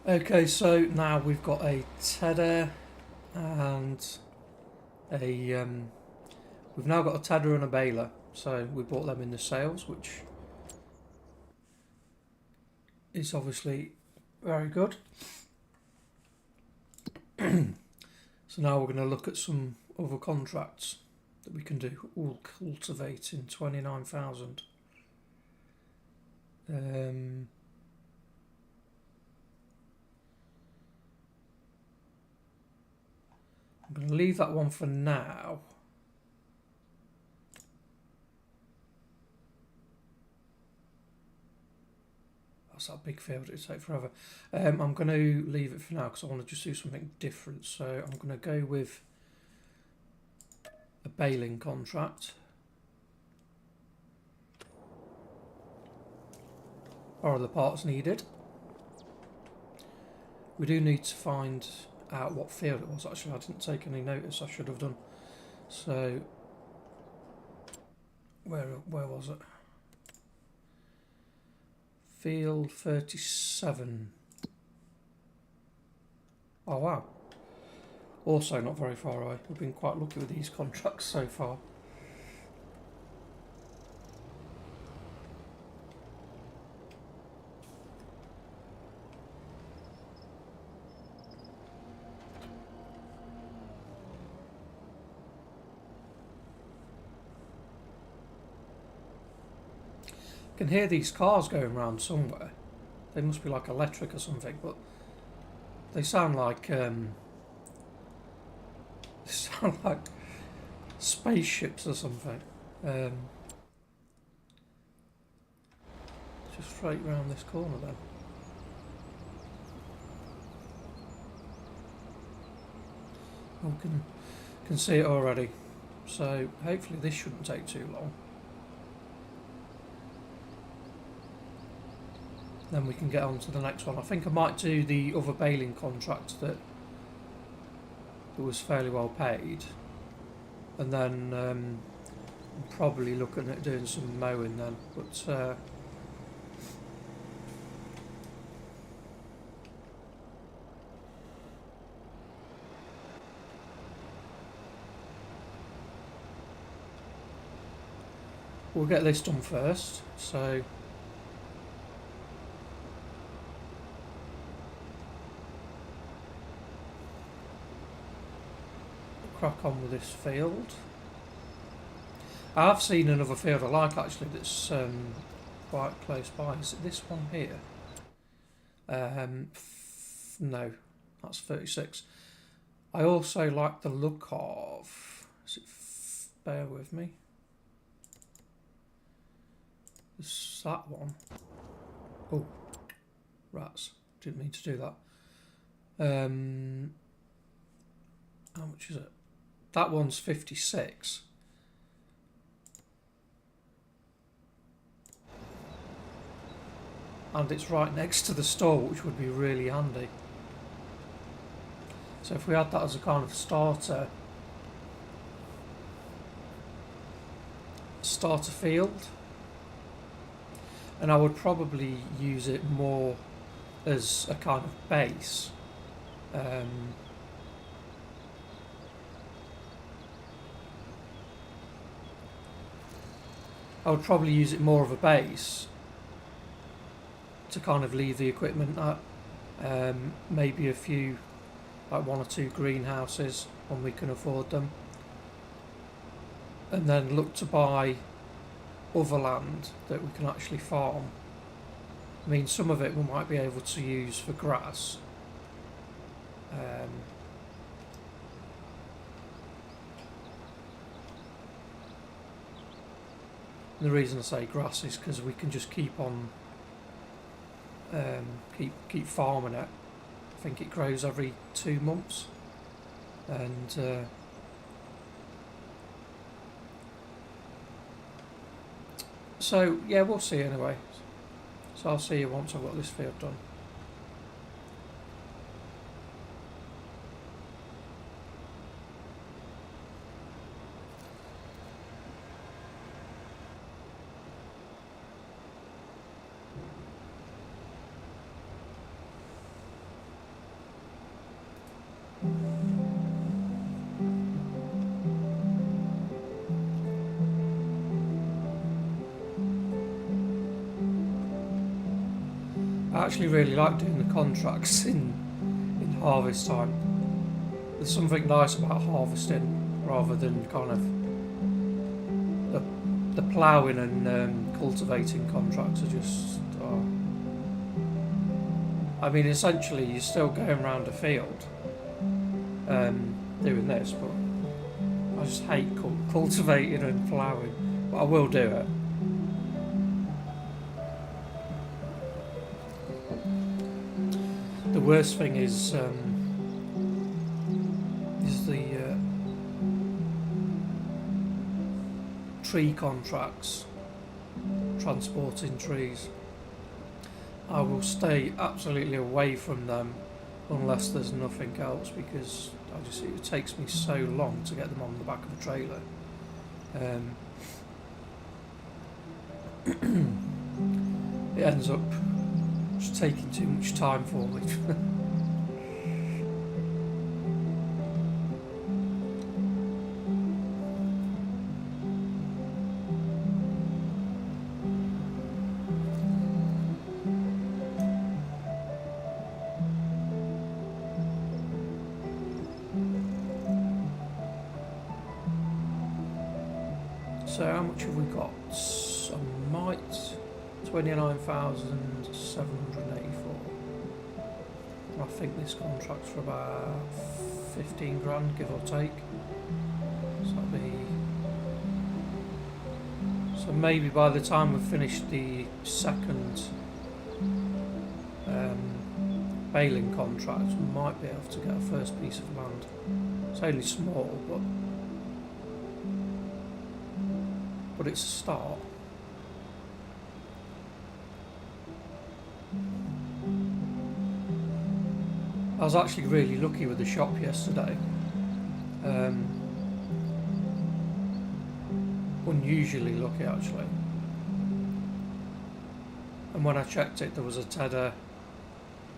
Okay, so now we've got a tedder and a we've now got a tedder and a baler. So we bought them in the sales, which is obviously very good. So now we're going to look at some other contracts that we can do. All cultivating 29,000. I'm going to leave that one for now. That's that big field, it'll take forever. I'm going to leave it for now because I want to just do something different. So I'm going to go with a baling contract. Are the parts needed? We do need to find out what field it was. Actually, I didn't take any notice. I should have done. So where was it? Field 37. Oh wow. Also not very far away. We've been quite lucky with these contracts so far. I can hear these cars going around somewhere. They must be like electric or something, but they sound like spaceships or something. Just straight round this corner then. Oh, we can see it already. So hopefully this shouldn't take too long. Then we can get on to the next one. I think I might do the other baling contract that was fairly well paid, and then I'm probably looking at doing some mowing then. But we'll get this done first. So crack on with this field. I've seen another field I like actually that's quite close by. Is it this one here? No, that's 36. I also like the look of... bear with me. It's that one. Oh, rats. Didn't mean to do that. How much is it? That one's 56. And it's right next to the store, which would be really handy. So if we had that as a kind of starter field, and I would probably use it more as a kind of base. I would probably use it more of a base to kind of leave the equipment at. Maybe a few, like 1 or 2 greenhouses when we can afford them, and then look to buy other land that we can actually farm. I mean, some of it we might be able to use for grass. The reason I say grass is because we can just keep on keep farming it. I think it grows every 2 months, and so yeah, we'll see anyway. So I'll see you once I've got this field done. I actually really like doing the contracts in harvest time. There's something nice about harvesting rather than kind of the ploughing and cultivating contracts are just. I mean, essentially, you're still going around a field doing this, but I just hate cultivating and ploughing. But I will do it. The worst thing is the tree contracts, transporting trees. I will stay absolutely away from them unless there's nothing else, because it takes me so long to get them on the back of a trailer. It ends up just taking too much time for me. So how much have we got? I might 29,784. I think this contract's for about 15 grand, give or take. So that'll be. So maybe by the time we've finished the second baling contract, we might be able to get a first piece of land. It's only small, but it's a start. I was actually really lucky with the shop yesterday. Unusually lucky, actually. And when I checked it, there was a tedder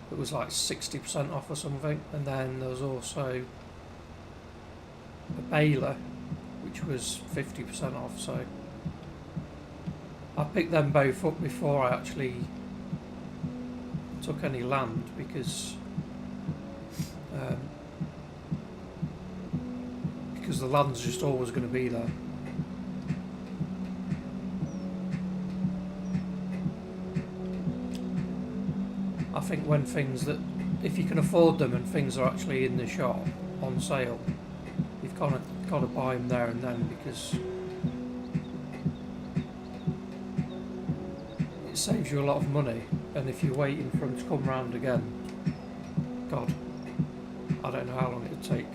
that was like 60% off or something, and then there was also a baler which was 50% off. So I picked them both up before I actually took any land, because the land's just always going to be there. I think when things that, if you can afford them and things are actually in the shop on sale, you've got to buy them there and then, because it saves you a lot of money. And if you're waiting for them to come round again, God, I don't know how long it'd take.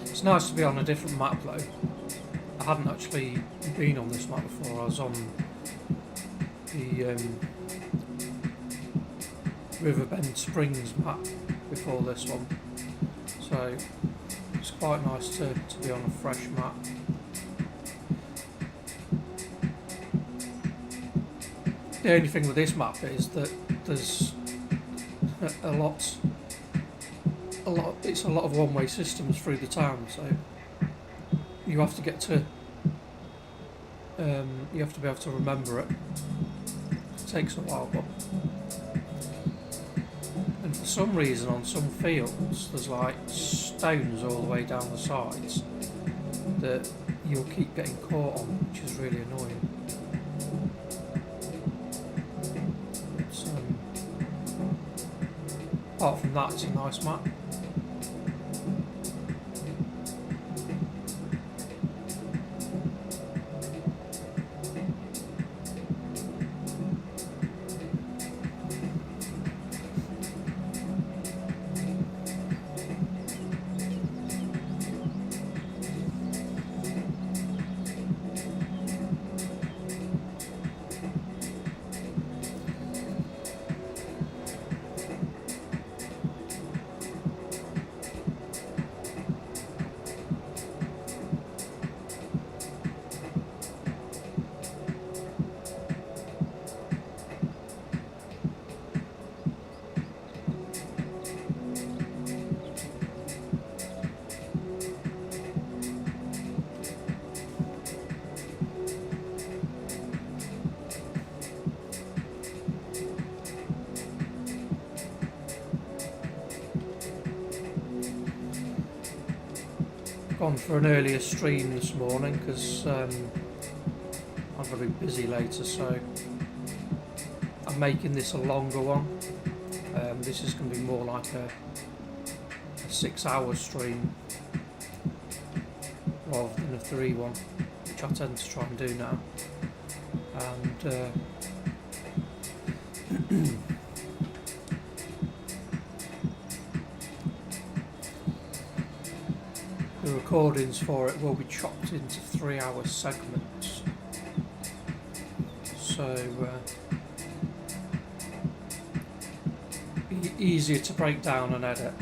It's nice to be on a different map though. I hadn't actually been on this map before. I was on the Riverbend Springs map before this one, so it's quite nice to be on a fresh map. The only thing with this map is that there's it's a lot of one-way systems through the town, so you have to get to you have to be able to remember it. It takes a while, and for some reason on some fields there's like stones all the way down the sides that you'll keep getting caught on, which is really annoying. Apart from that, it's a nice map. gone for an earlier stream this morning because I'm going to be busy later, so I'm making this a longer one. This is going to be more like a 6-hour stream rather than a 3 one, which I tend to try and do now. And the recordings for it will be chopped into 3-hour segments, so easier to break down and edit.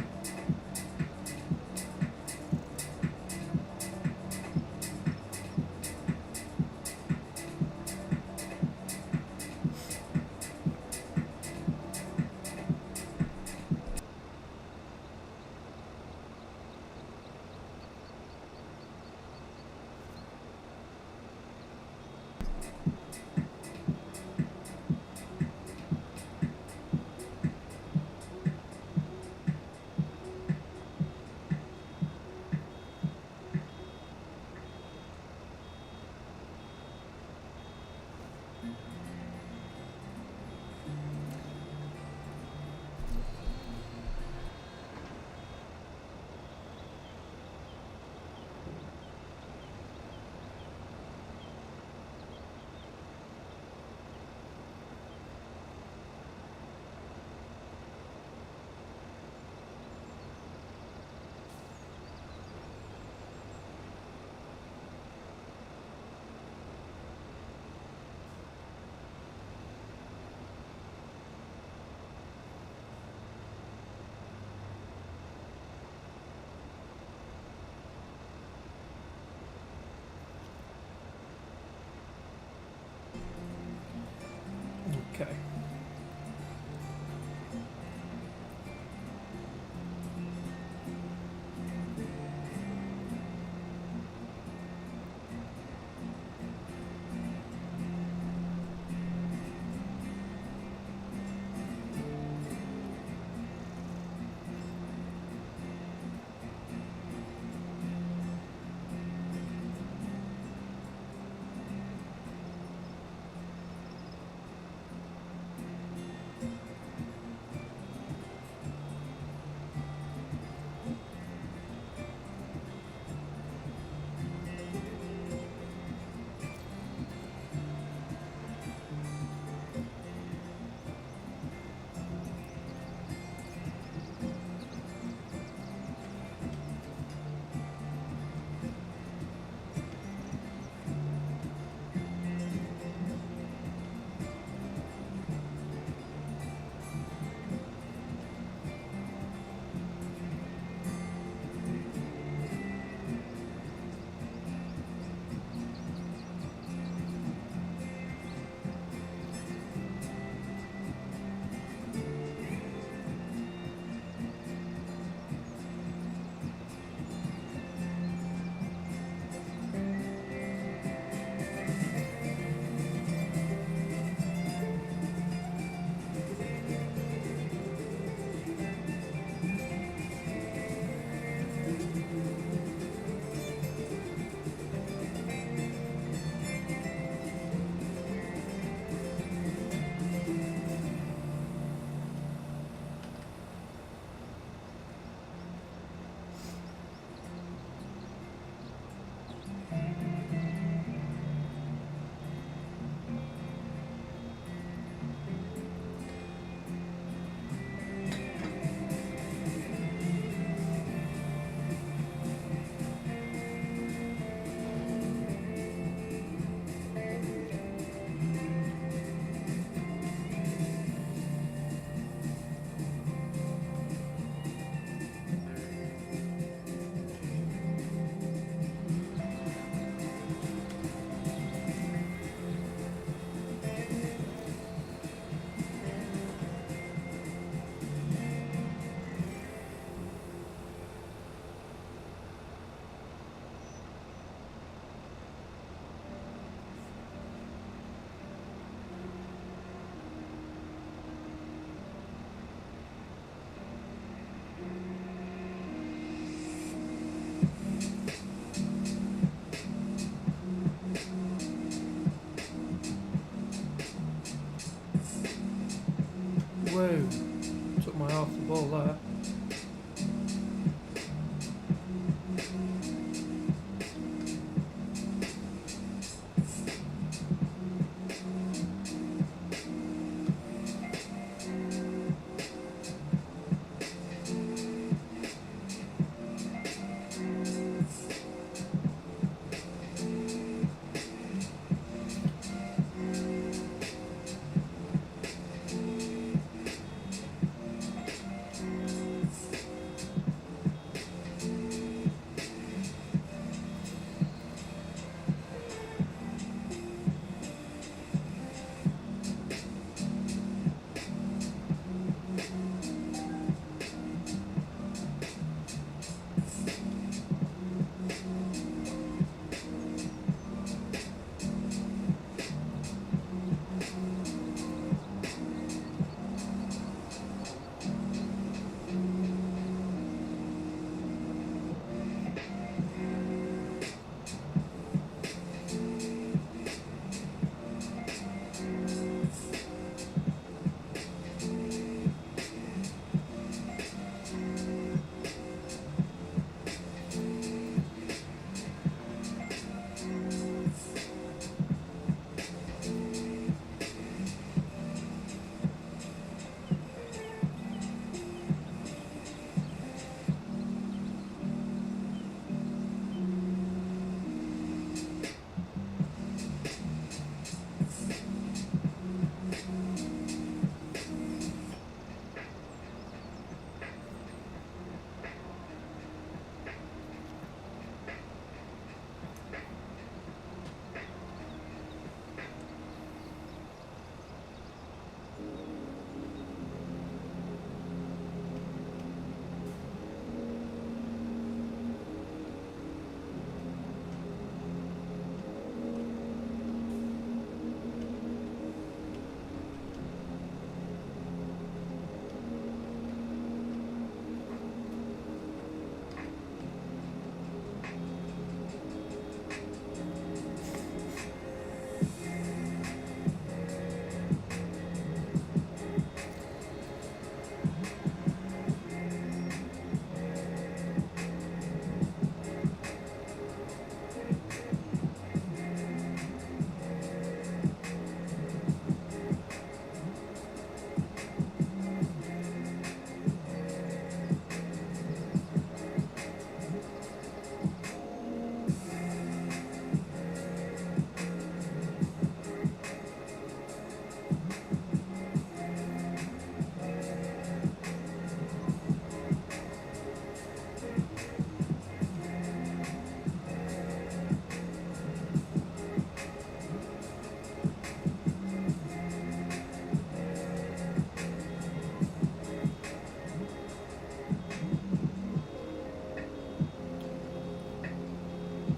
Okay. Took my half the ball there.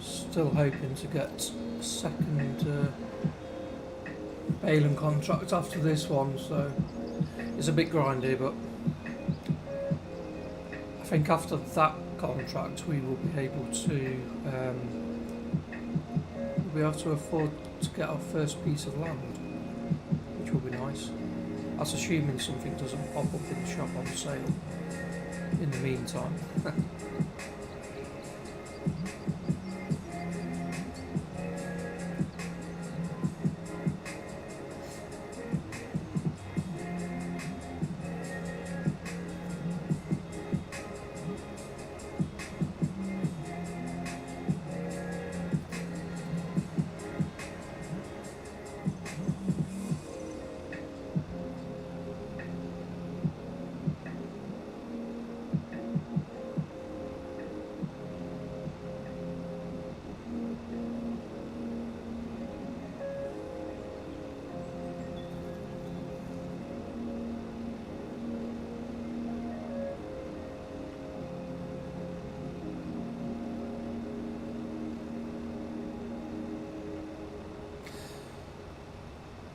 Still hoping to get a second baling contract after this one, so it's a bit grindy, but I think after that contract we will be able to afford to get our first piece of land, which will be nice. That's assuming something doesn't pop up in the shop on sale in the meantime.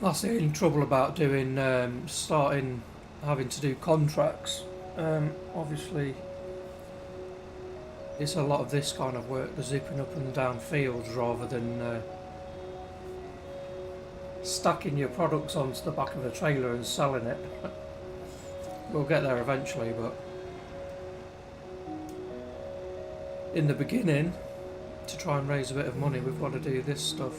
That's the only trouble about doing having to do contracts. Obviously, it's a lot of this kind of work, the zipping up and down fields rather than stacking your products onto the back of a trailer and selling it. We'll get there eventually, but in the beginning, to try and raise a bit of money, we've got to do this stuff.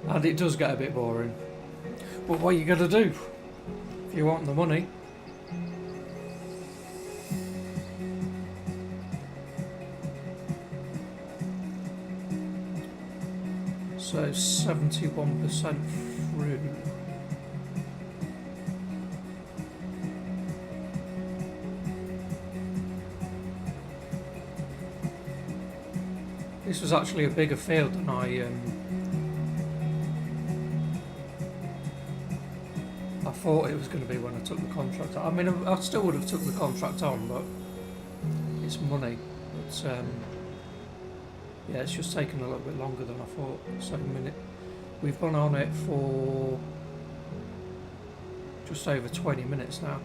And it does get a bit boring. But what are you going to do if you want the money? So 71% through. This was actually a bigger field than I thought it was going to be when I took the contract on. I mean, I still would have took the contract on, but it's money. It's yeah, it's just taken a little bit longer than I thought. So we've gone on it for just over 20 minutes now.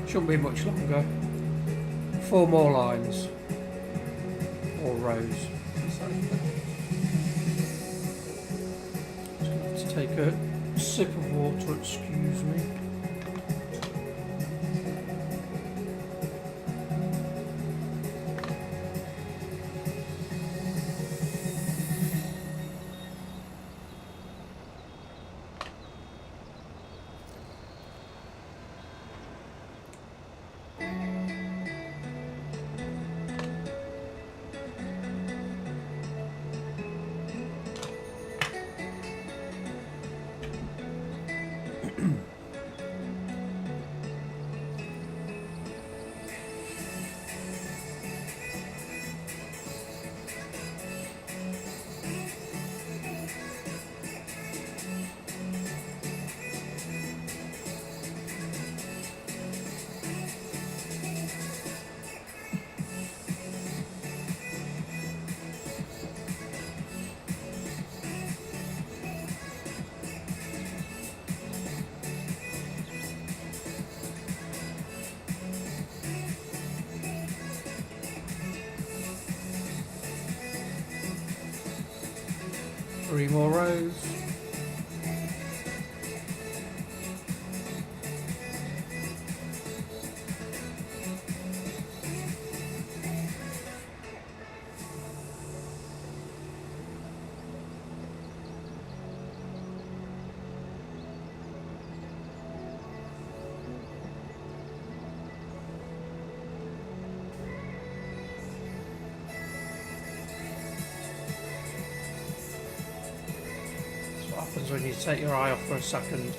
Shouldn't be much longer. 4 more lines. Or rows. Just gonna have to take a sip of water, excuse me. Three more rows. Happens when you take your eye off for a second.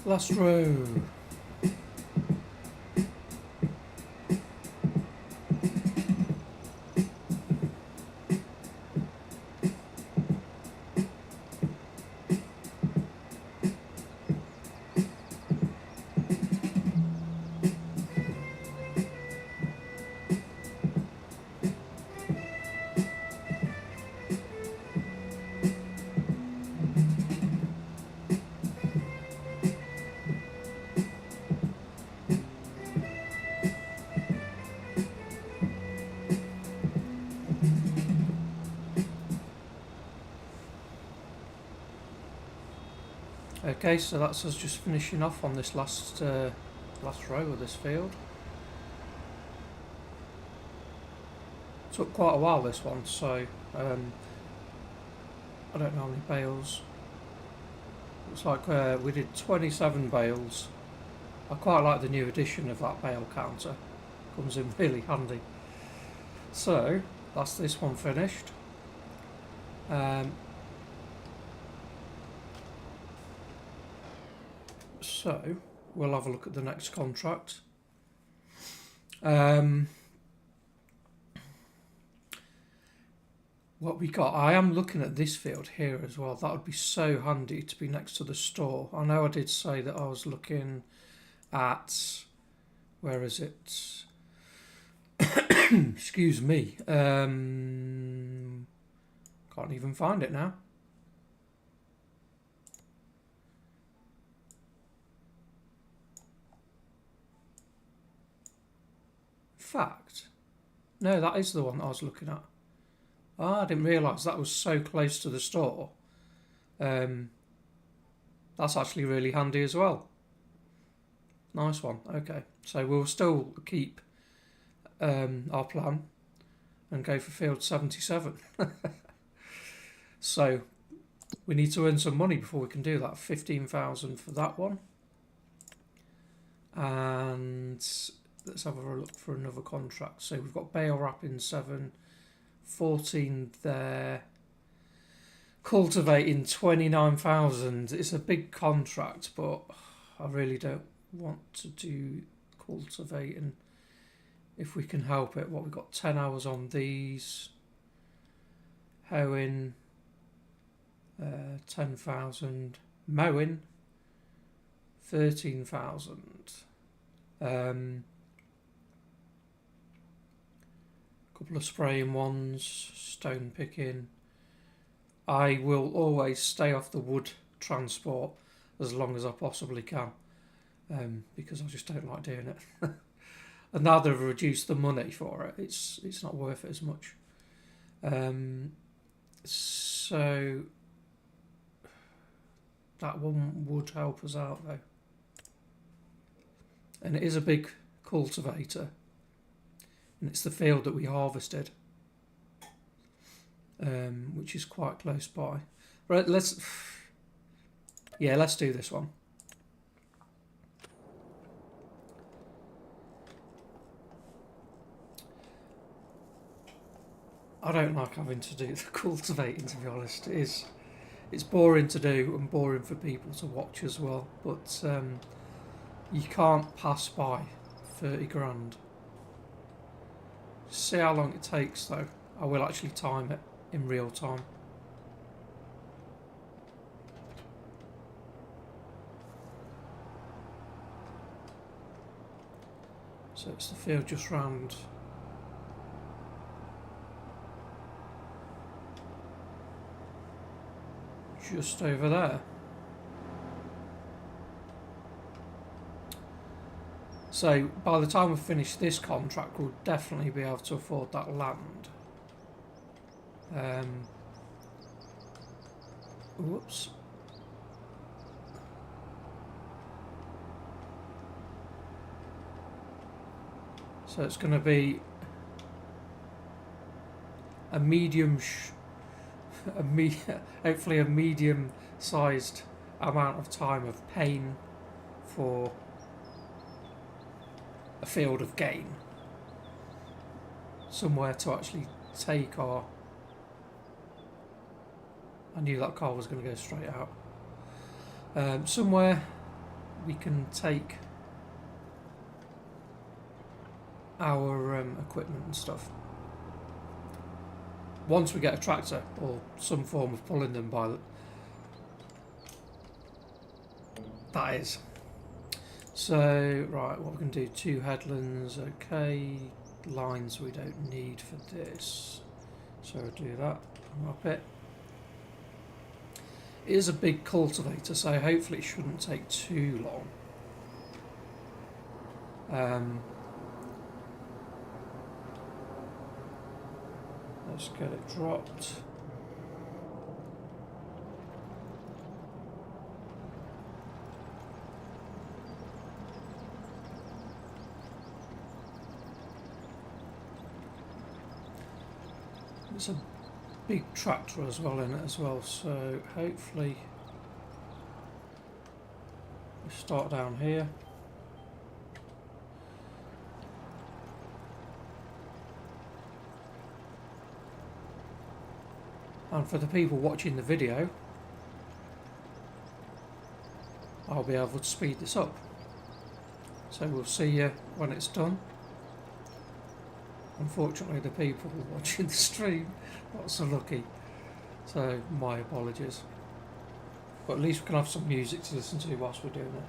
Last row. Okay, so that's us just finishing off on this last row of this field. Took quite a while this one, so I don't know how many bales. Looks like we did 27 bales. I quite like the new addition of that bale counter. Comes in really handy. So that's this one finished. So we'll have a look at the next contract. What we got, I am looking at this field here as well. That would be so handy to be next to the store. I know I did say that I was looking at, where is it? Excuse me. Can't even find it now. In fact, no, that is the one that I was looking at. Oh, I didn't realise that was so close to the store. That's actually really handy as well. Nice one. Okay, so we'll still keep our plan and go for field 77. So we need to earn some money before we can do that. 15,000 for that one. And let's have a look for another contract. So we've got bale wrapping 7, 14 there. Cultivating 29,000. It's a big contract, but I really don't want to do cultivating if we can help it. What, we've got 10 hours on these. Hoeing 10,000. Mowing 13,000. Couple of spraying ones, stone picking. I will always stay off the wood transport as long as I possibly can, because I just don't like doing it. And now they've reduced the money for it, it's not worth it as much. So that one would help us out though. And it is a big cultivator. And it's the field that we harvested, which is quite close by. Right, let's do this one. I don't like having to do the cultivating, to be honest. It's boring to do and boring for people to watch as well. But you can't pass by 30 grand. See how long it takes though. I will actually time it in real time. So it's the field just round. Just over there. So by the time we finish this contract, we'll definitely be able to afford that land. Whoops. So it's going to be a medium, hopefully a medium-sized amount of time of pain for a field of gain. Somewhere to actually take our... I knew that car was going to go straight out. Somewhere we can take our equipment and stuff. Once we get a tractor or some form of pulling them by, that is. So, right, what we can do, 2 headlands, okay, lines we don't need for this. So I'll do that, come up it. It is a big cultivator, so hopefully it shouldn't take too long. Let's get it dropped. It's a big tractor as well in it as well, so hopefully we start down here. And for the people watching the video, I'll be able to speed this up. So we'll see you when it's done. Unfortunately, the people watching the stream not so lucky, so my apologies. But at least we can have some music to listen to whilst we're doing it.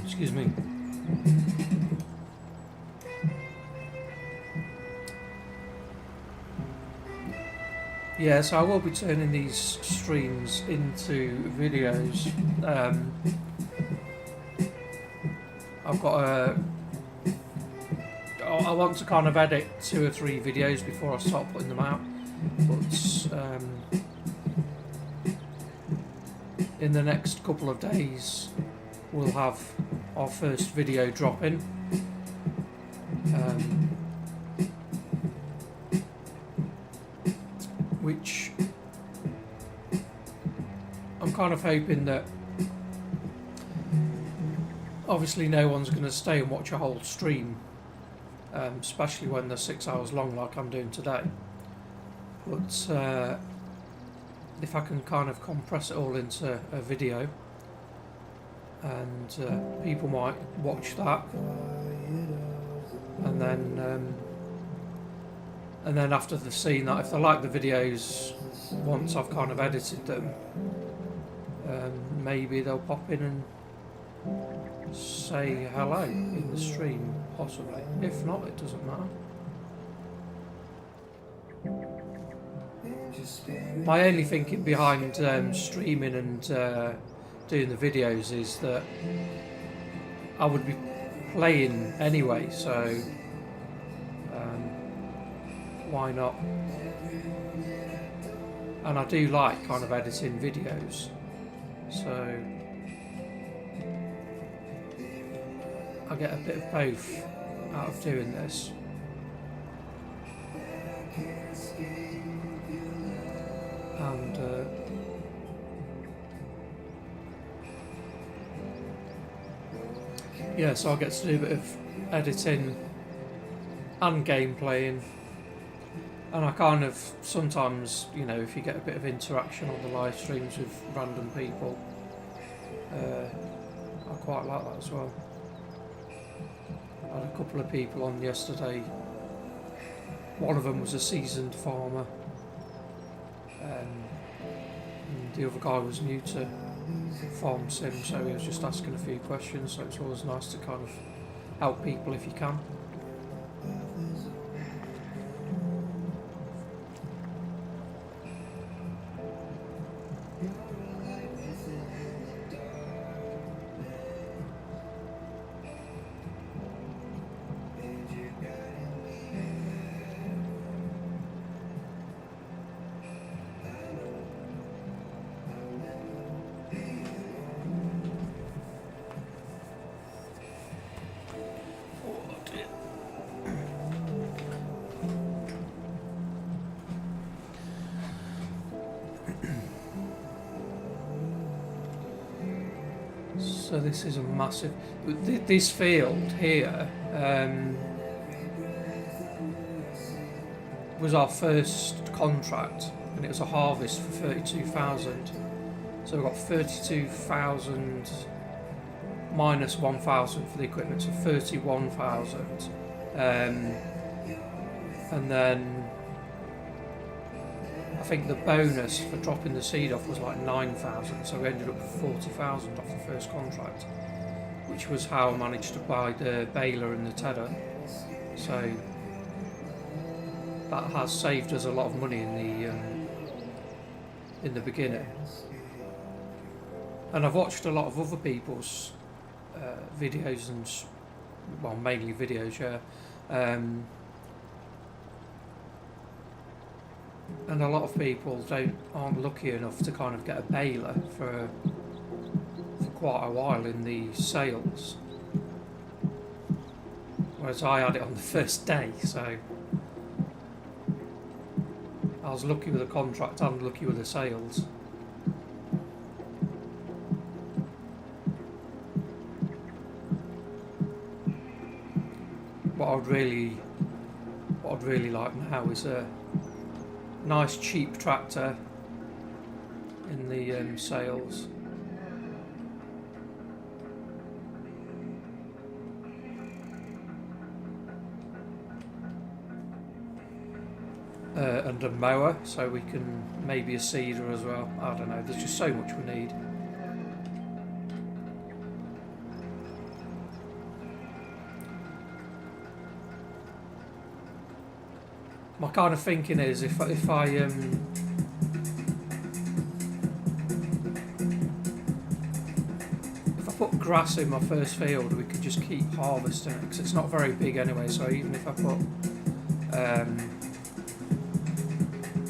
Excuse me. Yeah, so I will be turning these streams into videos. I've got I want to kind of edit 2 or 3 videos before I start putting them out. But in the next couple of days, we'll have our first video dropping. Which I'm kind of hoping that obviously no one's going to stay and watch a whole stream, especially when they're 6 hours long like I'm doing today. But if I can kind of compress it all into a video, and people might watch that, and then after they've seen that, if they like the videos once I've kind of edited them, maybe they'll pop in and say hello in the stream, possibly. If not, it doesn't matter. My only thinking behind streaming and doing the videos is that I would be playing anyway, so why not? And I do like kind of editing videos, so I get a bit of both out of doing this. And yeah, so I get to do a bit of editing and game playing. And I kind of, sometimes, you know, if you get a bit of interaction on the live streams with random people, I quite like that as well. I had a couple of people on yesterday. One of them was a seasoned farmer, and the other guy was new to farm sim, so he was just asking a few questions, so it's always nice to kind of help people if you can. So this is a massive... This field here was our first contract, and it was a harvest for 32,000. So we've got 32,000 minus 1,000 for the equipment, so 31,000. And then I think the bonus for dropping the seed off was like 9,000, so we ended up with 40,000 off the first contract, which was how I managed to buy the baler and the tedder. So that has saved us a lot of money in the beginning. And I've watched a lot of other people's videos and, well, mainly videos, yeah. And a lot of people aren't lucky enough to kind of get a baler for quite a while in the sales. Whereas I had it on the first day, so I was lucky with the contract and lucky with the sales. What I'd really like now is a nice cheap tractor in the sales. And a mower, so we can maybe a seeder as well. I don't know, there's just so much we need. My kind of thinking is if I put grass in my first field, we could just keep harvesting it, because it's not very big anyway. So even if I put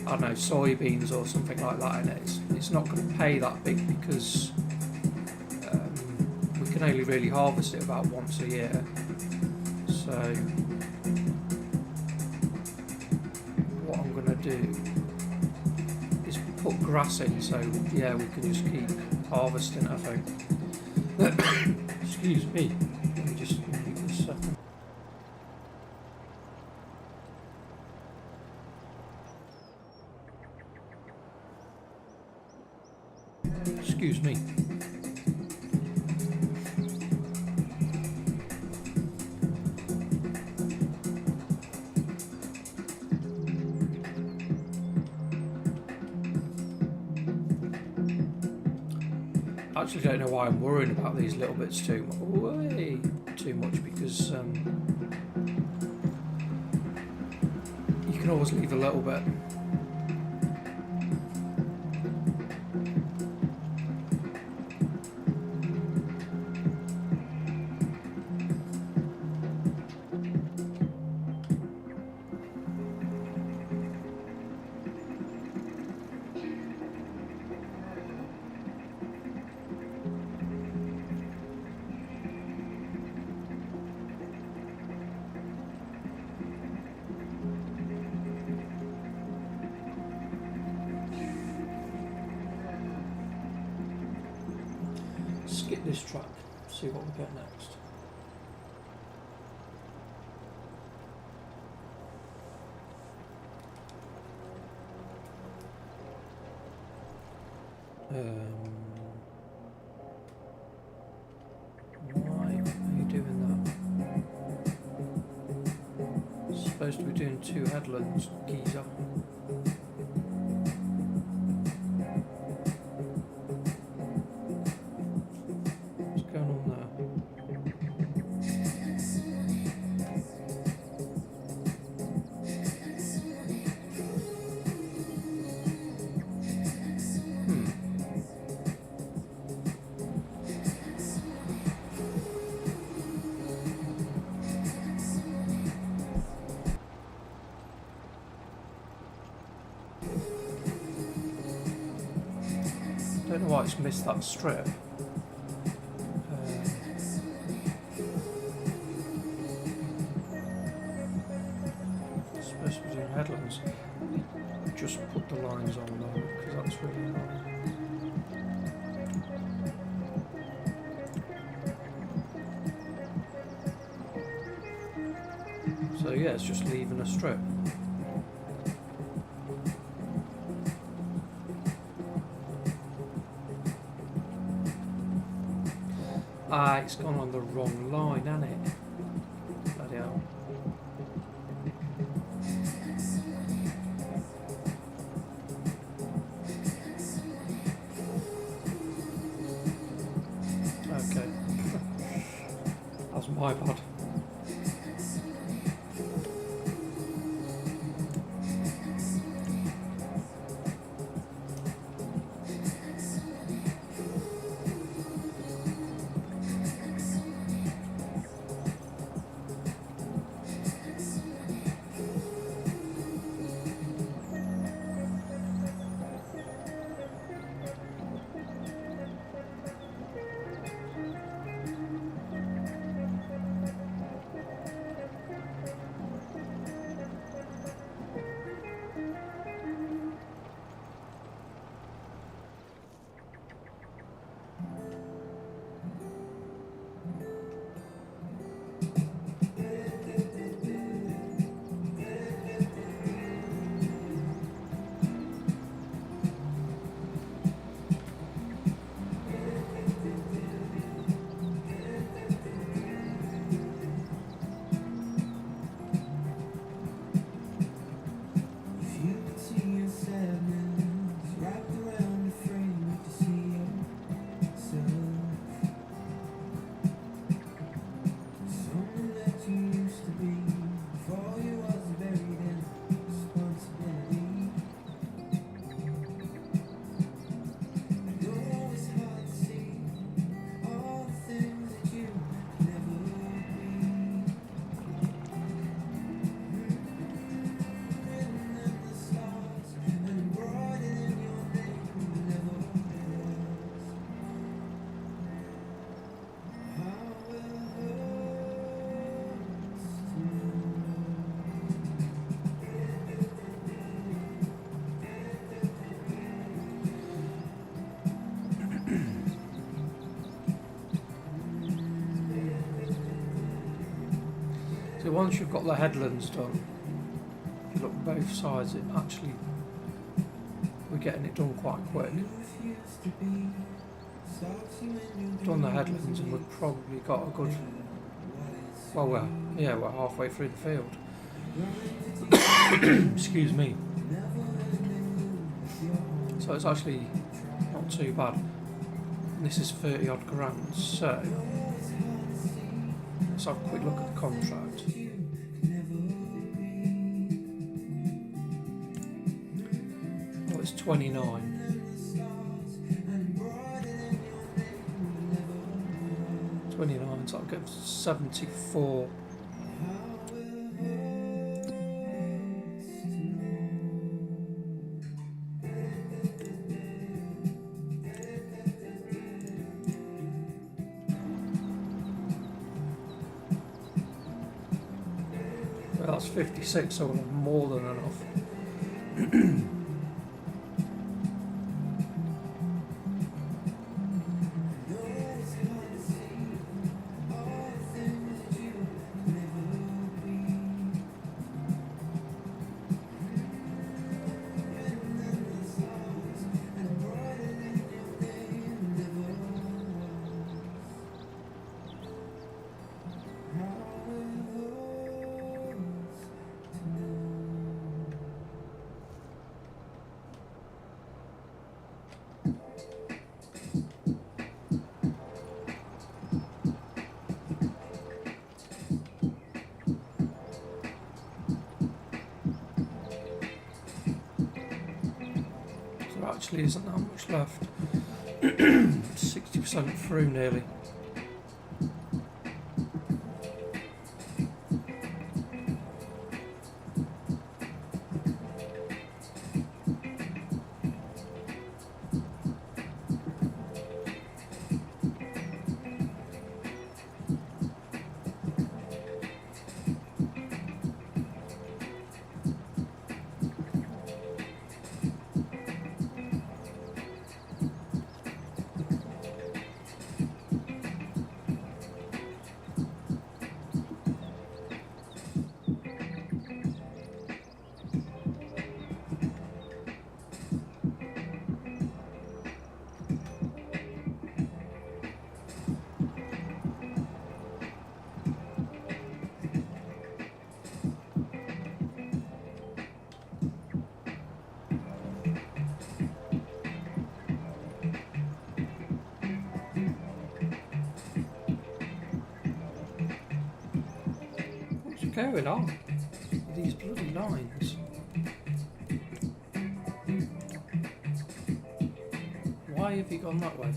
I don't know, soybeans or something like that in it, it's not going to pay that big, because we can only really harvest it about once a year. So what I'm going to do is put grass in, so yeah, we can just keep harvesting it, I think. Excuse me, let me just repeat this second. Excuse me. I actually don't know why I'm worrying about these little bits too much, because you can always leave a little bit. Skip this track, see what we get next. Why are you doing that? Supposed to be doing 2 headlands, geezer. I don't know why it's missed that strip. It's supposed to be doing headlands. Just put the lines on though, because that's really annoying. yeah, it's just leaving a strip. Ah, it's gone on the wrong line, hasn't it? Bloody hell. Okay. That's my bad. So once you've got the headlands done, if you look both sides, it actually, we're getting it done quite quick. Done the headlands and we've probably got a good, well we're halfway through the field. Excuse me. So it's actually not too bad. And this is 30 odd grand, so let's have a quick look at the contract. Oh, it's 29. So I'll get 74. Well, that's 56, so we'll have more than enough. Actually isn't that much left. 60% through nearly. going on with these bloody lines? Why have you gone that way?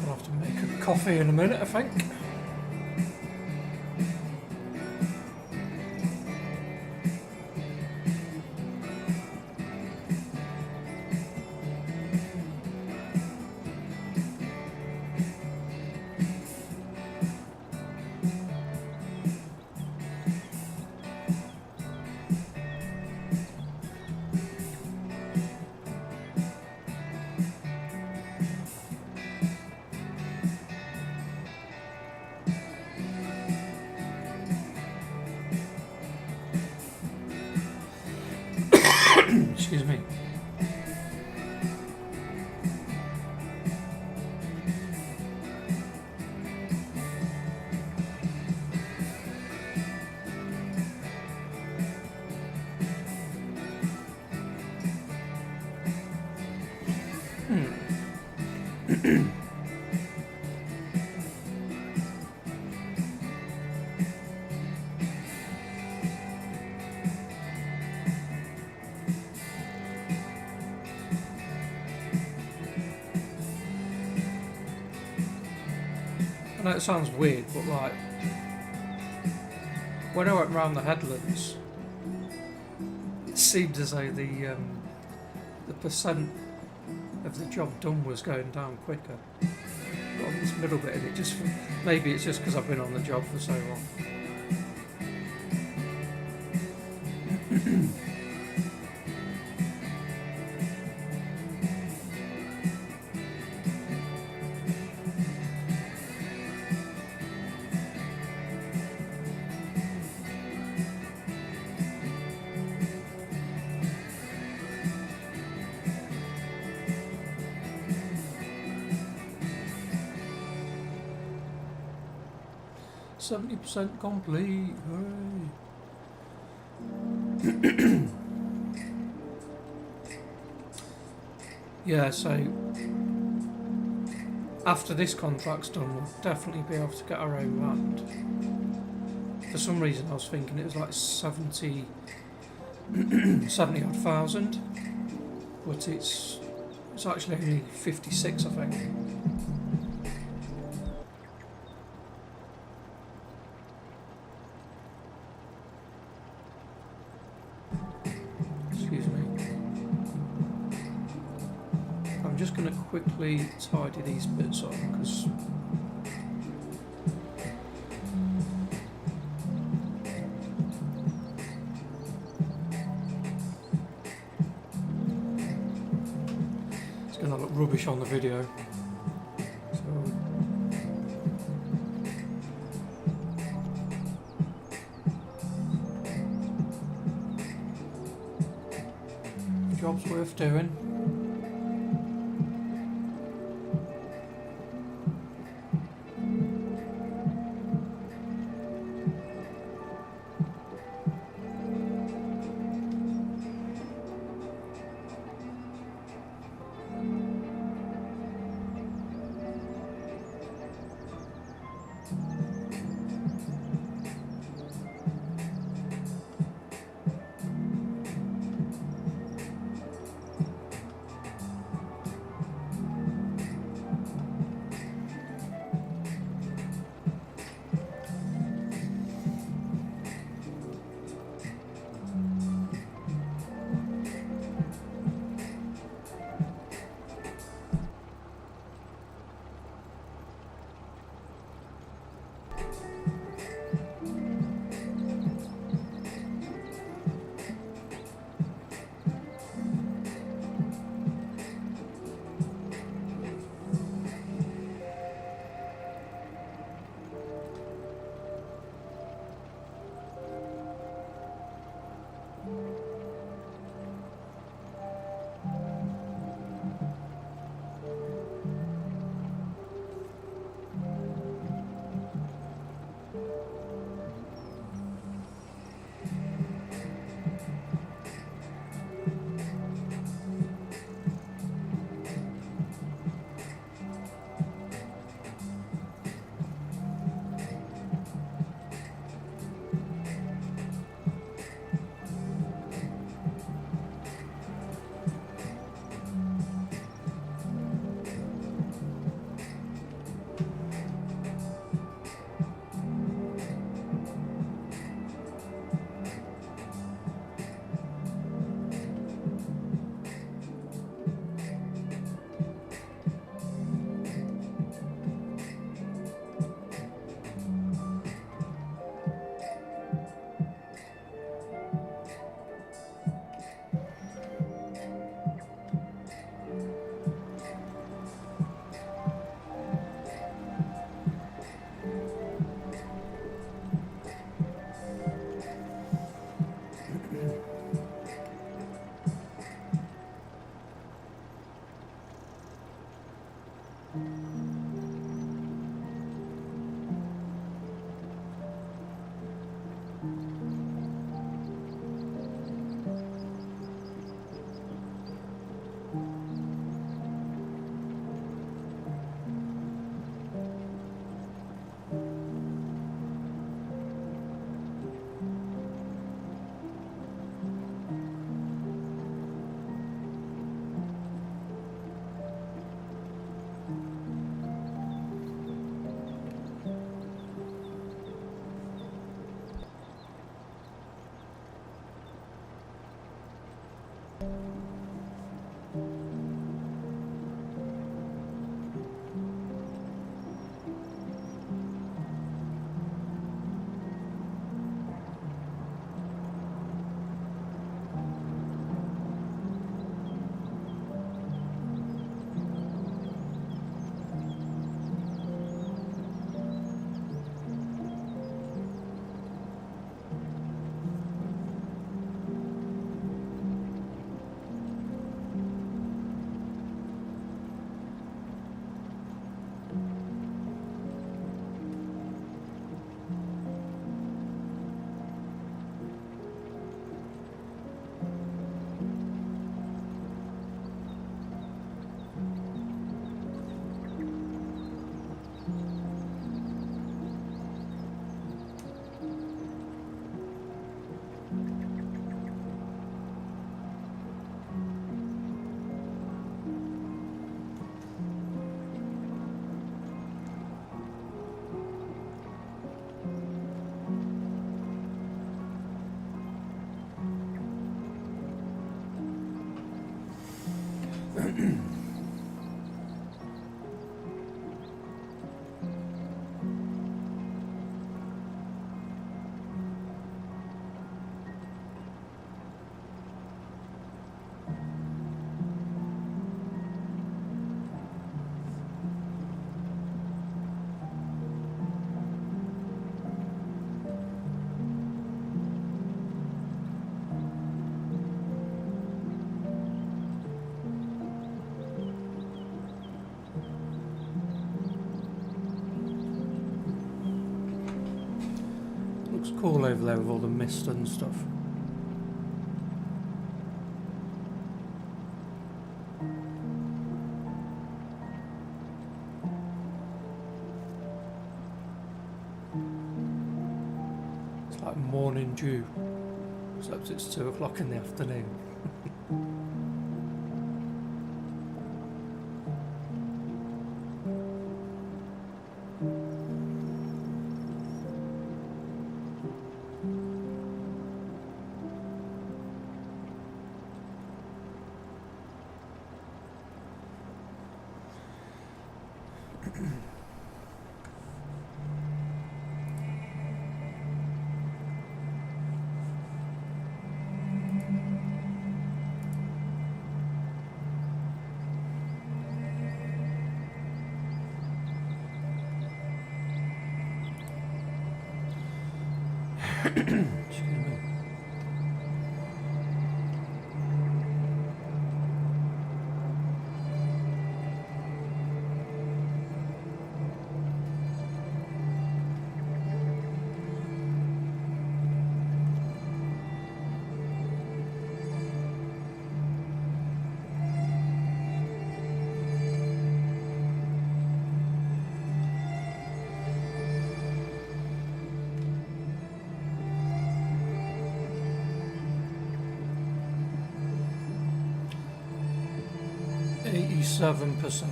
I'll have to make a coffee in a minute, I think. Excuse me. I know it sounds weird, but like when I went round the headlands, it seemed as though the percent of the job done was going down quicker. But on this middle bit, and it just maybe it's just because I've been on the job for so long. 70% complete, hooray! Yeah, so after this contract's done, we'll definitely be able to get our own land. For some reason, I was thinking it was like 70 odd thousand, but it's actually only 56, I think. Excuse me. I'm just going to quickly tidy these bits up because it's going to look rubbish on the video. Job's worth doing. Looks cool over there with all the mist and stuff. It's like morning dew, except it's 2 o'clock in the afternoon. Excuse me. %.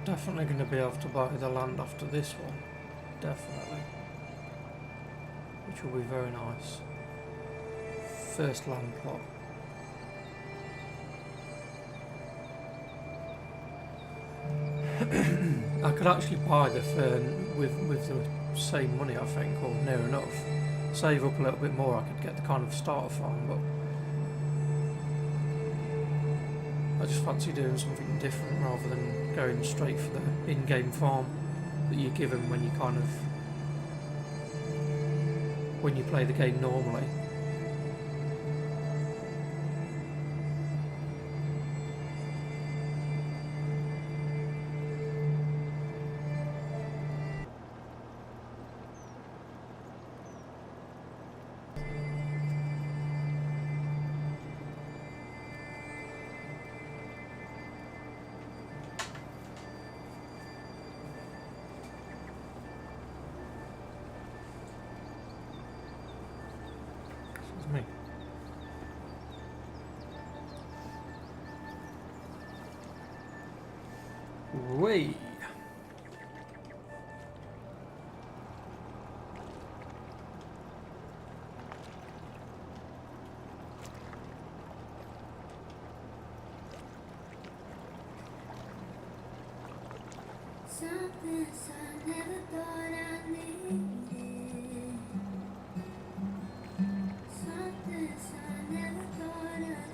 Definitely going to be able to buy the land after this one, definitely, which will be very nice. First land plot. I could actually buy the fern with the same money, I think, or near enough. Save up a little bit more, I could get the kind of starter farm, but I just fancy doing something different rather than going straight for the in-game farm that you're given when you when you play the game normally. Me. Way. Something I never thought I needed. Something I never thought I'd have.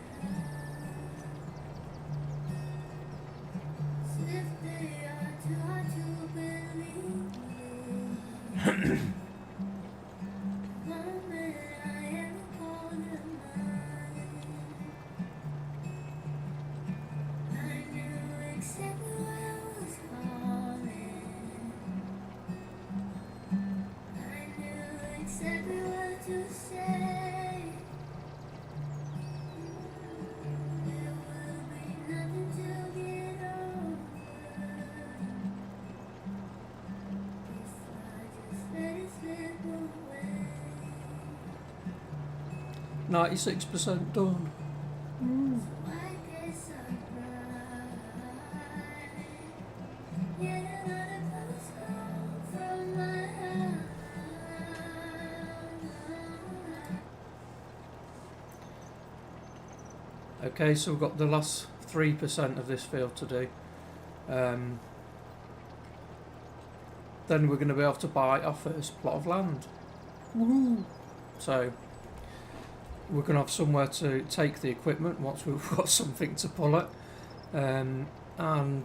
If they are too hard to believe. Moment I ever called her mine. I knew exactly what I was falling. I knew exactly what 96% done. So I get surprised. Yet another postcard from my house. Okay, so we've got the last 3% of this field to do. Then we're going to be able to buy our first plot of land. Woohoo! So we're going to have somewhere to take the equipment once we've got something to pull it. And I'm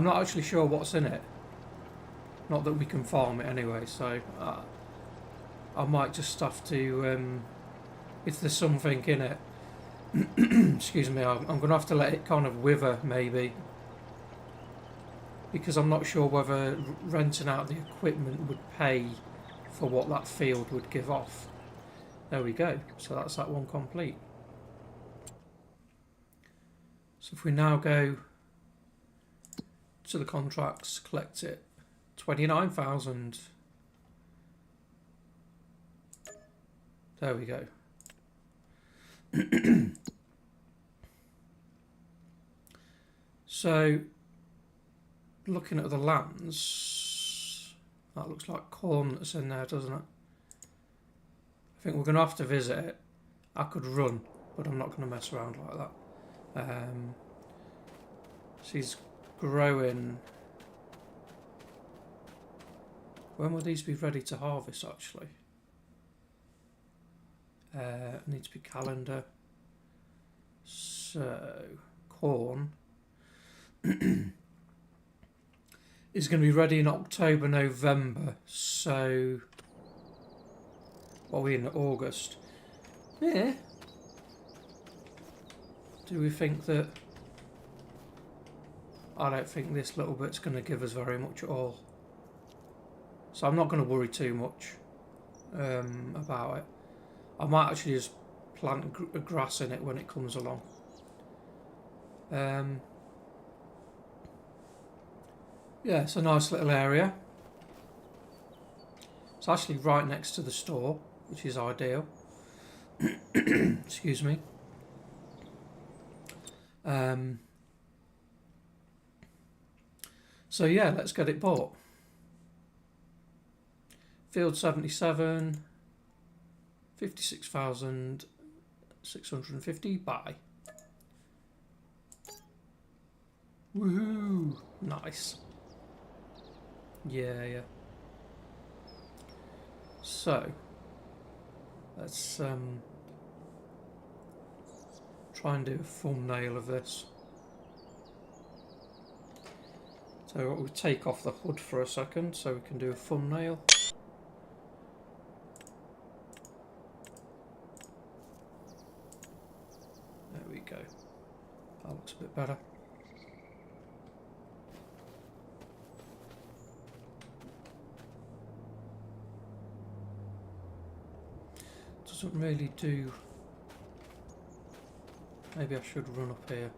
not actually sure what's in it. Not that we can farm it anyway, so I might just have to, if there's something in it, excuse me, I'm going to have to let it kind of wither maybe, because I'm not sure whether renting out the equipment would pay for what that field would give off. There we go, so that's that one complete. So if we now go to the contracts, collect it, 29,000. There we go. So, looking at the lands, that looks like corn that's in there, doesn't it? I think we're going to have to visit it. I could run, but I'm not going to mess around like that. She's growing. When will these be ready to harvest, actually? Needs to be calendar. So, corn is going to be ready in October, November. So, what are we in August? Yeah. Do we think that... I don't think this little bit's going to give us very much at all. So I'm not going to worry too much about it. I might actually just plant grass in it when it comes along. Yeah, it's a nice little area. It's actually right next to the store, which is ideal. Excuse me. So yeah, let's get it bought. Field 77, 56,650, buy. Woohoo! Nice. Yeah. So, let's try and do a thumbnail of this. So we'll take off the hood for a second so we can do a thumbnail. There we go. That looks a bit better. Doesn't really do... Maybe I should run up here.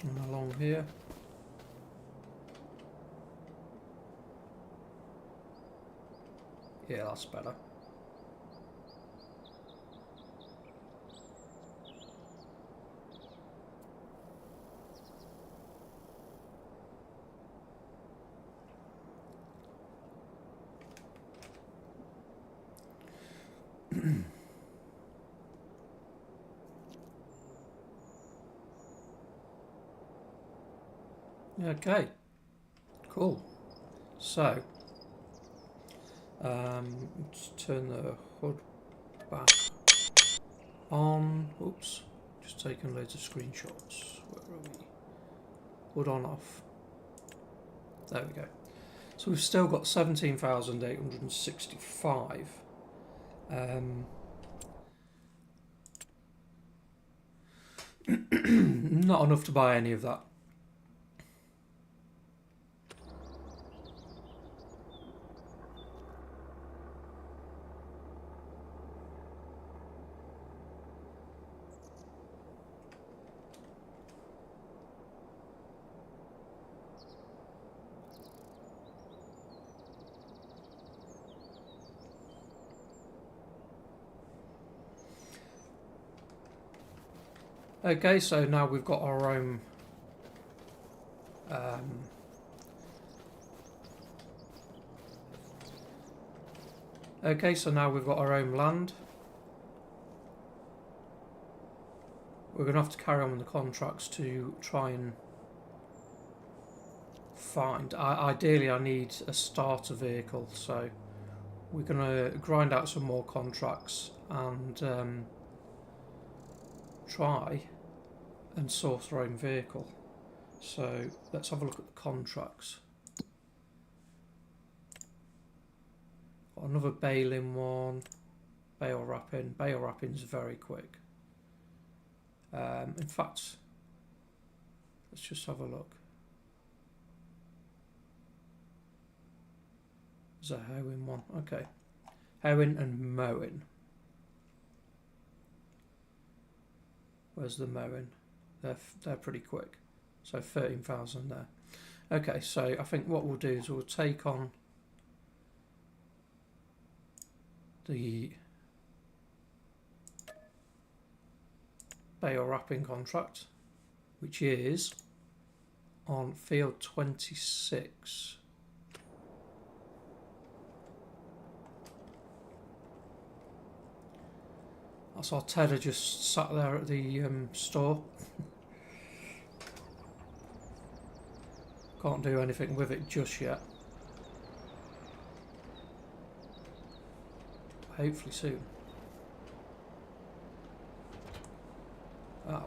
And along here. Yeah, that's better. Okay, cool. So, let's turn the hood back on. Oops, just taking loads of screenshots. Where are we? Hood on, off. There we go. So we've still got 17,865. Not enough to buy any of that. Okay, so now we've got our own okay, so now we've got our own land. We're going to have to carry on with the contracts to try and find... ideally, I need a starter vehicle, so we're going to grind out some more contracts and try and source our own vehicle. So let's have a look at the contracts. Got another baling one, bale wrapping. Bale wrapping's very quick. In fact, let's just have a look. There's a hoeing one. Okay, hoeing and mowing. Where's the mowing? They're pretty quick. So 13,000 there. Okay, so I think what we'll do is we'll take on the bale wrapping contract, which is on field 26. I saw Tedder just sat there at the store. Can't do anything with it just yet. Hopefully soon. Oh.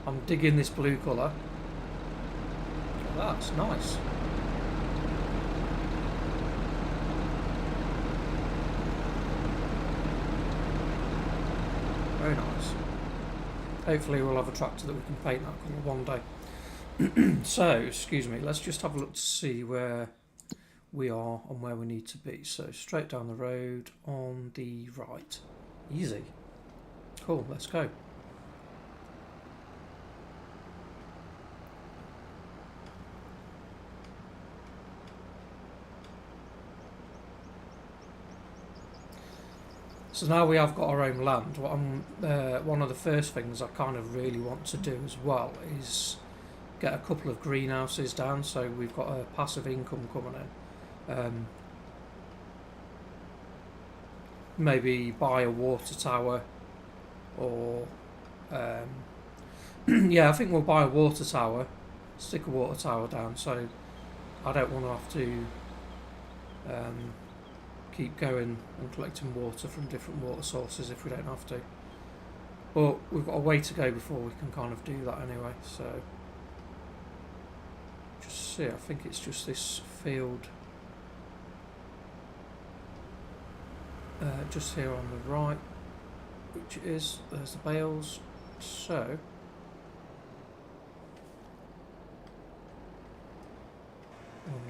I'm digging this blue colour. That's nice. Very nice. Hopefully we'll have a tractor that we can paint that colour one day. So, excuse me, let's just have a look to see where we are and where we need to be. So straight down the road on the right. Easy. Cool, let's go. So now we have got our own land. What one of the first things I kind of really want to do as well is get a couple of greenhouses down, so we've got a passive income coming in. Maybe buy a water tower, or yeah, I think we'll buy a water tower, stick a water tower down, so I don't want to have to keep going and collecting water from different water sources if we don't have to. But we've got a way to go before we can kind of do that anyway, so just see, I think it's just this field just here on the right, which is, there's the bales, so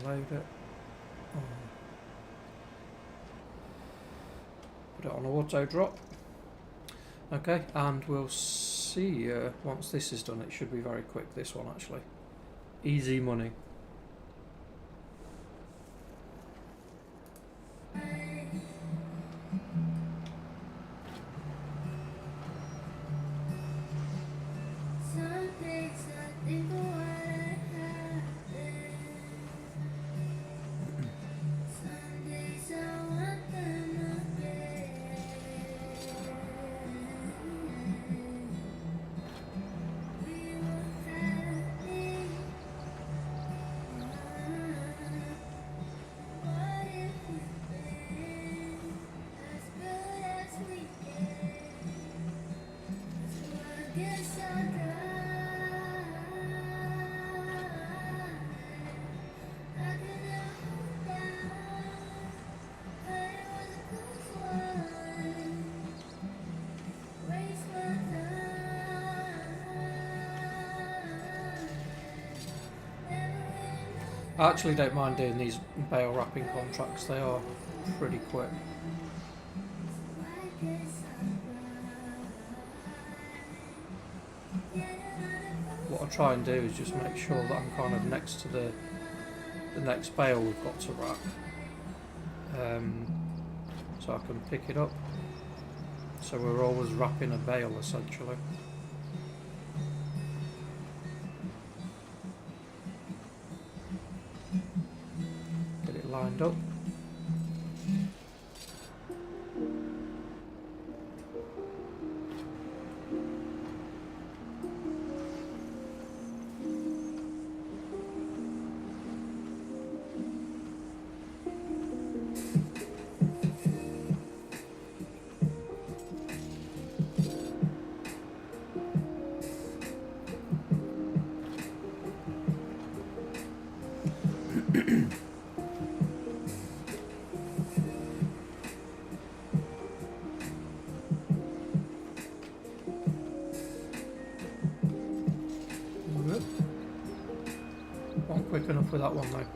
unload it, put it on auto drop. Okay, and we'll see once this is done. It should be very quick, this one actually. Easy money. I actually don't mind doing these bale wrapping contracts, they are pretty quick. What I try and do is just make sure that I'm kind of next to the next bale we've got to wrap, so I can pick it up So we're always wrapping a bale essentially. Get it lined up. Not quick enough with that one though.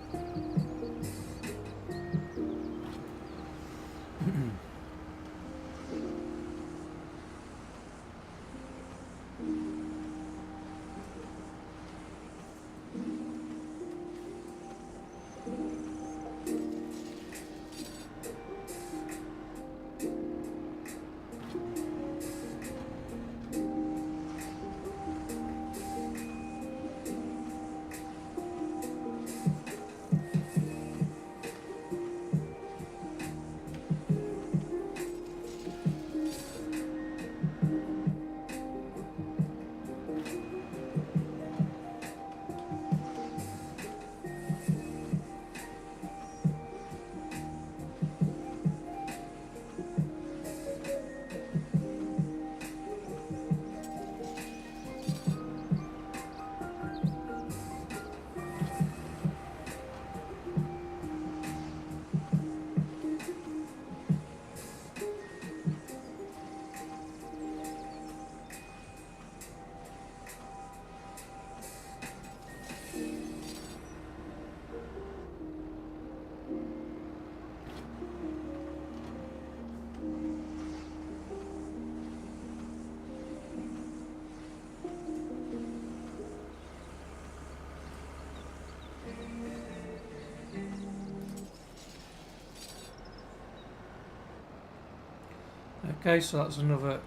Okay, so that's another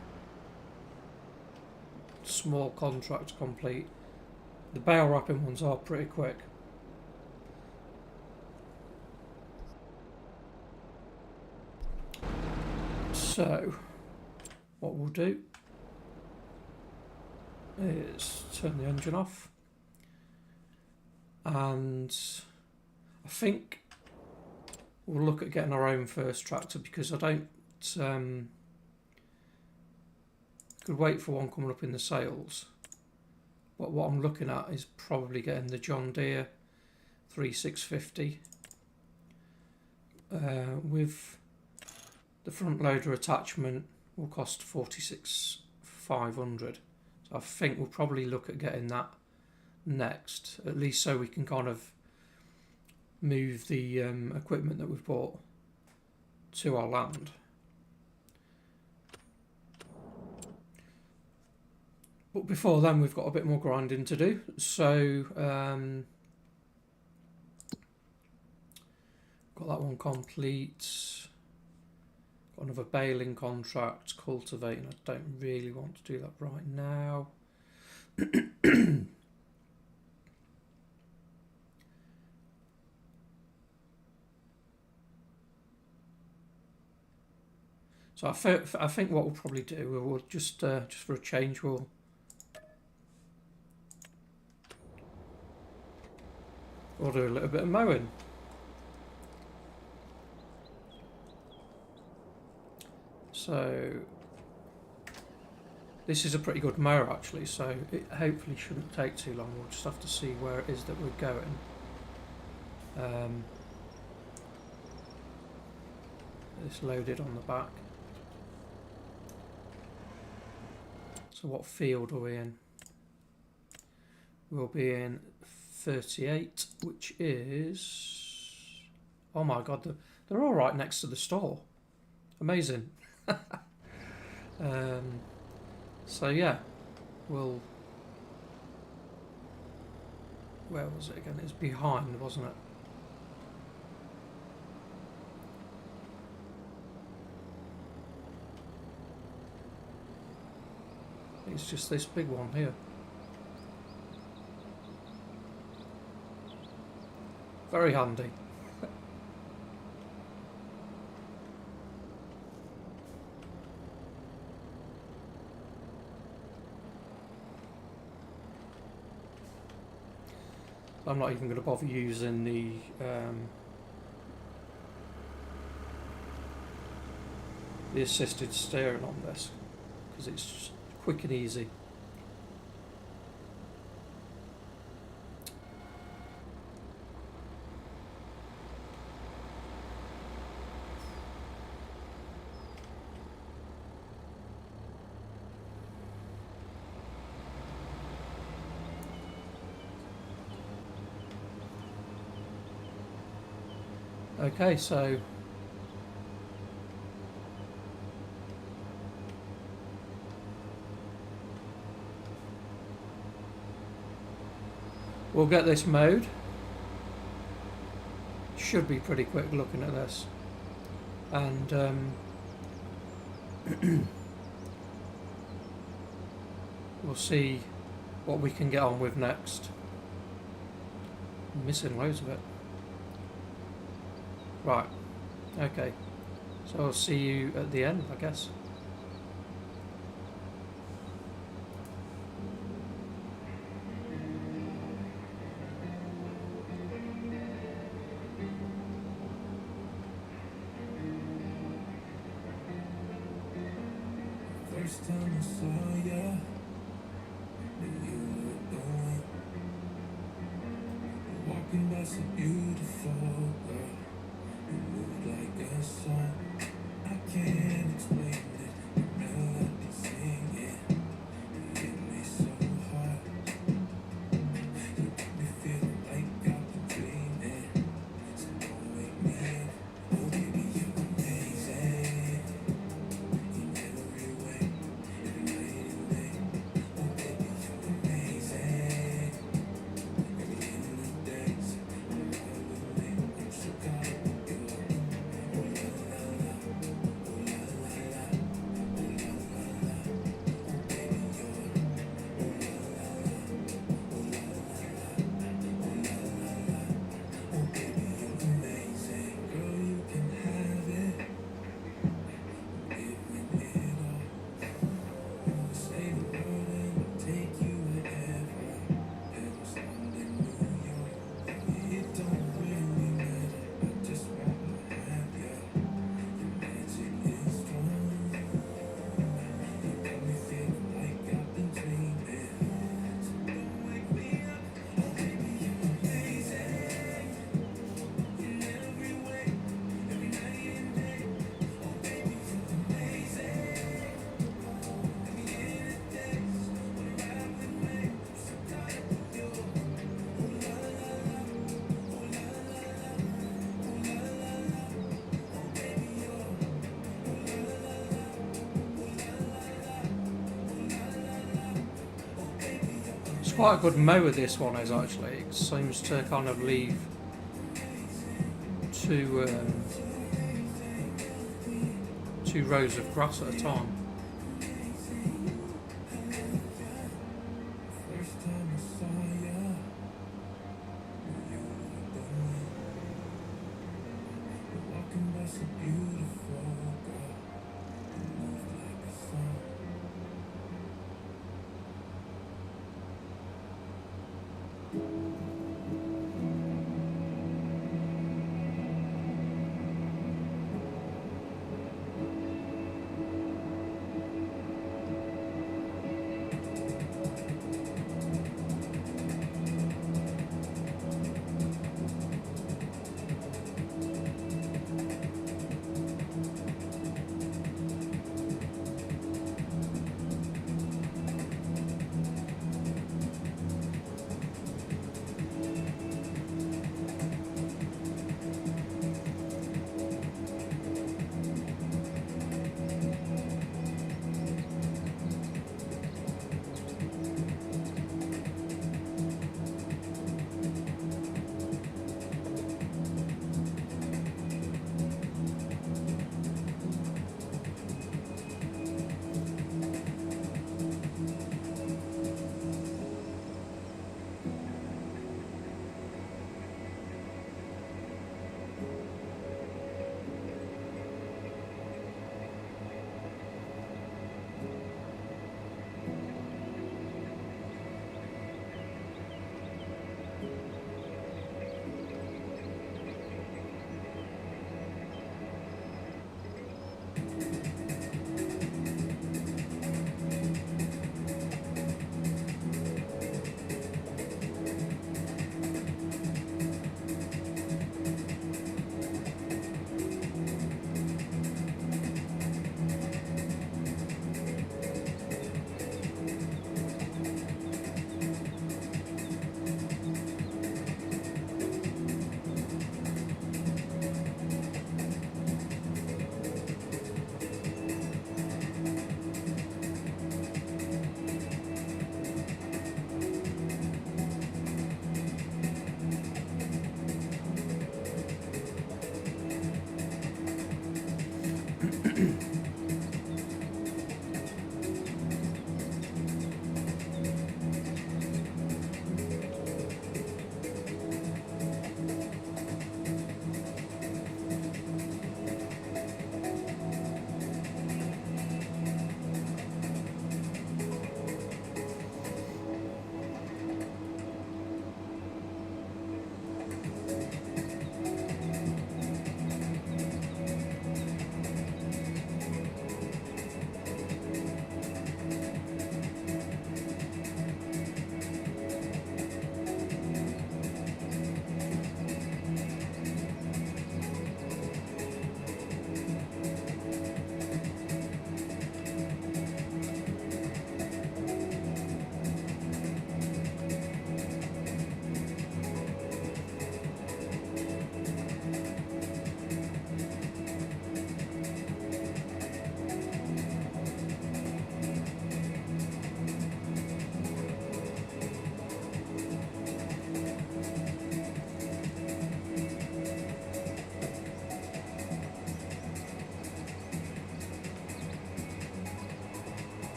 small contract complete. The bale wrapping ones are pretty quick. So, what we'll do is turn the engine off, and I think we'll look at getting our own first tractor, because I don't could wait for one coming up in the sales, but what I'm looking at is probably getting the John Deere 3650 with the front loader attachment will cost 46,500. So I think we'll probably look at getting that next, at least so we can kind of move the equipment that we've bought to our land. But before then we've got a bit more grinding to do, so got that one complete. Got another baling contract, cultivating. I don't really want to do that right now. So I think what we'll probably do, we'll just for a change, we'll do a little bit of mowing. So this is a pretty good mower actually, so it hopefully shouldn't take too long. We'll just have to see where it is that we're going. It's loaded on the back. So what field are we in? We'll be in 38, which is... Oh my god, they're all right next to the store. Amazing. So yeah, we'll... Where was it again? It's behind, wasn't it? it's just this big one here. Very handy. I'm not even going to bother using the assisted steering on this because it's just quick and easy. Okay, so we'll get this mowed. Should be pretty quick looking at this, and we'll see what we can get on with next. I'm missing loads of it. Right, okay, so I'll see you at the end, I guess. First time I saw ya, knew you were going. Walking by so beautiful, girl. You move like a song. I can't explain it. Your melody singing, you hit me so hard. You make me feel like I've been dreaming. So don't wake me up. Oh baby, you're amazing. In every way, every night and day. Oh baby, you're amazing. Every end of the days, I'm right with me. I'm so caught up with you. Oh la la la, oh la la la, oh la la la. Oh baby, you're oh la la la, oh la la la, oh la la la. Oh baby, you're amazing. Girl, you can have it. Give me it all. Say the word and I'll take you wherever. Paris, London, New York. It don't really matter. I just wanna have ya. Your magic is strong. You got me feeling like I've been dreaming. So don't wake me up. Oh baby, you're amazing. In every way, every night and day. Oh baby, you're amazing. Let me in the days, wanna ride with me. I'm so caught up with you. Oh la la la, oh la la la, oh la la la. Oh baby, you're oh la la la, oh la la la, oh la la la. Oh baby, you're It's quite a good mower, this one is actually. It seems to kind of leave two rows of grass at a time. first time I saw ya, knew you were going. You're walking by so beautiful, girl. You moved like a song.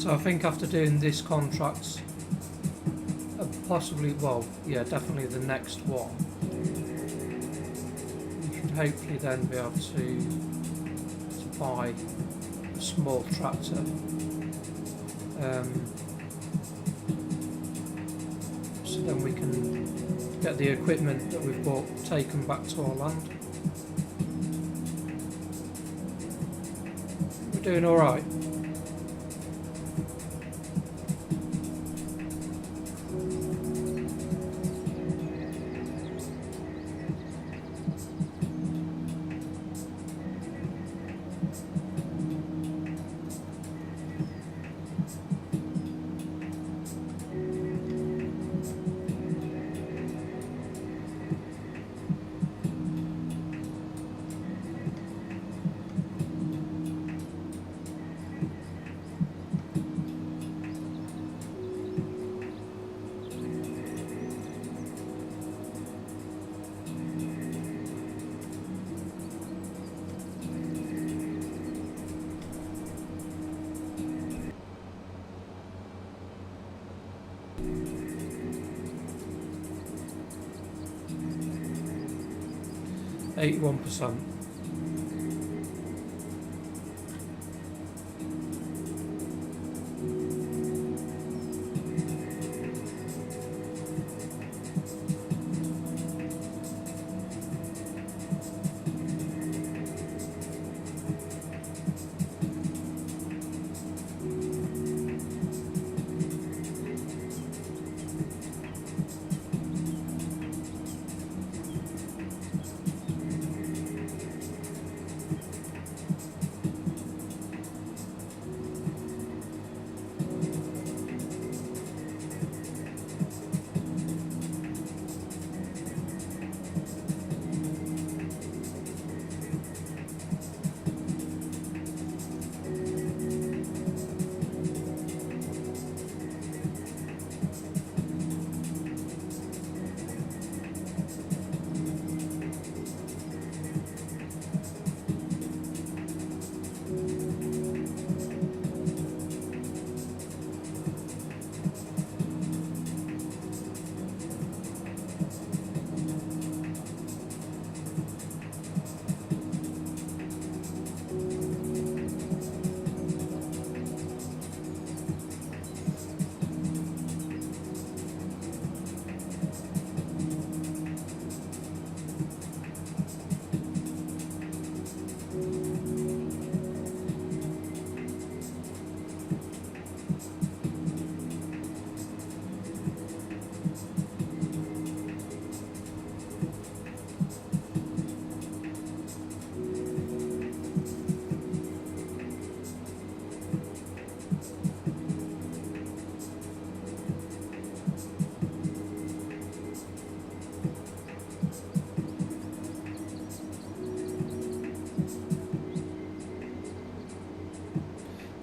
So I think after doing this contract, possibly, well, yeah, definitely the next one, we should hopefully then be able to buy a small tractor. So then we can get the equipment that we've bought taken back to our land. We're doing alright. 81%.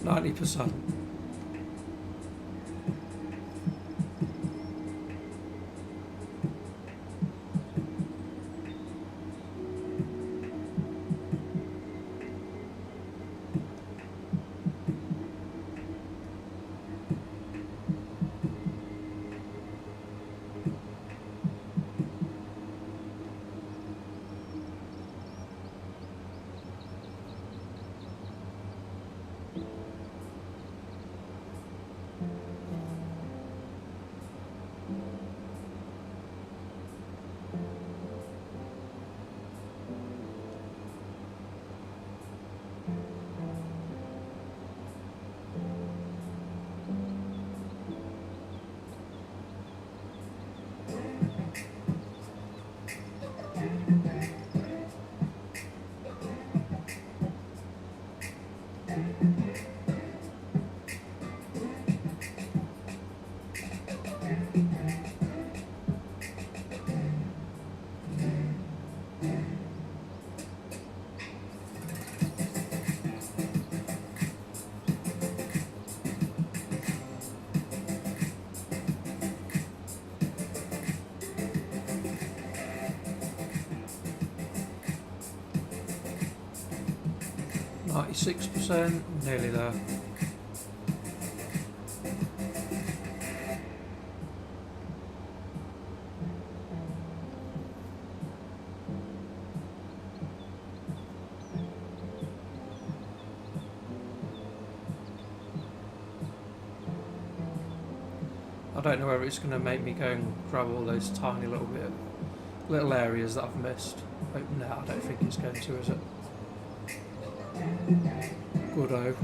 %. %, nearly there. I don't know whether it's going to make me go and grab all those tiny little areas that I've missed. Oh, no, I don't think it's going to, is it? Good-o.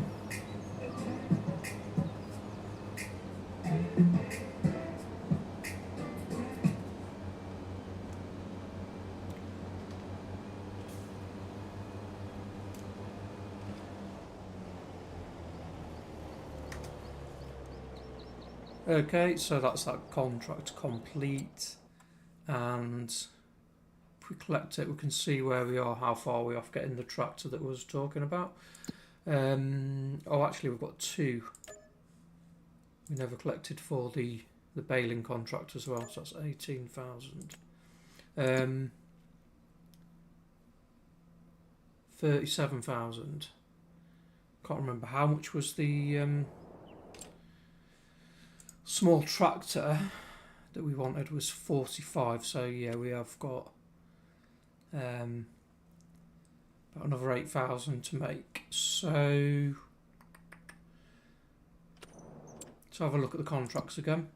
Okay, so that's that contract complete, and if we collect it we can see where we are, how far we're off getting the tractor that we was talking about. Oh, actually we've got 2 we never collected for the baling contract as well, so that's 18,000. 37,000. Can't remember how much was the small tractor that we wanted was 45, so yeah, we have got about another 8,000 to make. So let's have a look at the contracts again.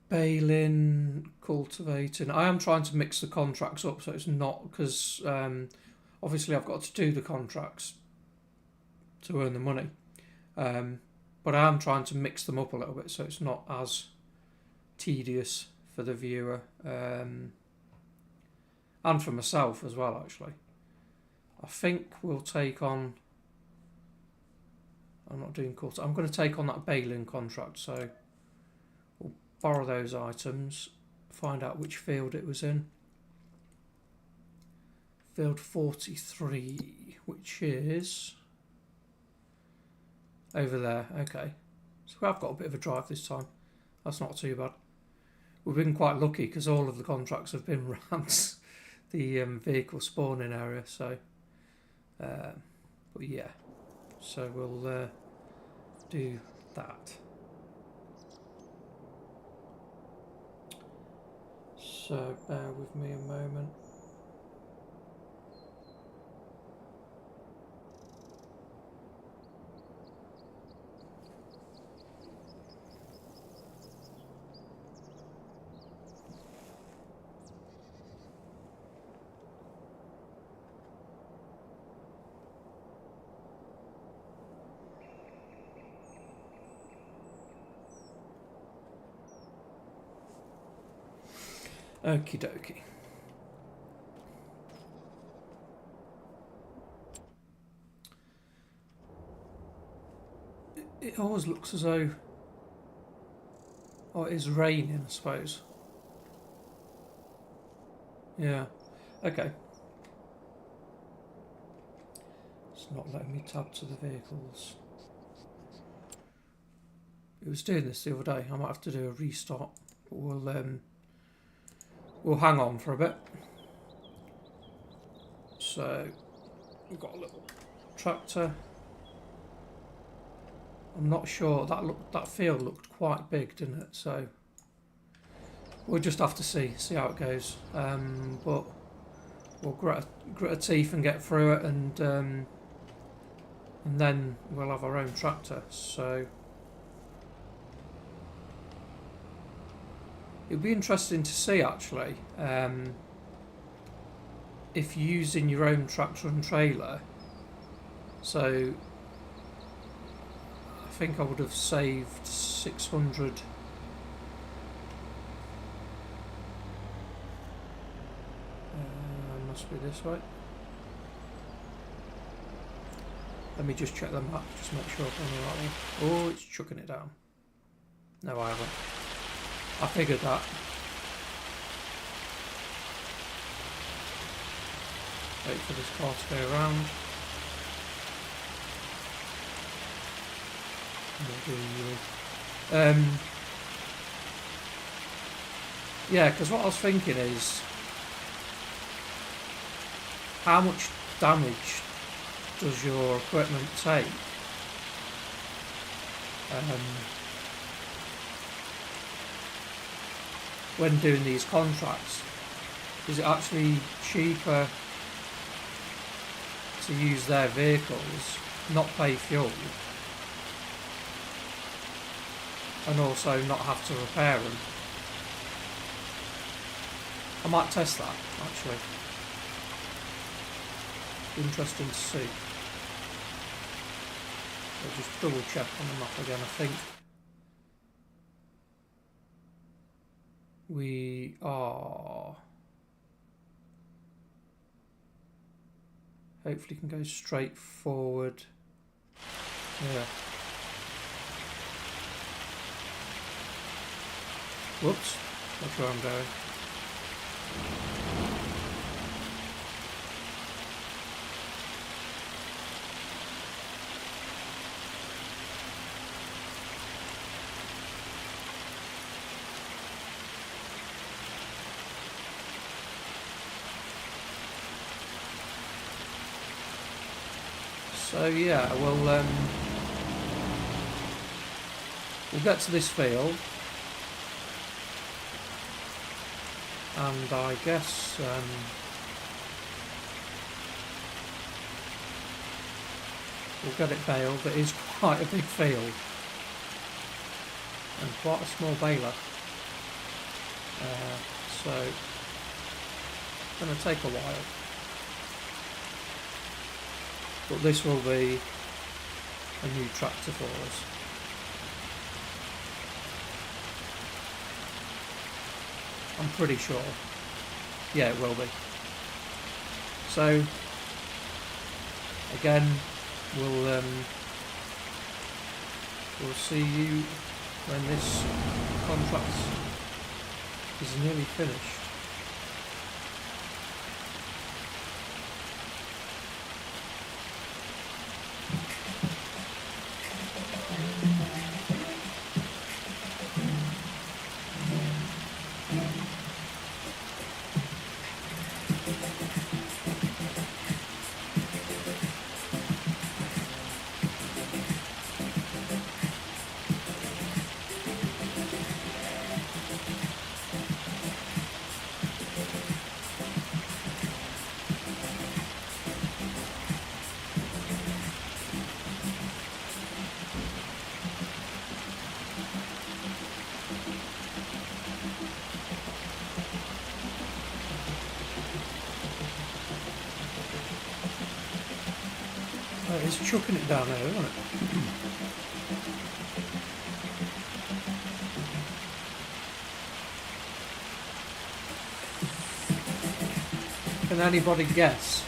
Baling, cultivating. I am trying to mix the contracts up so it's not, because obviously I've got to do the contracts to earn the money, but I am trying to mix them up a little bit so it's not as tedious for the viewer, and for myself as well. Actually, I think we'll take on, I'm not doing cultivating, I'm going to take on that baling contract, so we'll borrow those items, find out which field it was in. Field 43, which is over there. Okay, so I've got a bit of a drive this time. That's not too bad. We've been quite lucky because all of the contracts have been around the vehicle spawning area. So, but yeah, so we'll do that. So bear with me a moment. Okie dokie. It always looks as though, oh, it is raining, I suppose. Yeah, okay. It's not letting me tab to the vehicles. It was doing this the other day. I might have to do a restart, but we'll hang on for a bit. So we've got a little tractor. I'm not sure, that field looked quite big, didn't it? So we'll just have to see how it goes. But we'll grit our teeth and get through it, and then we'll have our own tractor. So it'd be interesting to see, actually, if using your own tractor and trailer. So I think I would have saved 600. Must be this way. Let me just check the map, just make sure I've done the right one. Oh, it's chucking it down. No, I haven't. I figured that. Wait for this car to go around. Yeah, because what I was thinking is, how much damage does your equipment take? When doing these contracts, is it actually cheaper to use their vehicles, not pay fuel, and also not have to repair them? I might test that, actually. Interesting to see. I'll just double check on the map again. I think we are, hopefully can go straight forward. Yeah. Whoops, not sure I'm going. So yeah, we'll get to this field, and I guess we'll get it baled. It is quite a big field and quite a small baler, so it's going to take a while. But this will be a new tractor for us. I'm pretty sure. Yeah, it will be. So again, we'll see you when this contract is nearly finished. It's chucking it down there, isn't it? Can anybody guess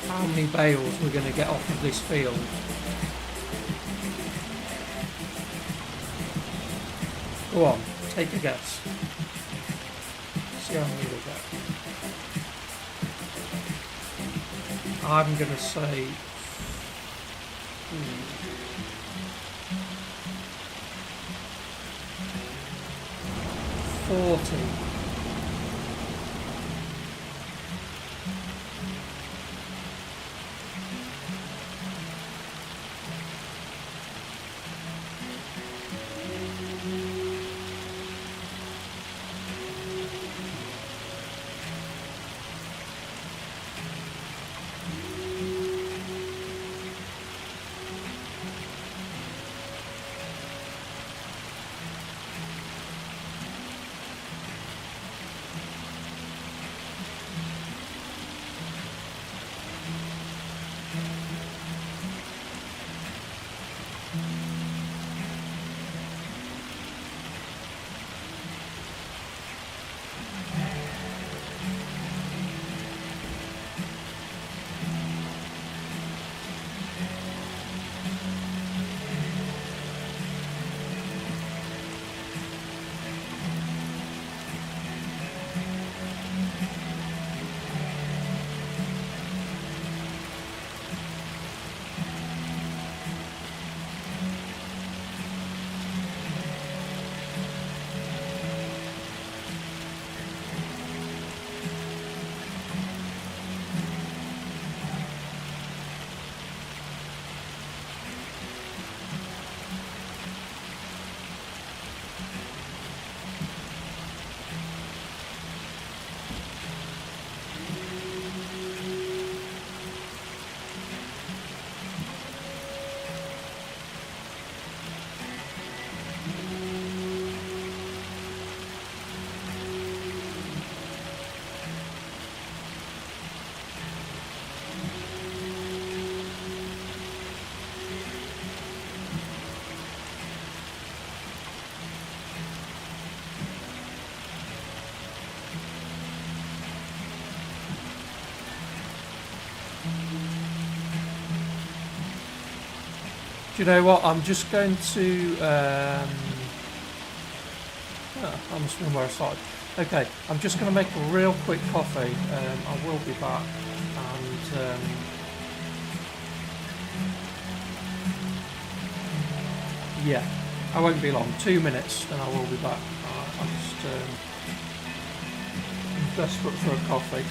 how many bales we're going to get off of this field? Go on, take a guess. See how many we get. I'm going to say 40. Do you know what? I'm just going to. I must remember where I started. Okay, I'm just going to make a real quick coffee. I will be back, and yeah, I won't be long. 2 minutes, and I will be back. I'm just desperate for a coffee.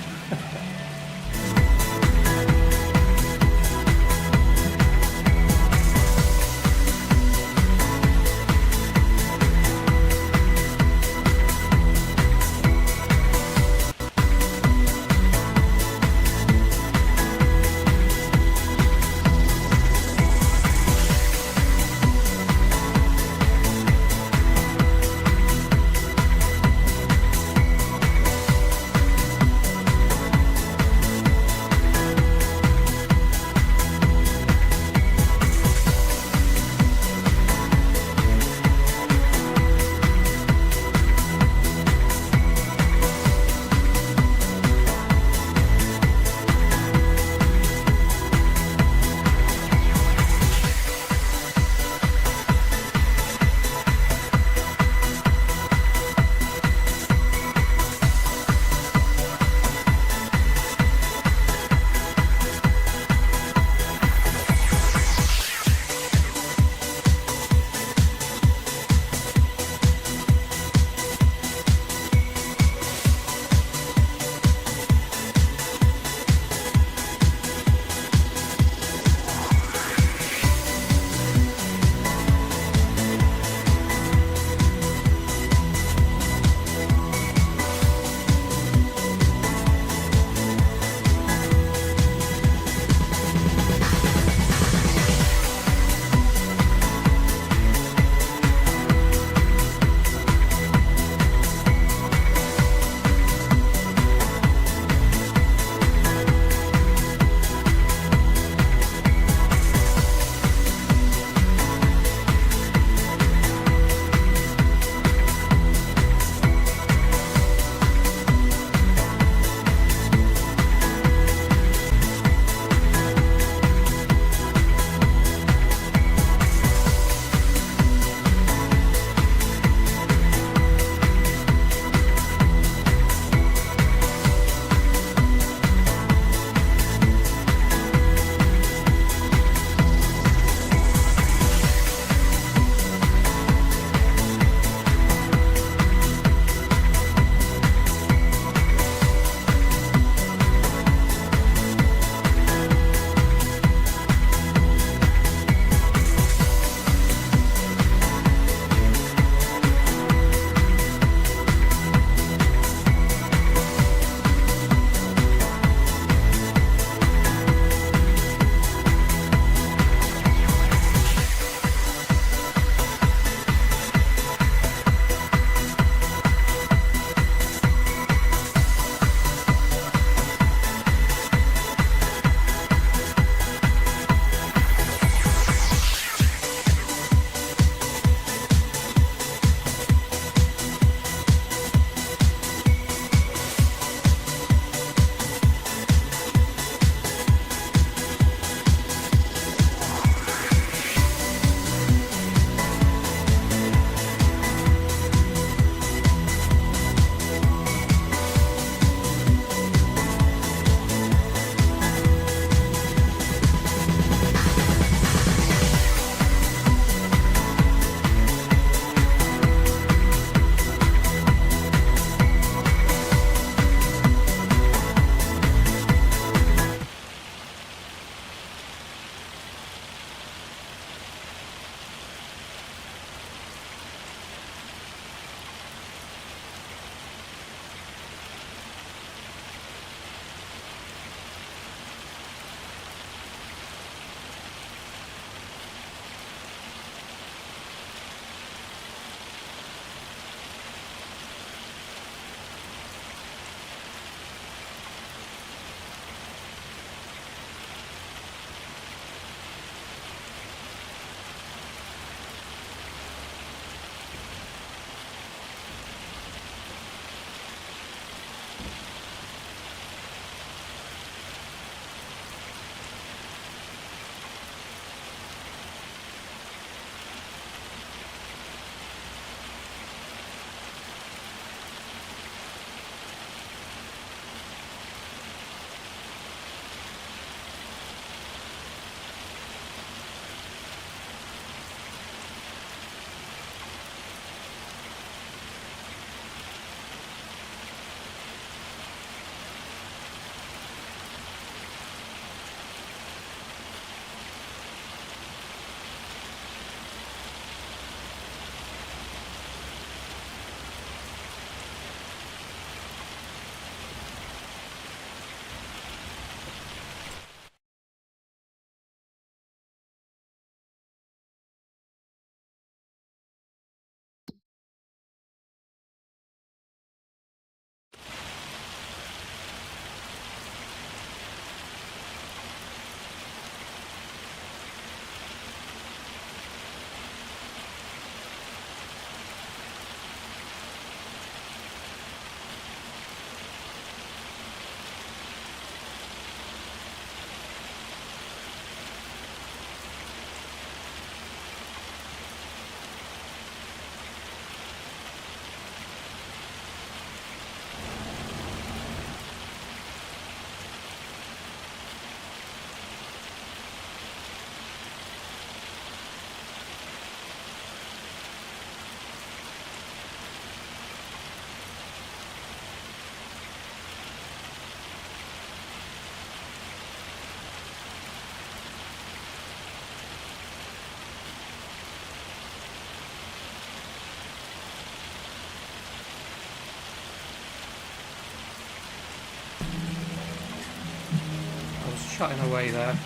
chatting away there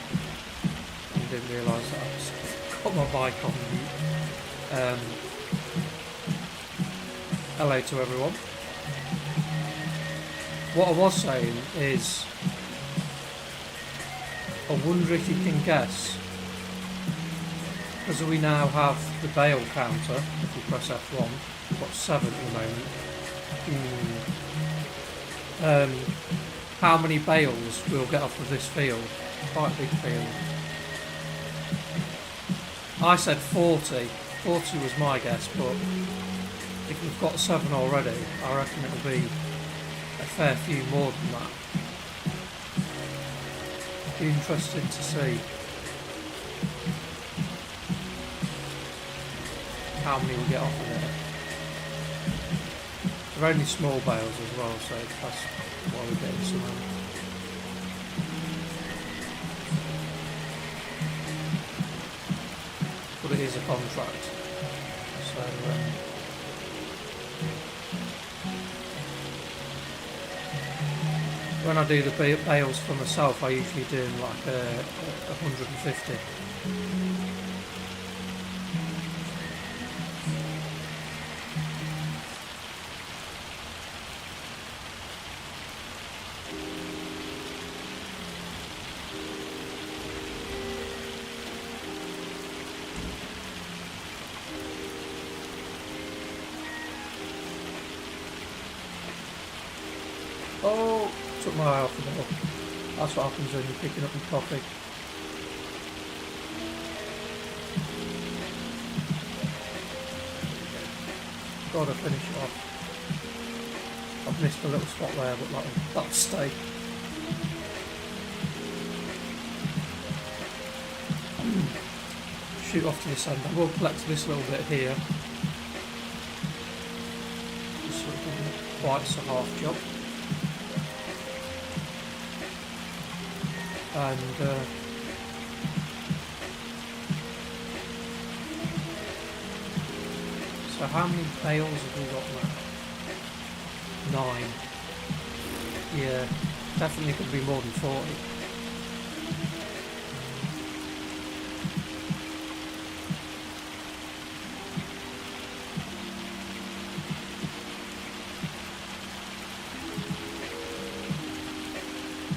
and didn't realise that I just got my bike on mute. Hello to everyone. What I was saying is, I wonder if you can guess, because we now have the bale counter. If we press F1, we've got 7 at the moment. How many bales we'll get off of this field? Quite a big field. I said 40. 40 was my guess, but if we've got 7 already, I reckon it'll be a fair few more than that. Be interesting to see how many we get off of it. They're only small bales as well, so that's why we're getting some. But it is a contract, so when I do the bales for myself, I usually do them like 150. Oh, took my eye off the ball. That's what happens when you're picking up your coffee. Gotta finish it off. I've missed a little spot there, but that'll stay. Shoot off to this end. I will collect this little bit here. Just sort of quite a half job. And so how many bales have we got now? 9. Yeah, definitely could be more than 40.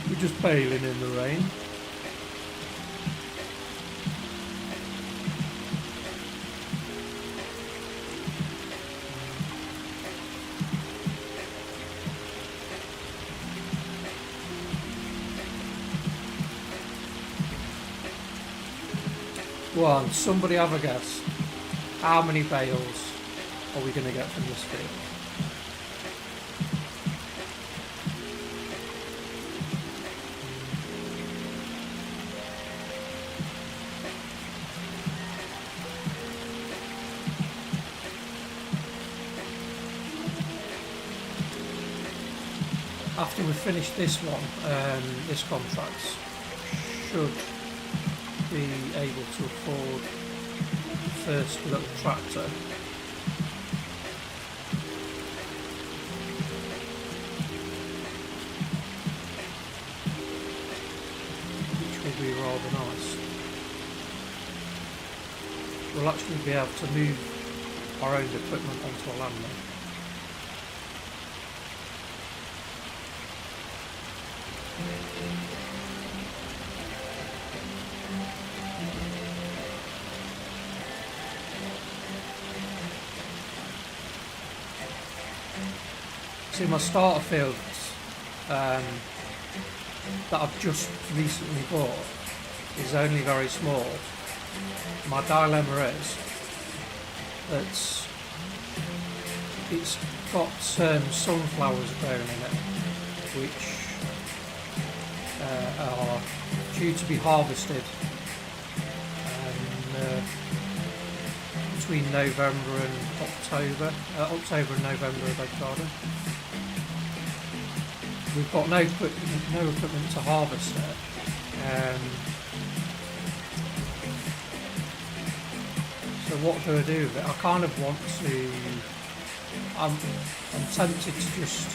We're just bailing in the rain. Go on, somebody have a guess. How many bales are we going to get from this field? After we finish this one, this contract should be able to afford the first little tractor. Which will be rather nice. We'll actually be able to move our own equipment onto a land now. See, my starter fields that I've just recently bought is only very small. My dilemma is that it's got sunflowers growing in it, which are due to be harvested between November and October and November, I beg your pardon. We've got no equipment to harvest it. So what do I do with it? I kind of want to. I'm tempted to just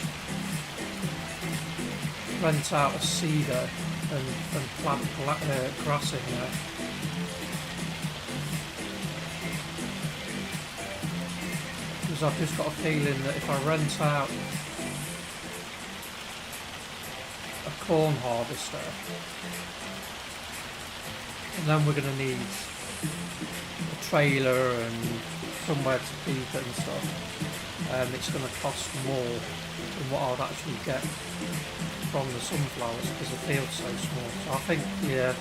rent out a seeder and plant grass in there. Because I've just got a feeling that if I rent out a corn harvester, and then we're going to need a trailer and somewhere to keep it and stuff, it's going to cost more than what I would actually get from the sunflowers because the field's so small. So I think, yeah,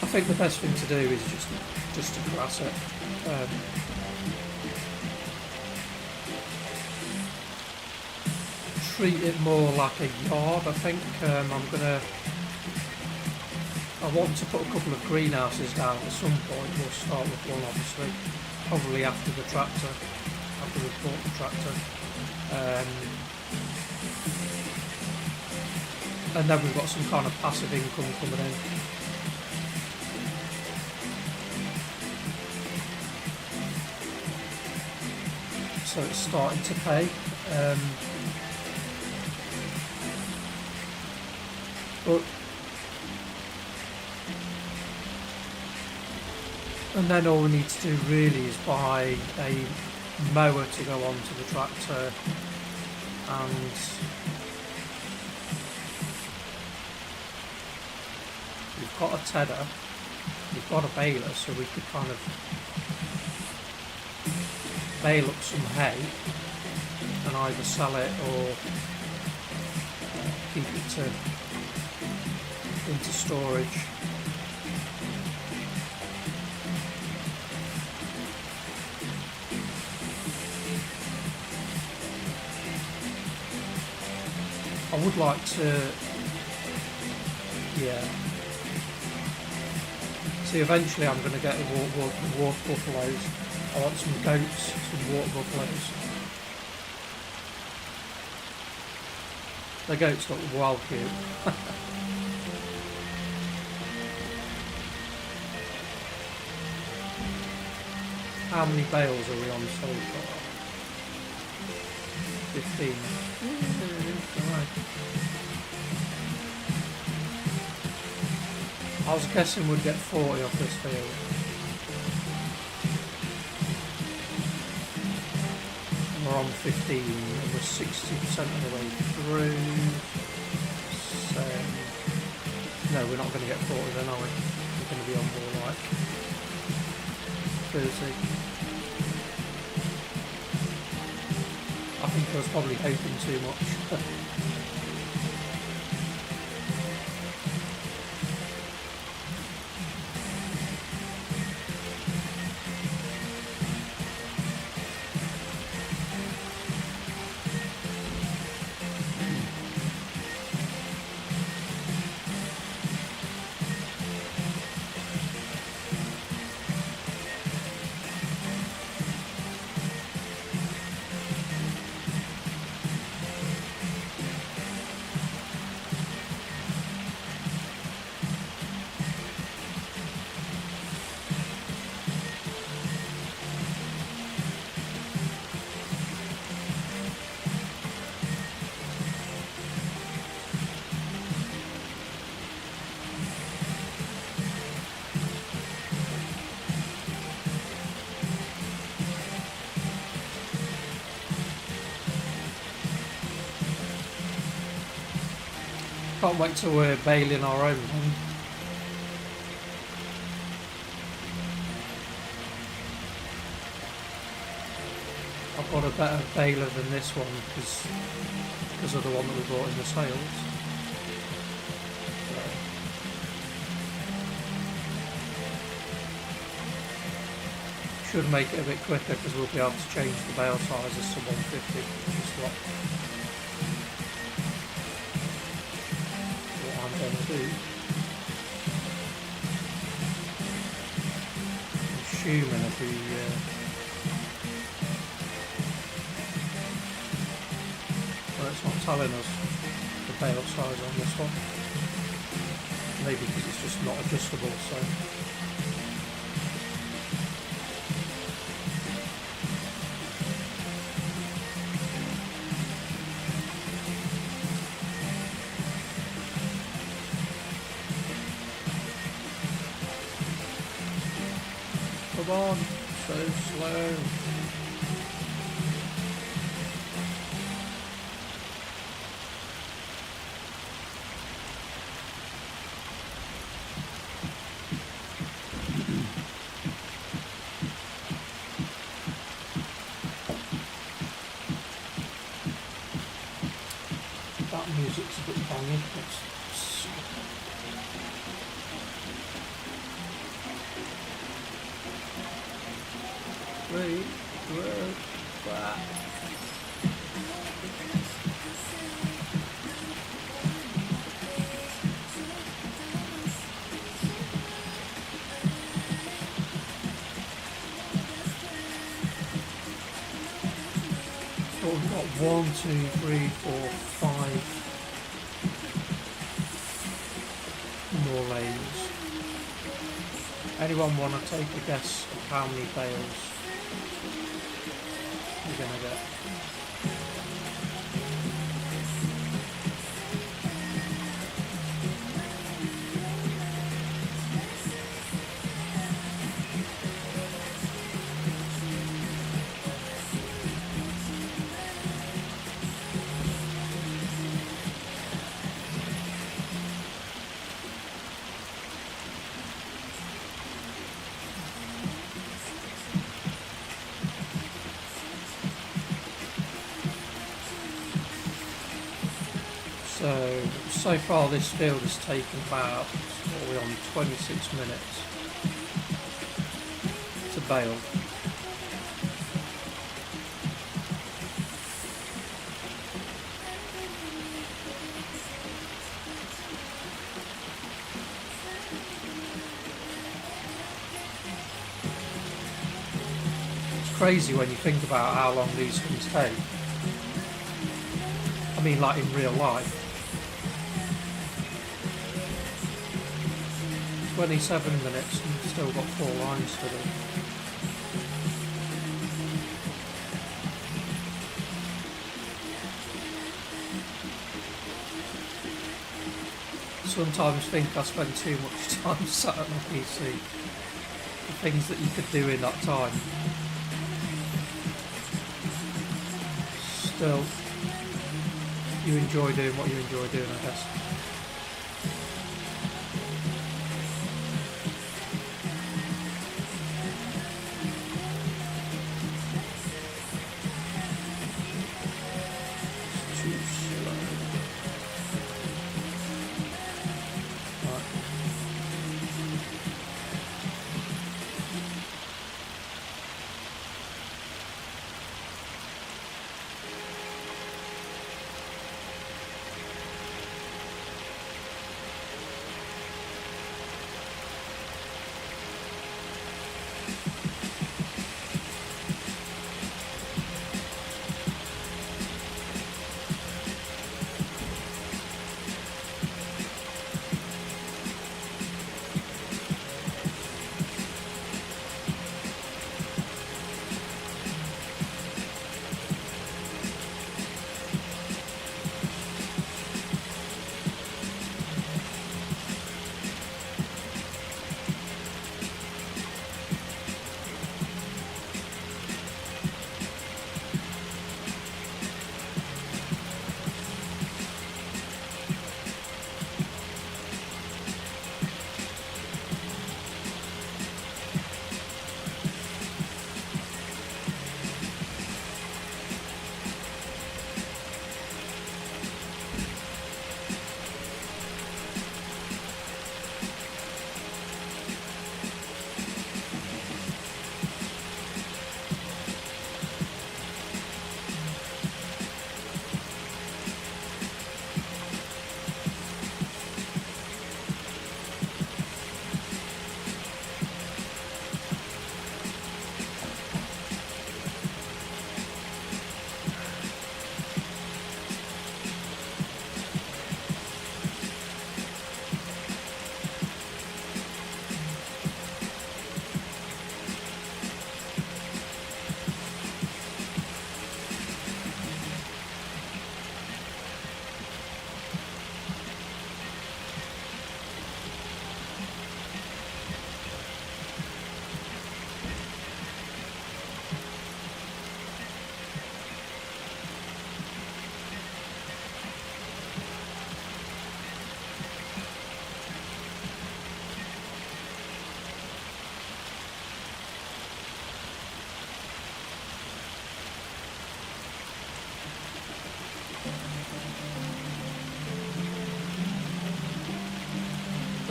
I think the best thing to do is just to grass it. Treat it more like a yard. I think I want to put a couple of greenhouses down at some point. We'll start with one, obviously, probably after the tractor, after we've bought the tractor. And then we've got some kind of passive income coming in. So it's starting to pay. And then all we need to do really is buy a mower to go onto the tractor, and we've got a tedder, we've got a baler, so we could kind of bale up some hay and either sell it or keep it into storage. I would like to, yeah. See, eventually I'm going to get the water buffaloes. I want some goats, some water buffaloes. The goats look wild cute. How many bales are we on so far? 15. I was guessing we'd get 40 off this field. And we're on 15 and we're 60% of the way through. So, no, we're not going to get 40 then, are we? We're going to be on more like 30. I think I was probably hoping too much. Can't wait till we're baling our own one. I've got a better baler than this one because of the one that we bought in the sales. So, should make it a bit quicker because we'll be able to change the bale sizes to 150, which is what I'm going to do. I'm assuming it'll be well, it's not telling us the bale size on this one. Maybe because it's just not adjustable, so Come on, so slow. That music's a bit banging. Wait, whoa, wow. So we've got 1, 2, 3, 4, 5 more lanes. Anyone want to take a guess of how many bales you're going to get? So far this field has taken about, what are we on, 26 minutes to bale. It's crazy when you think about how long these things take. I mean, like in real life. 27 minutes and still got 4 lines to do. Sometimes think I spend too much time sat on the PC. The things that you could do in that time. Still, you enjoy doing what you enjoy doing, I guess.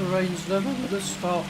The rain's never gonna stop.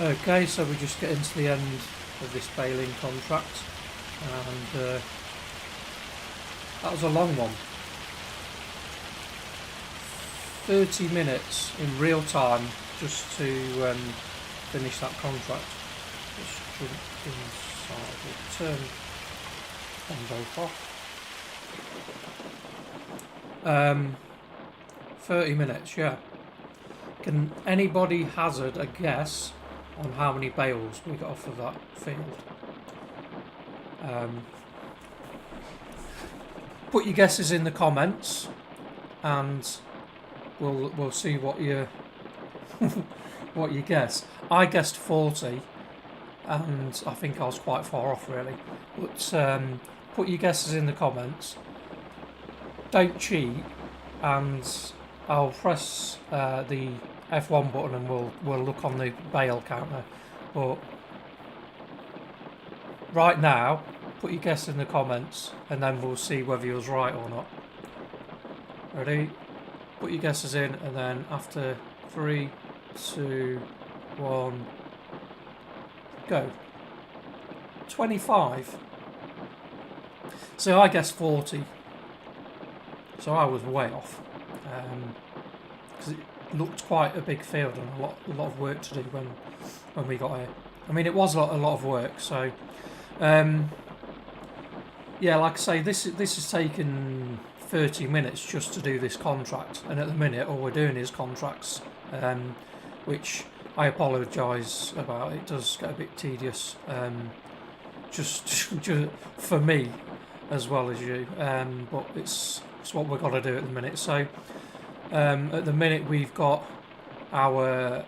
Okay, so we're just getting to the end of this baling contract, and that was a long one. 30 minutes in real time just to finish that contract. Let's jump inside. We'll turn them both off. 30 minutes, yeah. Can anybody hazard a guess on how many bales we got off of that field? Put your guesses in the comments, and we'll see what you what you guess. I guessed 40, and I think I was quite far off really. But put your guesses in the comments. Don't cheat, and I'll press the F1 button and we'll look on the bale counter. But right now, put your guess in the comments, and then we'll see whether you was right or not. Ready? Put your guesses in, and then after 3, 2, 1, go. 25. So I guessed 40. So I was way off. Because it looked quite a big field and a lot of work to do when we got here. I mean, it was a lot of work. So, yeah, like I say, this has taken 30 minutes just to do this contract, and at the minute all we're doing is contracts, which I apologise about. It does get a bit tedious, just for me as well as you, but it's what we've got to do at the minute. So at the minute we've got our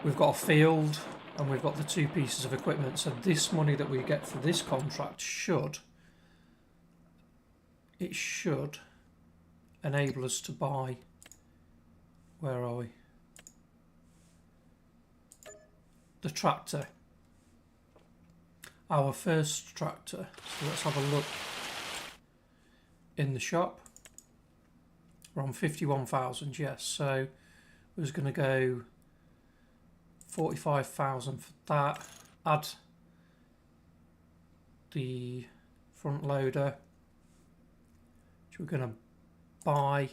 we've got a field and we've got the 2 pieces of equipment. So this money that we get for this contract should enable us to buy, where are we? The tractor. Our first tractor. So let's have a look in the shop. We're on 51,000, yes. So we're just going to go 45,000 for that. Add the front loader, which we're going to buy.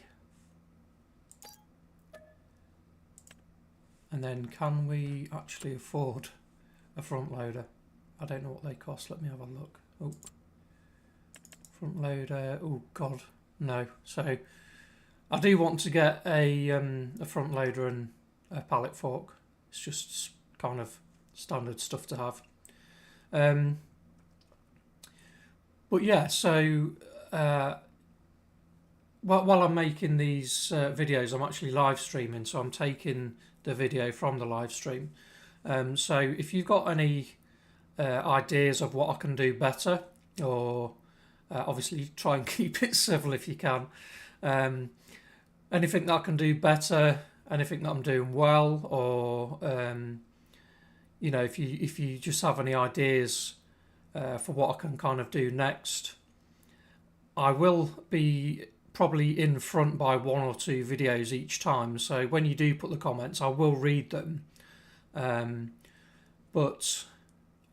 And then can we actually afford a front loader? I don't know what they cost. Let me have a look. Oh, front loader. Oh God, no. So I do want to get a front loader and a pallet fork. It's just kind of standard stuff to have. But yeah, so while I'm making these videos, I'm actually live streaming, so I'm taking the video from the live stream. So if you've got any ideas of what I can do better, or obviously try and keep it civil if you can, anything that I can do better, anything that I'm doing well, or you know, if you just have any ideas for what I can kind of do next. I will be probably in front by one or two videos each time, so when you do put the comments, I will read them, but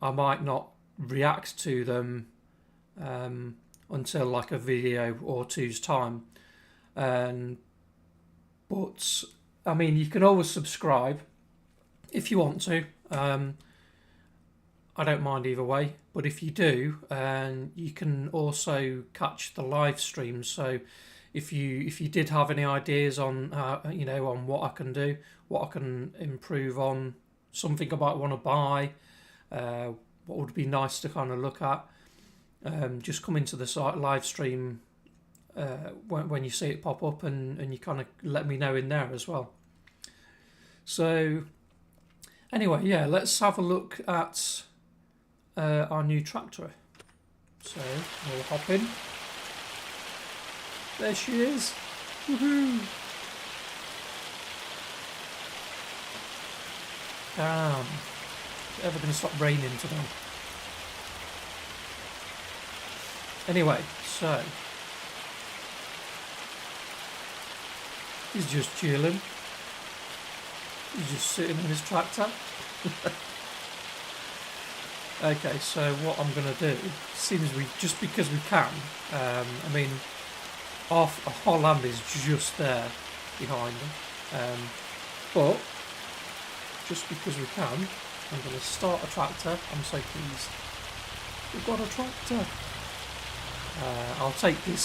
I might not react to them until like a video or two's time. And but I mean, you can always subscribe if you want to. I don't mind either way, but if you do, you can also catch the live streams. So if you did have any ideas on you know, on what I can do, what I can improve on, something I might want to buy, what would be nice to kind of look at, just come into the site live stream when you see it pop up, and you kind of let me know in there as well. So anyway, yeah, let's have a look at our new tractor. So we'll hop in. There she is. Woohoo! Damn. Is it ever going to stop raining today? Anyway, so he's just chilling. He's just sitting in his tractor. Okay, so what I'm going to do, seems just because we can, I mean, our land is just there behind them, but just because we can, I'm going to start a tractor. I'm so pleased. We've got a tractor. I'll take the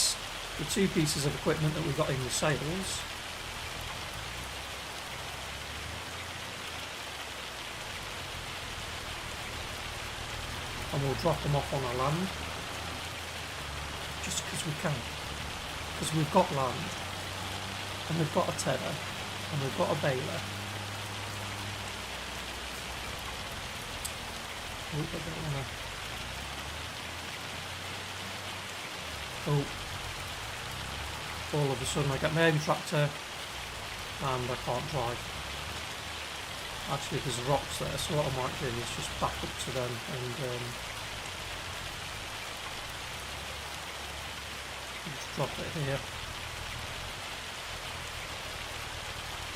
two pieces of equipment that we got in the sails. And we'll drop them off on our land, just because we can, because we've got land, and we've got a tether, and we've got a baler. Oh, I don't wanna... Oh, all of a sudden I get my own tractor, and I can't drive. Actually, there's rocks there, so what I might do is just back up to them and just drop it here.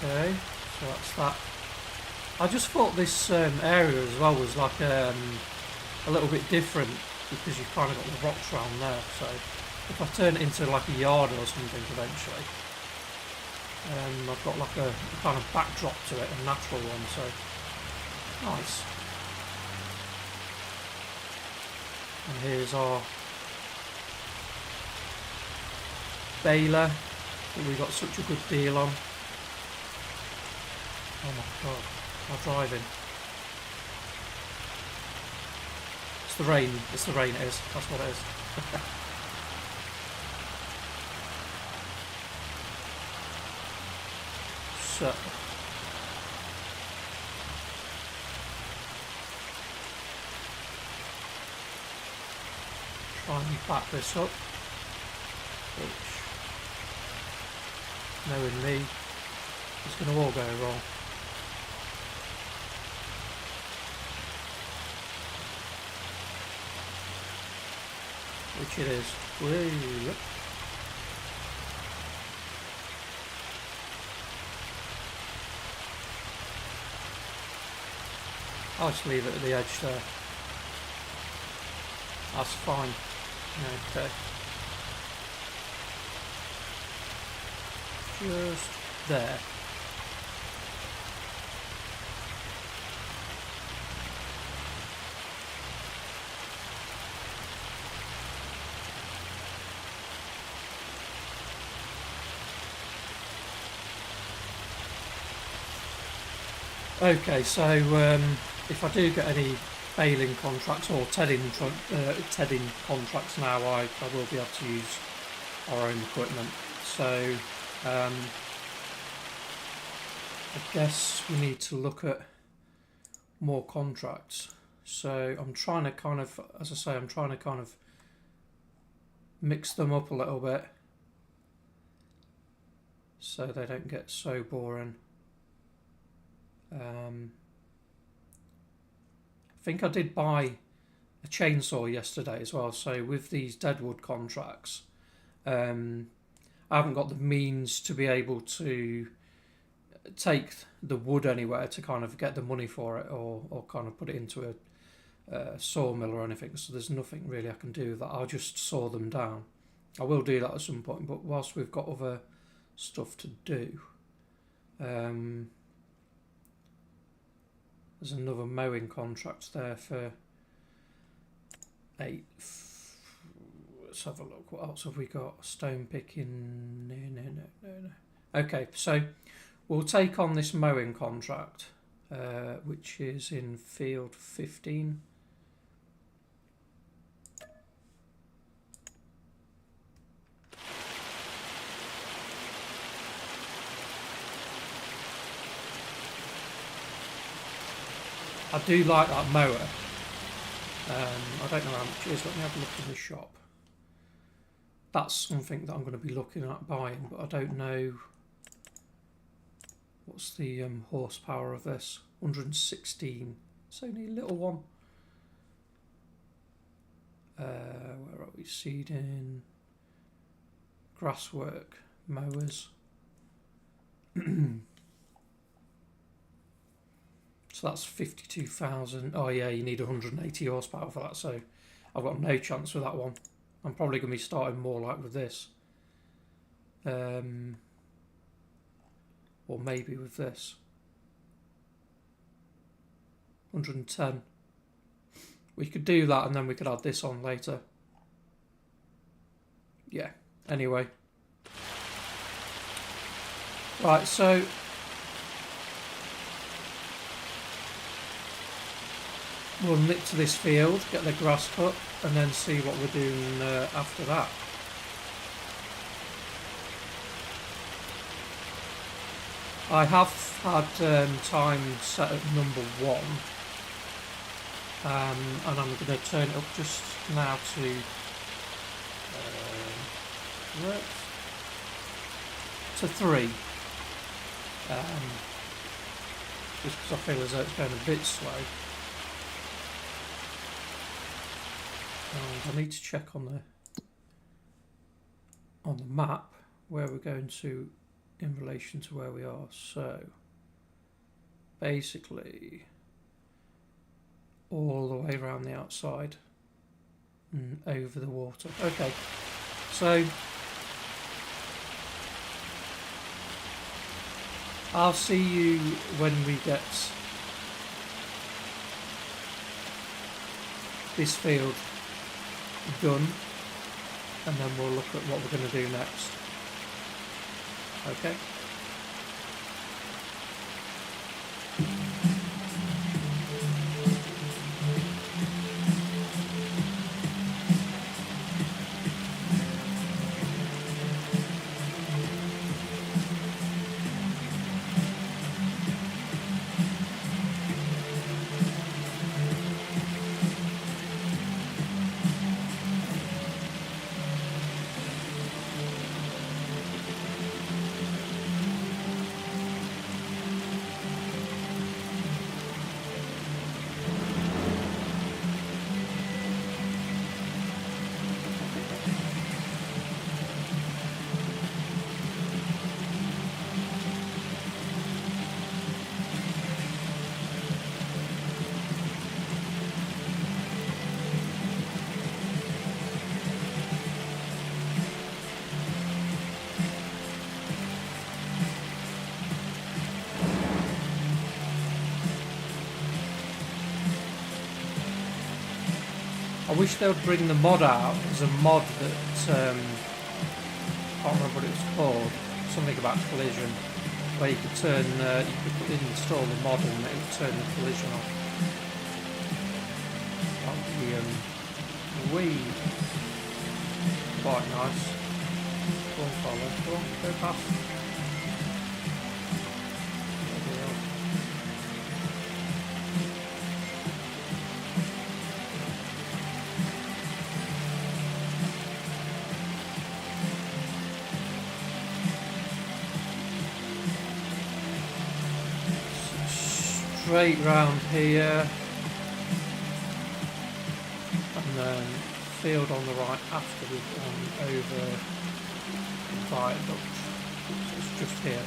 Okay, so that's that. I just thought this area as well was like a little bit different, because you've kind of got the rocks around there. So if I turn it into like a yard or something eventually, I've got like a kind of backdrop to it, a natural one, so nice. And here's our baler that we got such a good deal on. Oh my god, our driving. It's the rain, it is, that's what it is. So, try and back this up, which, knowing me, is going to all go wrong. Which it is. Whee, yep. I'll just leave it at the edge there. That's fine. Okay. Just there. Okay, so if I do get any baling contracts or tedding contracts now, I will be able to use our own equipment. So I guess we need to look at more contracts. So I'm trying to kind of, as I say, I'm trying to kind of mix them up a little bit. so they don't get so boring. I think I did buy a chainsaw yesterday as well, so with these deadwood contracts, I haven't got the means to be able to take the wood anywhere to kind of get the money for it, or kind of put it into a sawmill or anything, so there's nothing really I can do with that. I'll just saw them down. I will do that at some point, but whilst we've got other stuff to do, there's another mowing contract there for 8. Let's have a look. What else have we got? Stone picking. No. Okay, so we'll take on this mowing contract, which is in field 15. I do like that mower. I don't know how much it is. Let me have a look in the shop. That's something that I'm going to be looking at buying, but I don't know what's the horsepower of this. 116. It's only a little one. Where are we? Seeding, grasswork, mowers. So that's 52,000. Oh yeah, you need 180 horsepower for that, so I've got no chance with that one. I'm probably going to be starting more like with this. Or maybe with this. 110. We could do that and then we could add this on later. Yeah, anyway. Right, so we'll nip to this field, get the grass cut, and then see what we're doing after that. I have had time set at number 1, and I'm going to turn it up just now to to 3, just because I feel as though it's going a bit slow. And I need to check on the map where we're going to in relation to where we are. So basically all the way around the outside and over the water. Okay, so I'll see you when we get this field done, and then we'll look at what we're going to do next. Okay. I wish they would bring the mod out as a mod that, I can't remember what it was called, something about collision, where you could turn, you could install the mod and it would turn the collision off. That would be quite nice. Go on, follow, go on, go past. straight round here, and then field on the right after we've gone over the viaduct. So it's just here.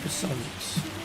%.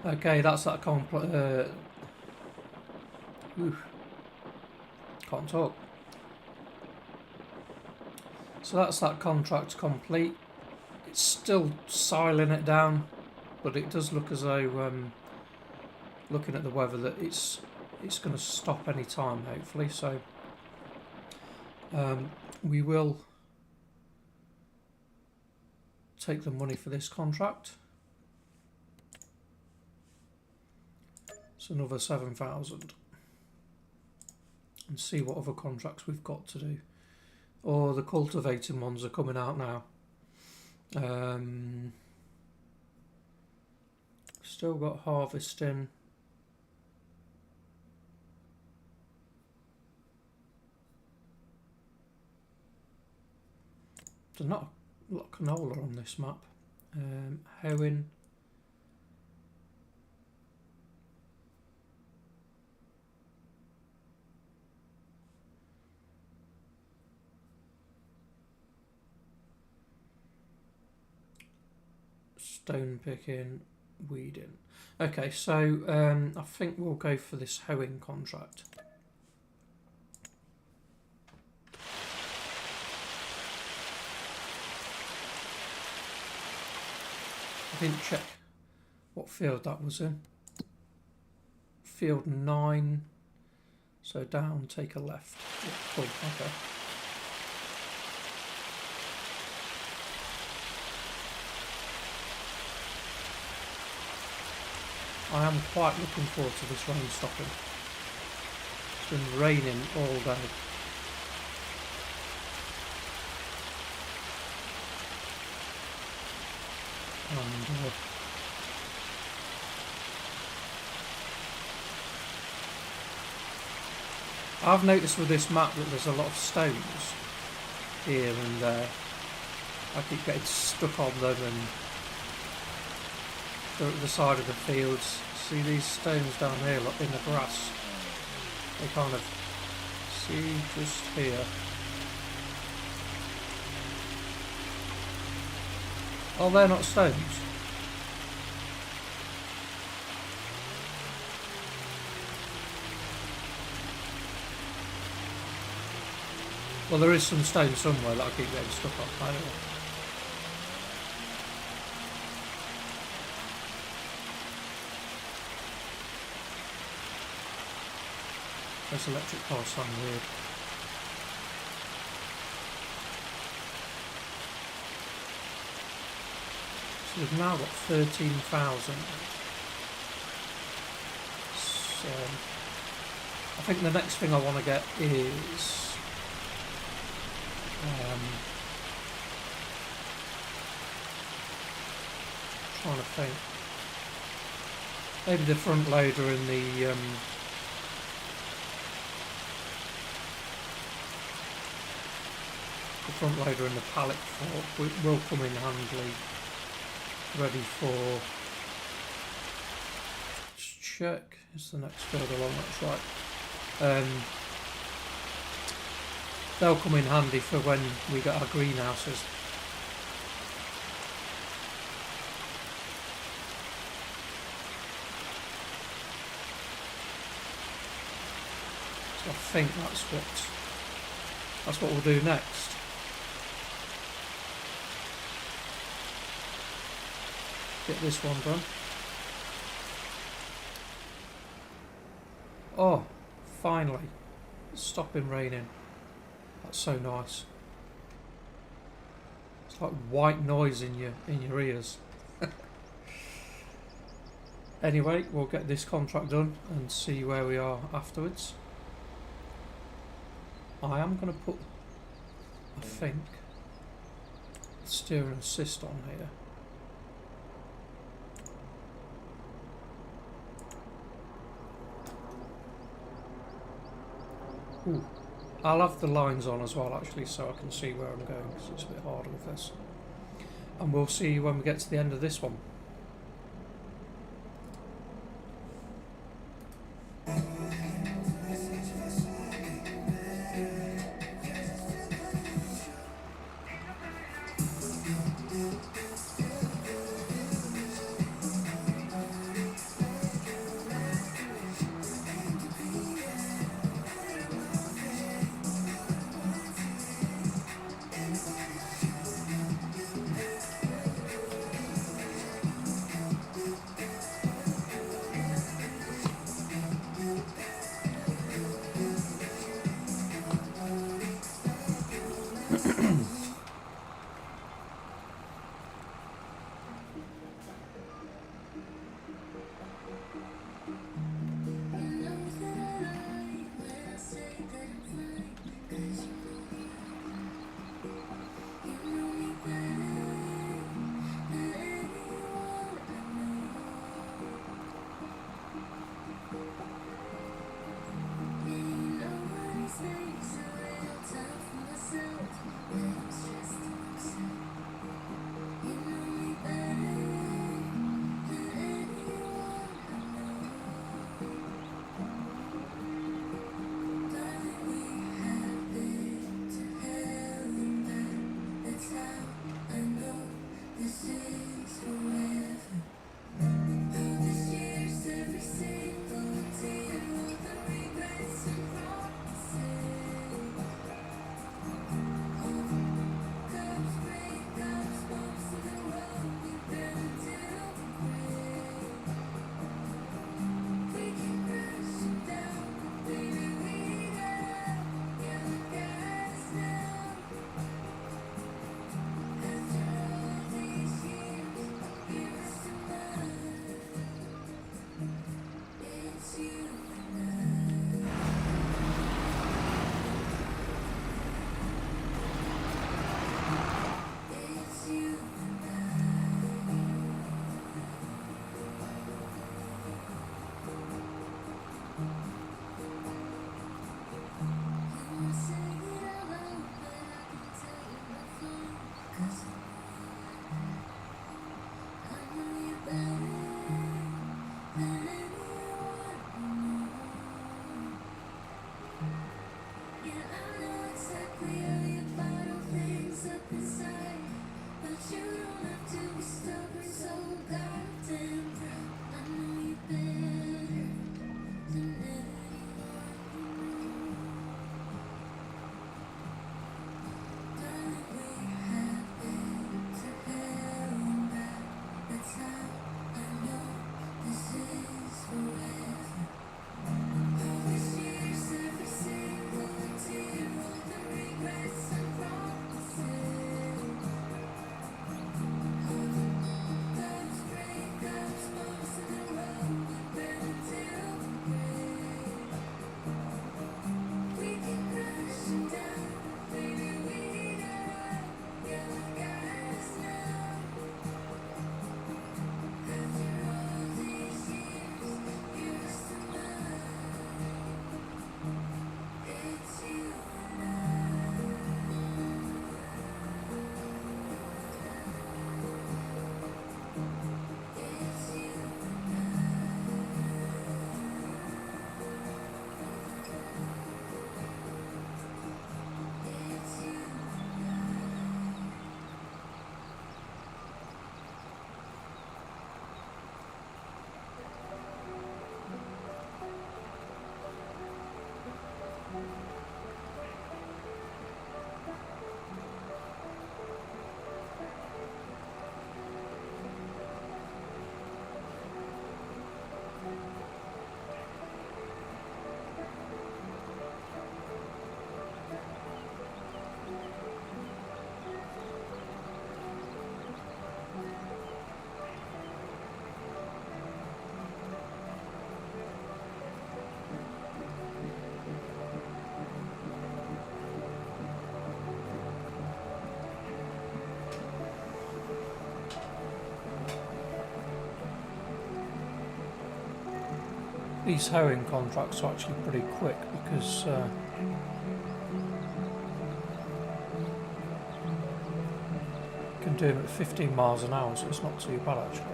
Okay, that's that can't talk. So that's that contract complete. It's still siling it down, but it does look as though, looking at the weather, that it's going to stop any time, hopefully. So we will take the money for this contract. It's another 7,000, and see what other contracts we've got to do. Or the cultivating ones are coming out now. Still got harvesting. There's not a lot of canola on this map. Hoeing. Stone picking, weeding. Okay, so I think we'll go for this hoeing contract. I didn't check what field that was in. Field 9. So down, take a left. Yeah, cool, okay. I am quite looking forward to this rain stopping. It's been raining all day. And I've noticed with this map that there's a lot of stones here and there. I keep getting stuck on them, and they're at the side of the fields. See these stones down here, like in the grass? They kind of, see, just here. Oh, they're not stones. Well, there is some stone somewhere that I keep getting stuck on. Anyway. This electric car sound weird. So we've now got 13,000. So I think the next thing I want to get is trying to think. Maybe the front loader and the front loader and the pallet fork will come in handy. Ready for. Just check. It's the next field along. That's right. They'll come in handy for when we get our greenhouses. So I think that's what we'll do next. Get this one done. Oh, finally, it's stopping raining. That's so nice. It's like white noise in your ears. Anyway, we'll get this contract done and see where we are afterwards. I am going to put, I think, steer and assist on here. Ooh. I'll have the lines on as well, actually, so I can see where I'm going, because it's a bit harder with this. And we'll see when we get to the end of this one. These hoeing contracts are actually pretty quick because you can do them at 15 miles an hour, so it's not too bad actually.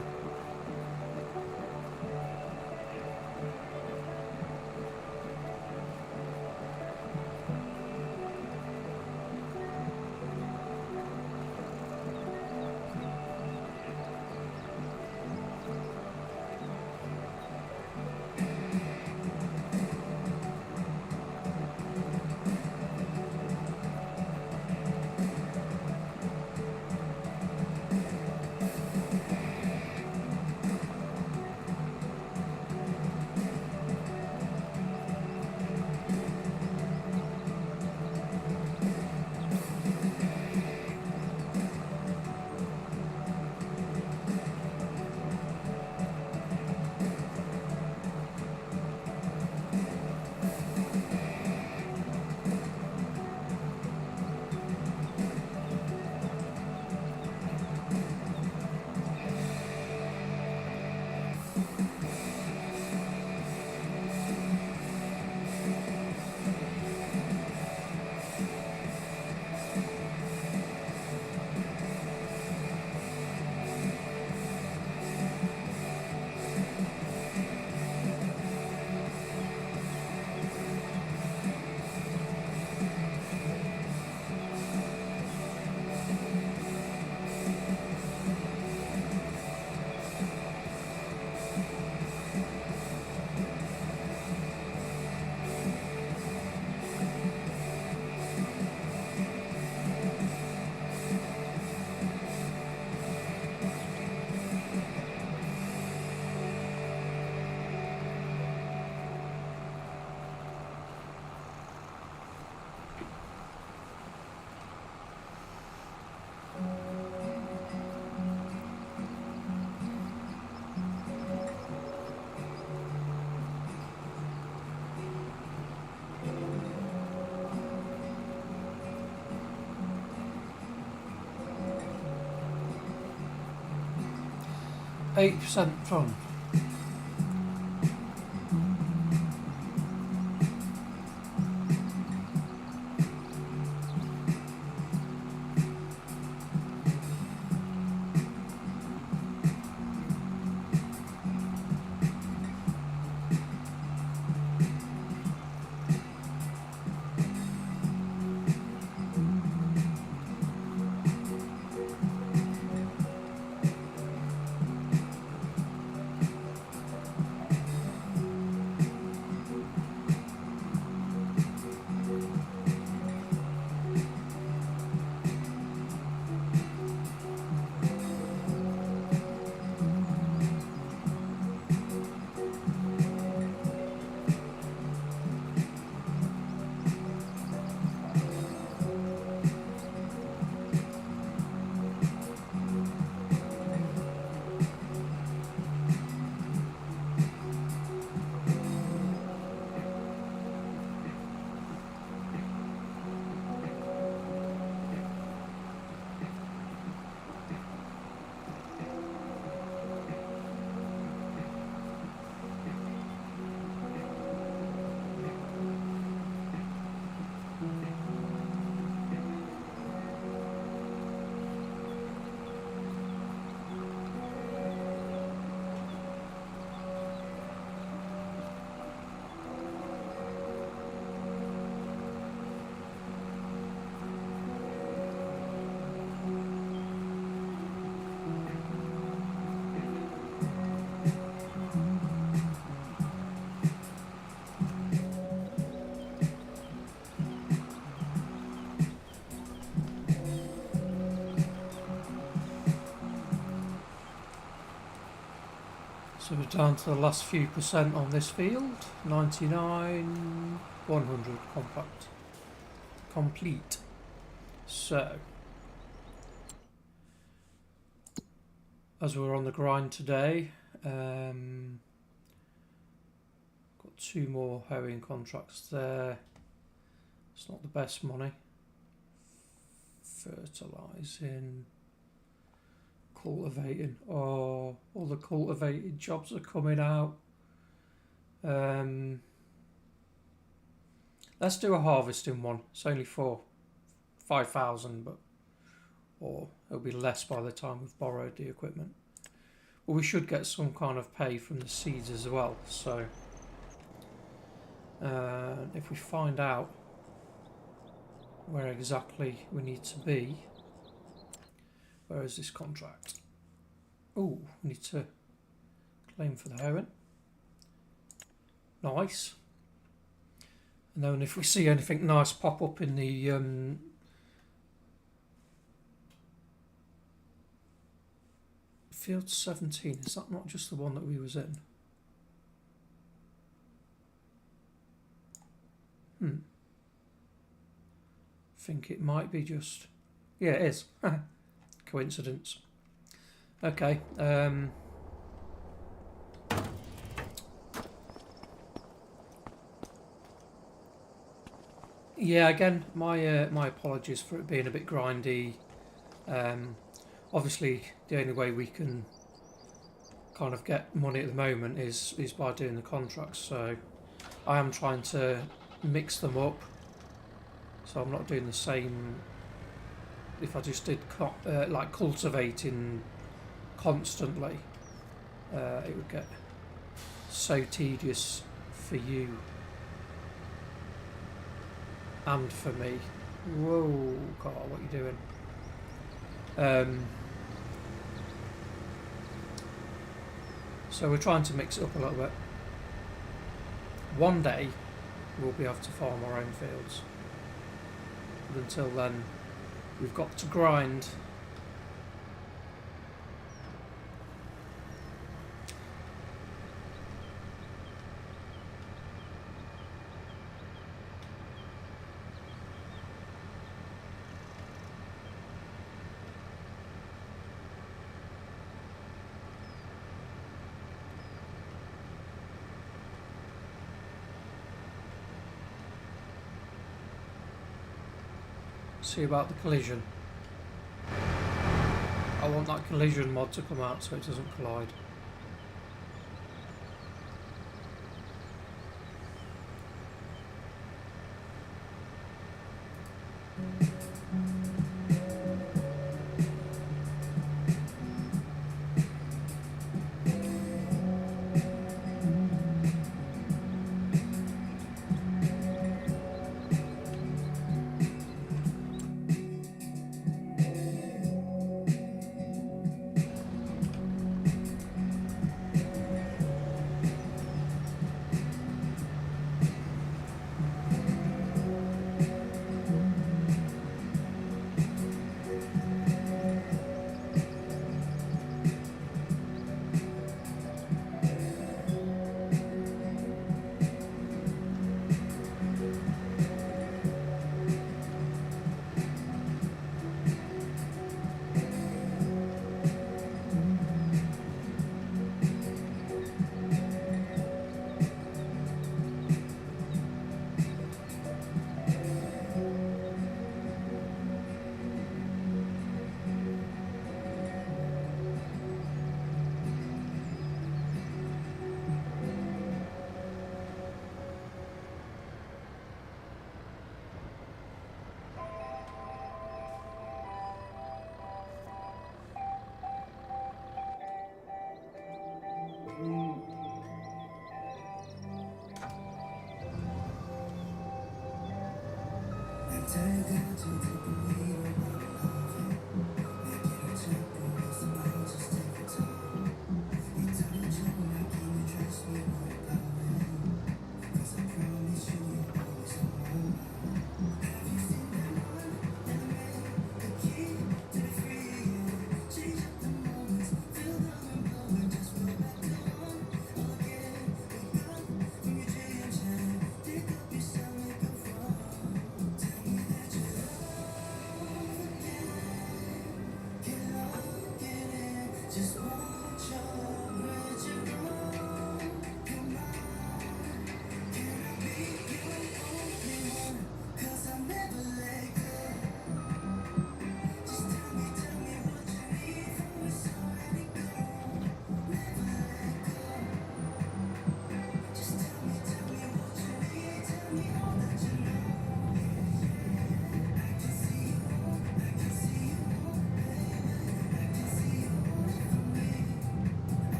%, fun. So we're down to the last few percent on this field. 99, 100 compact. Complete. So, as we're on the grind today, got 2 more hoeing contracts there. It's not the best money. Fertilising, cultivating. Oh, all the cultivated jobs are coming out. Let's do a harvesting one. It's only for 5,000, but or it'll be less by the time we've borrowed the equipment. But we should get some kind of pay from the seeds as well. So if we find out where exactly we need to be, where is this contract? Oh, we need to claim for the hoeing. Nice. And then if we see anything nice pop up in the field 17, is that not just the one that we was in? I think it might be just... Yeah, it is. Coincidence. Okay. Yeah, again, my my apologies for it being a bit grindy. Obviously, the only way we can kind of get money at the moment is by doing the contracts. So I am trying to mix them up. So I'm not doing the same. If I just did like cultivating constantly, it would get so tedious for you and for me. Whoa, Carl, what are you doing? So we're trying to mix it up a little bit. One day we'll be able to farm our own fields. But until then, we've got to grind. See about the collision. I want that collision mod to come out so it doesn't collide.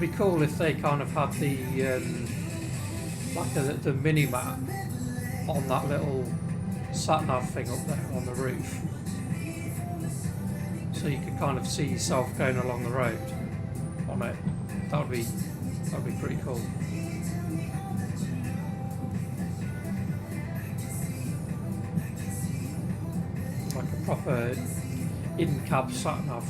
be cool if they kind of had the like the mini map on that little sat nav thing up there on the roof, so you could kind of see yourself going along the road on it. That'd be pretty cool. Like a proper in-cab sat nav.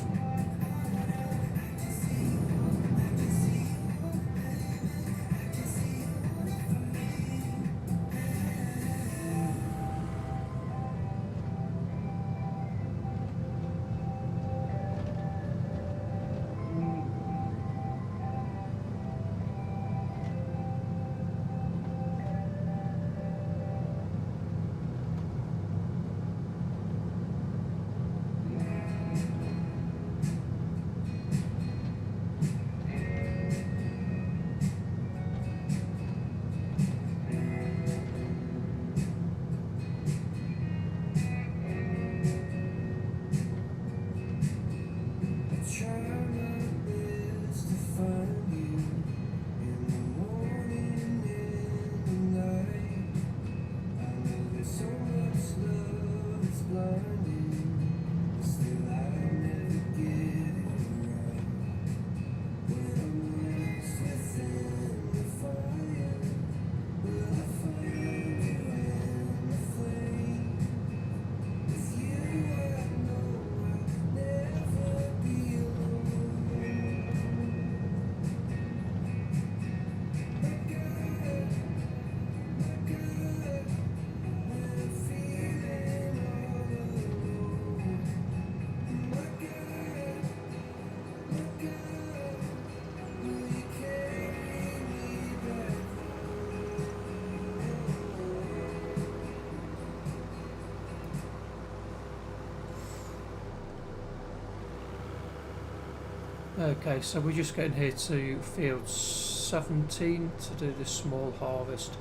Okay, so we're just getting here to field 17 to do this small harvest.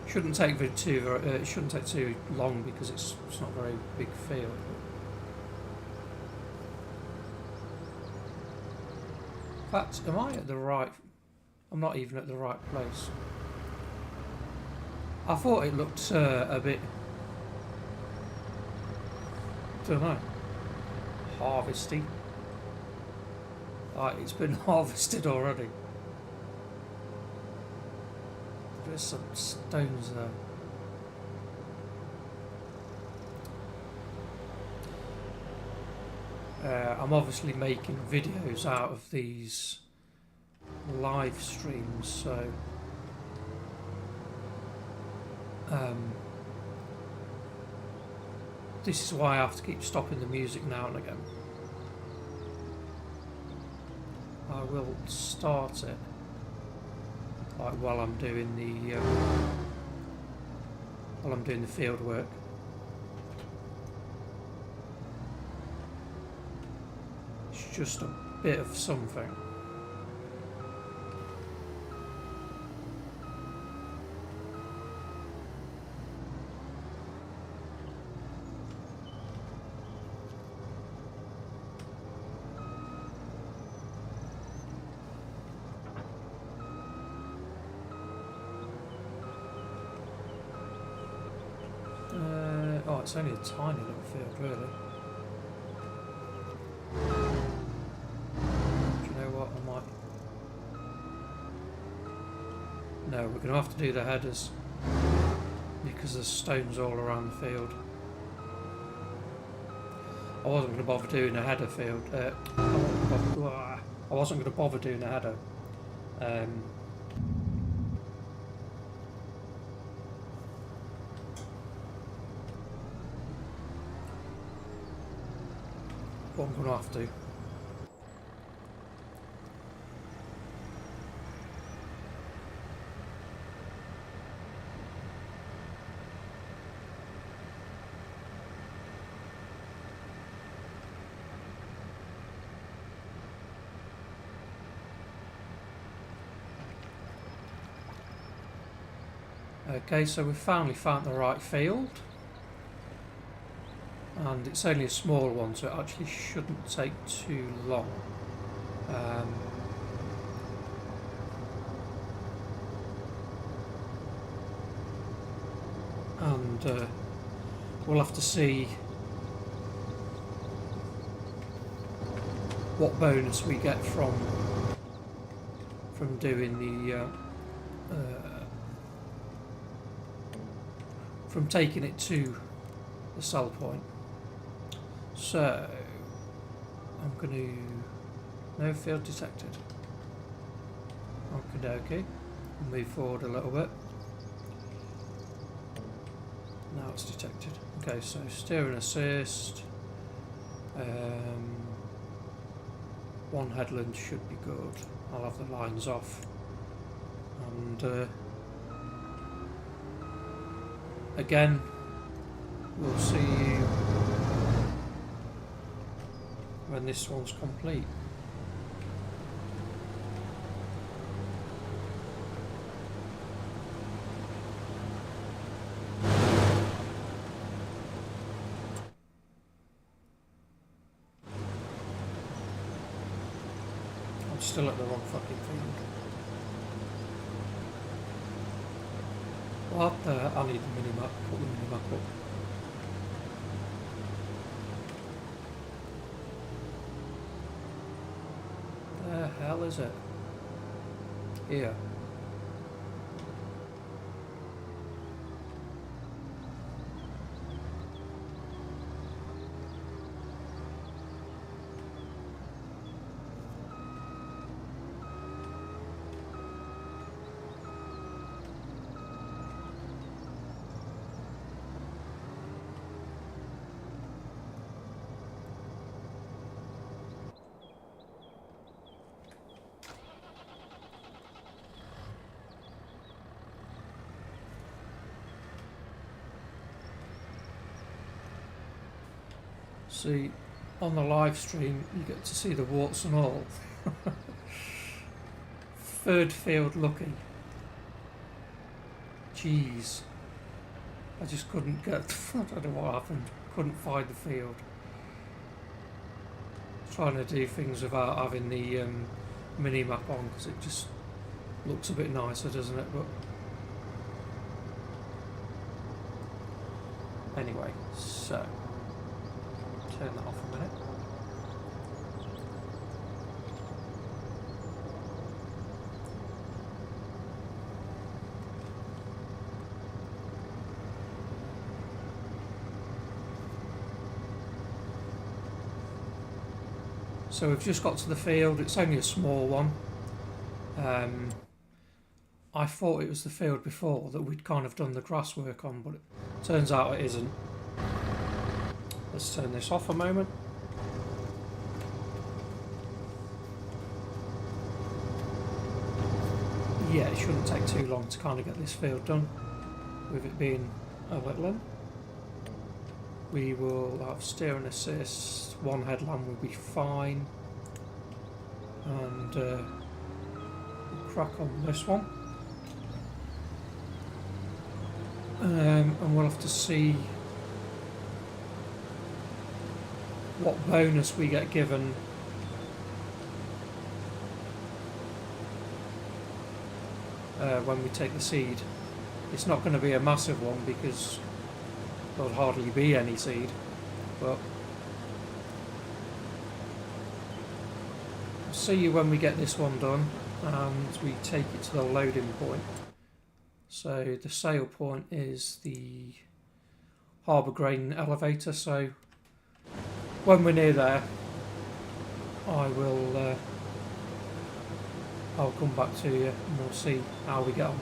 Shouldn't take it shouldn't take too long because it's not a very big field. In fact, am I at the right? I'm not even at the right place. I thought it looked a bit, don't know, harvesty. Like it's been harvested already. There's some stones there. I'm obviously making videos out of these live streams, so this is why I have to keep stopping the music now and again. I will start it like while I'm doing the field work. It's just a bit of something. Oh, it's only a tiny little field, really. Do you know what? I might... No, we're going to have to do the headers because there's stones all around the field. I wasn't going to bother doing a header field. I wasn't going to bother doing a header. But I'm going to have to. Okay, so we've finally found the right field. And it's only a small one, so it actually shouldn't take too long. and we'll have to see what bonus we get from doing the from taking it to the sell point. So I'm going to no field detected. Okay, move forward a little bit. Now it's detected. Okay, so steer and assist. One headland should be good. I'll have the lines off. And again, we'll see you when this one's complete. I'm still at the wrong fucking field. What the? I need the minimap. Put the minimap up. The hell is it? Here. See, on the live stream you get to see the warts and all. Third field lucky. Jeez. I just couldn't get, I don't know what happened, couldn't find the field. Trying to do things without having the mini-map on because it just looks a bit nicer, doesn't it? But anyway, so turn that off a minute. So we've just got to the field. It's only a small one. I thought it was the field before that we'd kind of done the grass work on, but it turns out it isn't. Let's turn this off a moment. Yeah, it shouldn't take too long to kind of get this field done, with it being a little in. We will have steer and assist, one headland will be fine, and we'll crack on this one. And we'll have to see what bonus we get given when we take the seed. It's not going to be a massive one because there'll hardly be any seed, but I'll see you when we get this one done and we take it to the loading point. So the sale point is the harbour grain elevator, so when we're near there I'll come back to you and we'll see how we get on.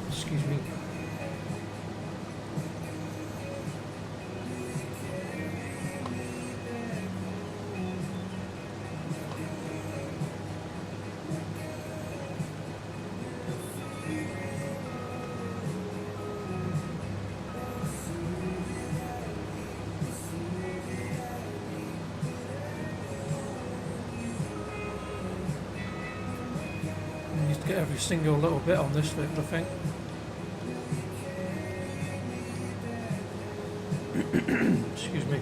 Excuse me. every single little bit on this bit, I think. Excuse me.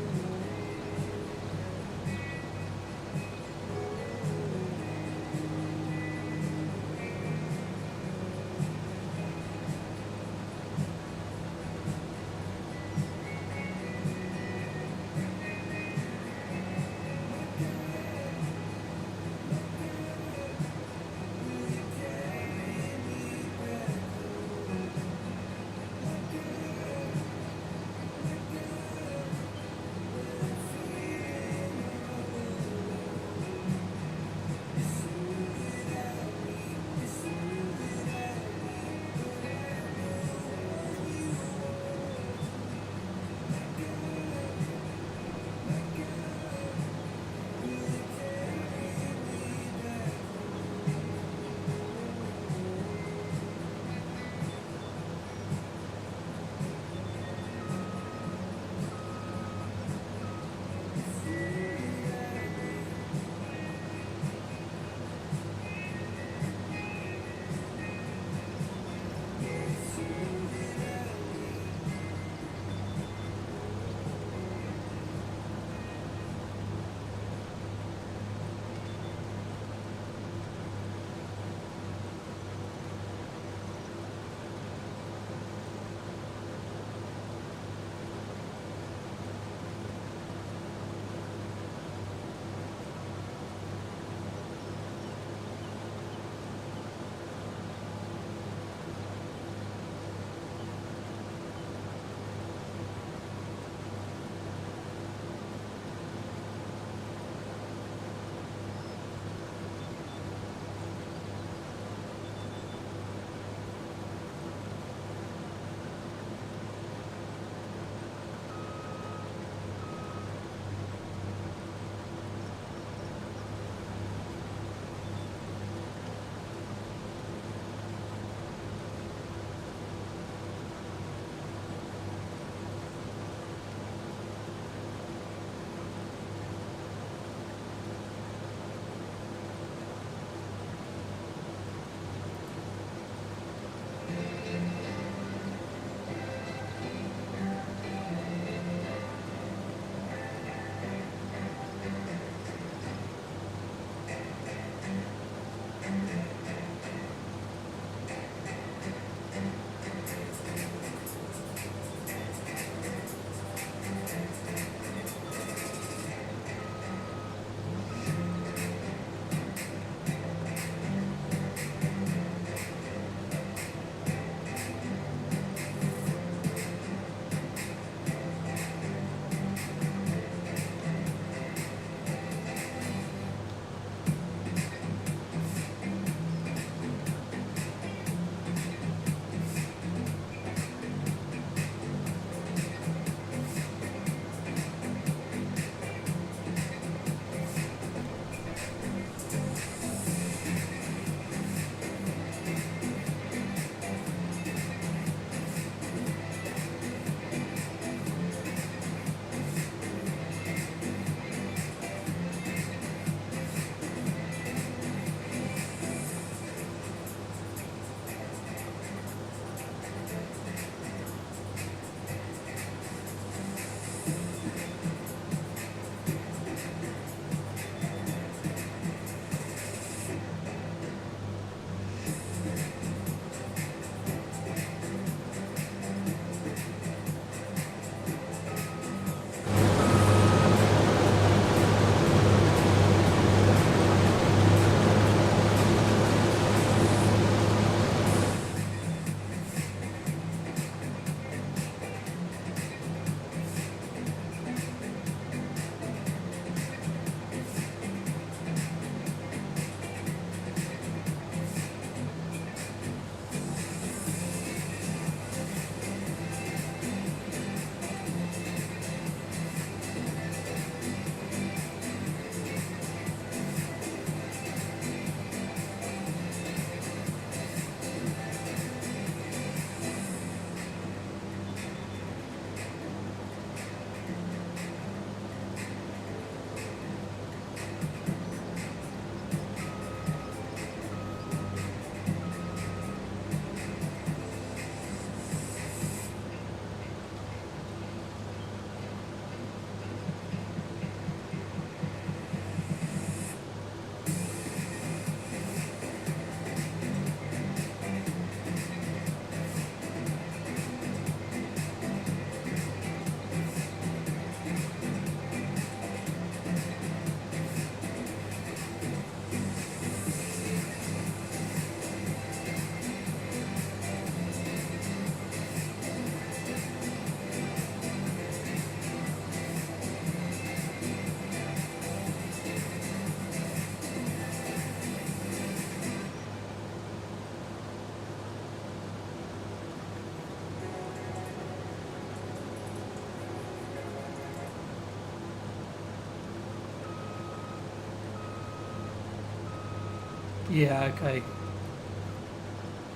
Yeah, okay.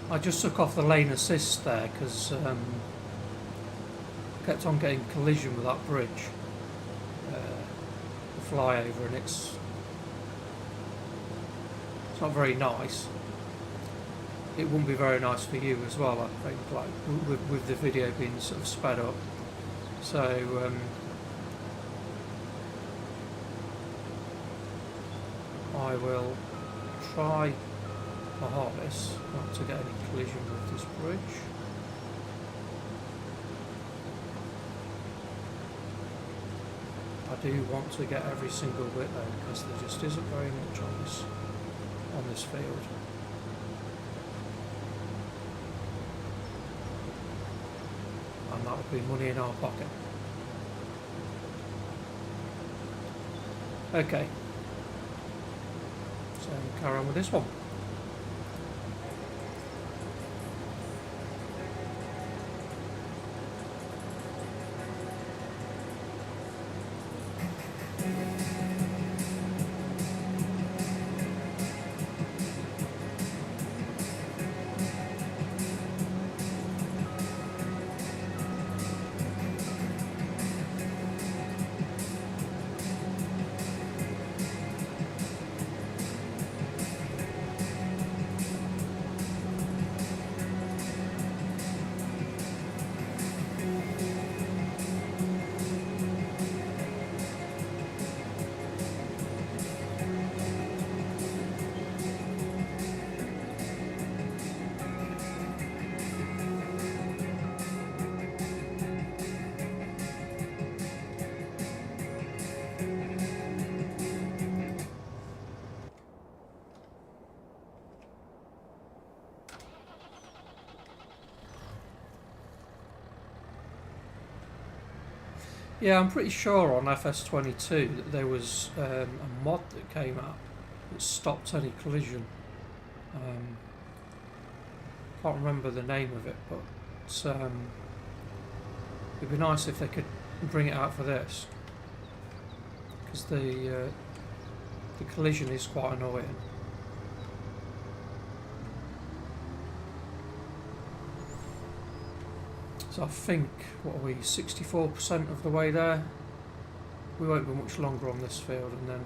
I just took off the lane assist there because I kept on getting collision with that bridge, the flyover, and it's not very nice. It wouldn't be very nice for you as well, I think, like with the video being sort of sped up. So I will try my hardest not to get any collision with this bridge. I do want to get every single bit though, because there just isn't very much on this field. And that would be money in our pocket. Okay. So carry on with this one. Yeah, I'm pretty sure on FS22 that there was a mod that came out that stopped any collision. Can't remember the name of it, but it'd be nice if they could bring it out for this, because the collision is quite annoying. So I think, what are we, 64% of the way there? We won't be much longer on this field, and then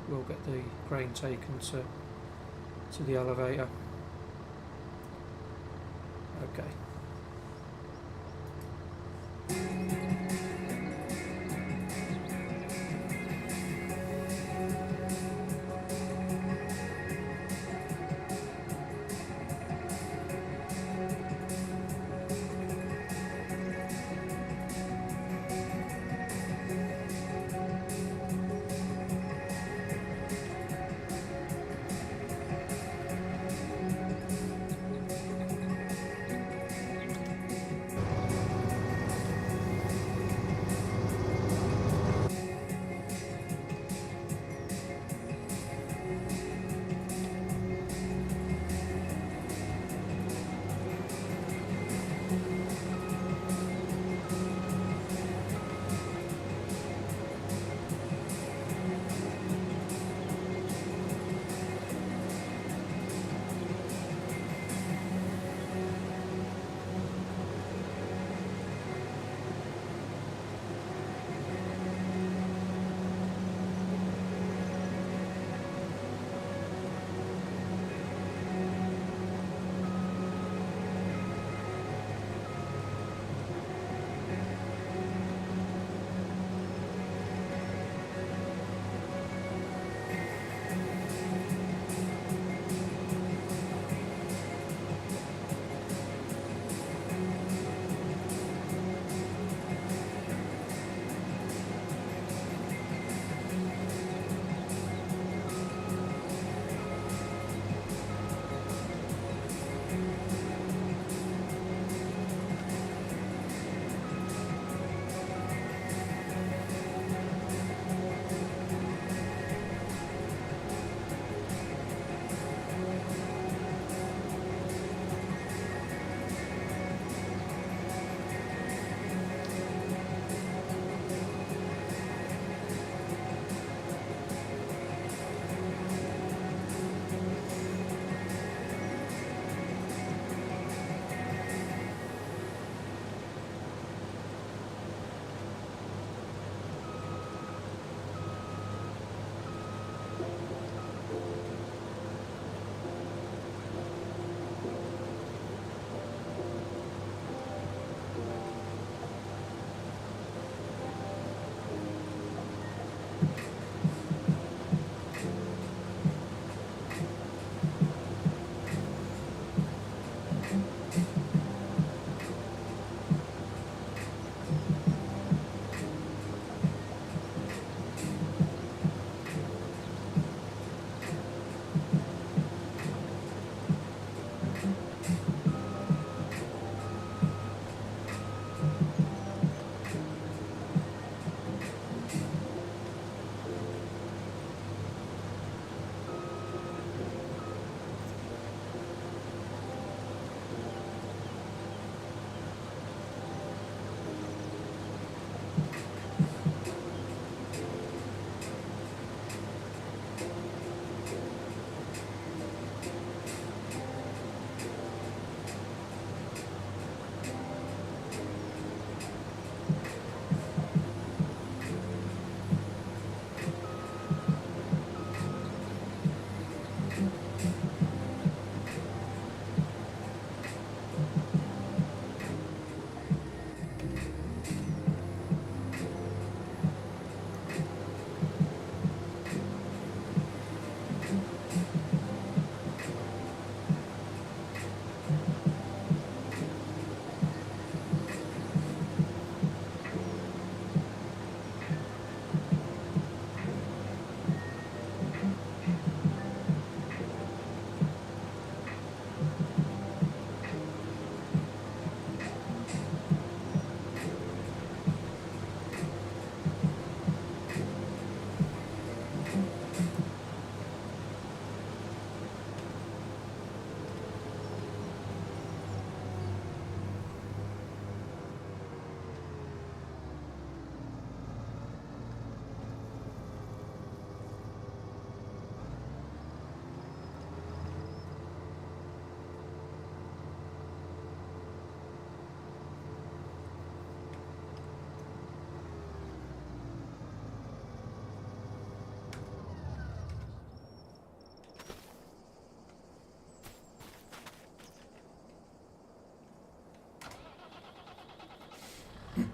we'll get the grain taken to the elevator. Okay.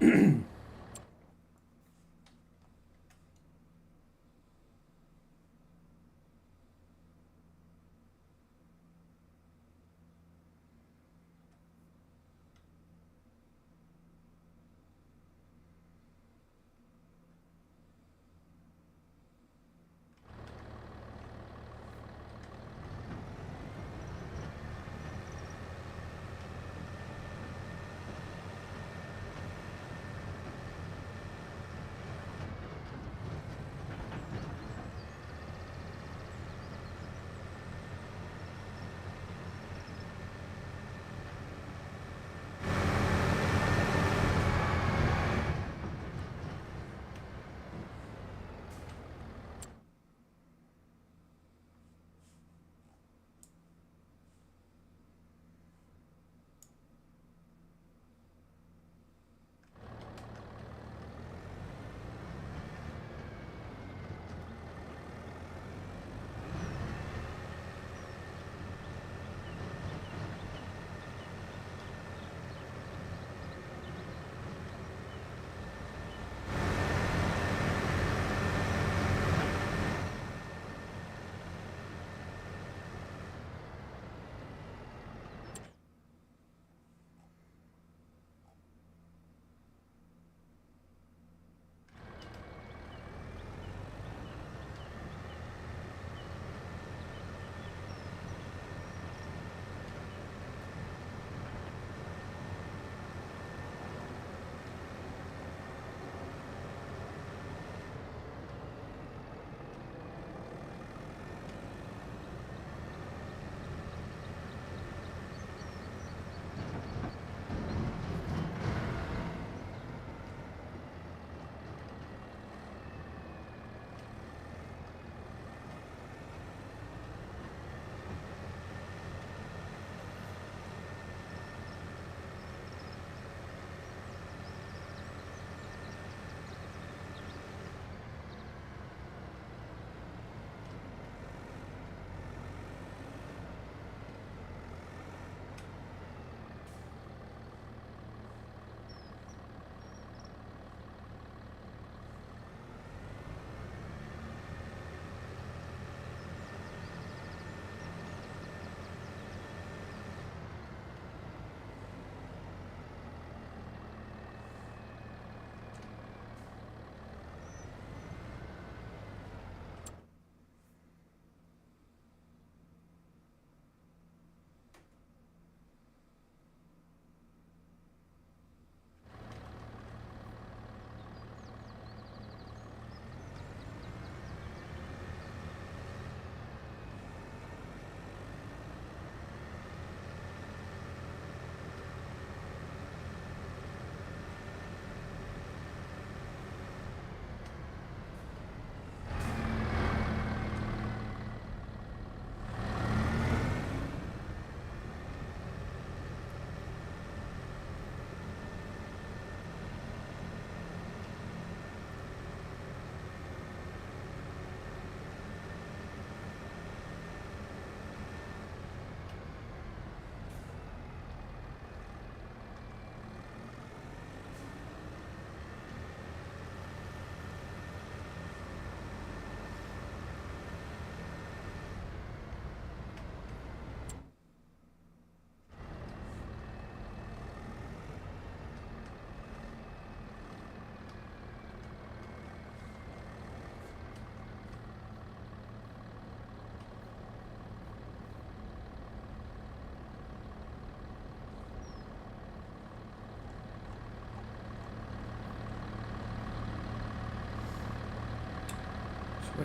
Wait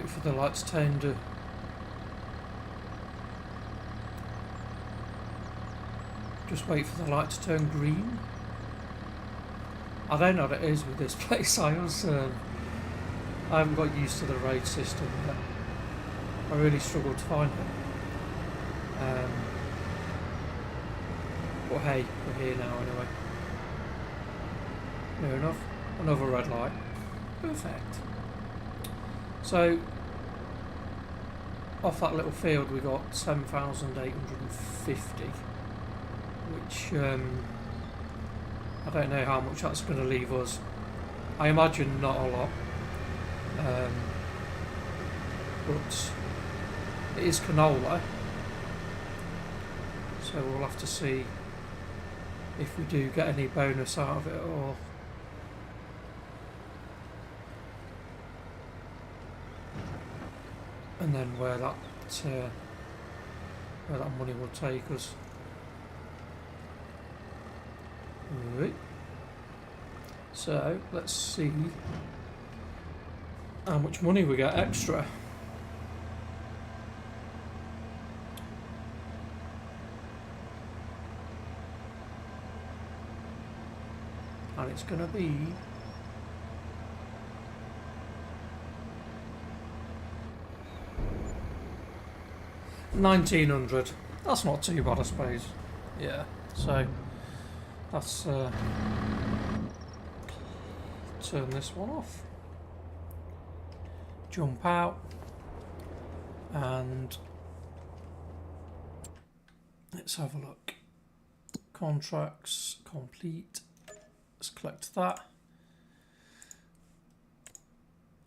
for the lights to just wait for the light to turn green. I don't know what it is with this place. I haven't got used to the raid system yet. I really struggle to find it. But hey, we're here now anyway. Fair enough. Another red light. Perfect. So, off that little field we got 7,850, which I don't know how much that's going to leave us. I imagine not a lot. But it is canola, so we'll have to see if we do get any bonus out of it, or and then where that money will take us. Right. So let's see how much money we get extra. And it's going to be $1,900. That's not too bad, I suppose. Yeah. So that's turn this one off. Jump out and let's have a look. Contracts complete. Let's collect that,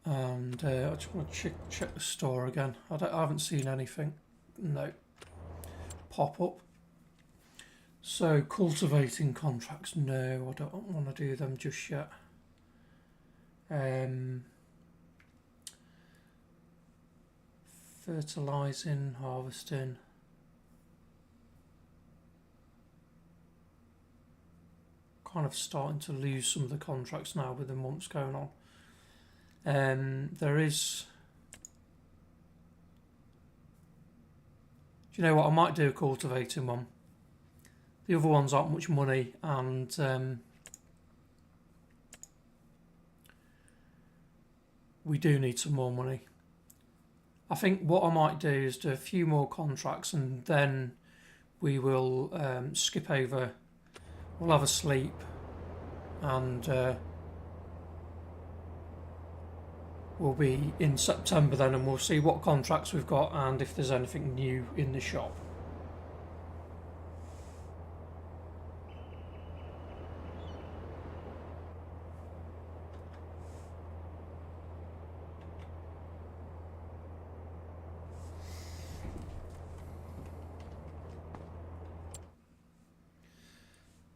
and I just want to check the store again. I haven't seen anything. No. Pop up. So cultivating contracts. No, I don't want to do them just yet. Fertilizing, harvesting. Kind of starting to lose some of the contracts now with the months going on. There is. Do you know what? I might do a cultivating one. The other ones aren't much money, and we do need some more money. I think what I might do is do a few more contracts, and then we will skip over. We'll have a sleep, and we'll be in September then, and we'll see what contracts we've got and if there's anything new in the shop.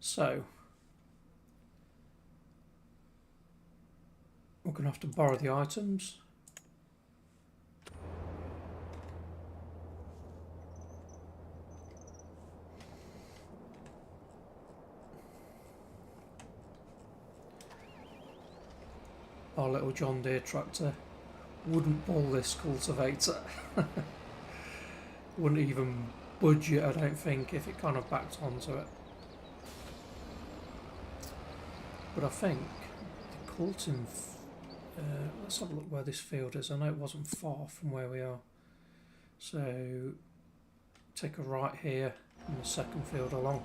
So we're going to have to borrow the items. Our little John Deere tractor wouldn't pull this cultivator. Wouldn't even budge it, I don't think, if it kind of backed onto it. But I think the Colton, let's have a look where this field is. I know it wasn't far from where we are. So take a right here and the second field along.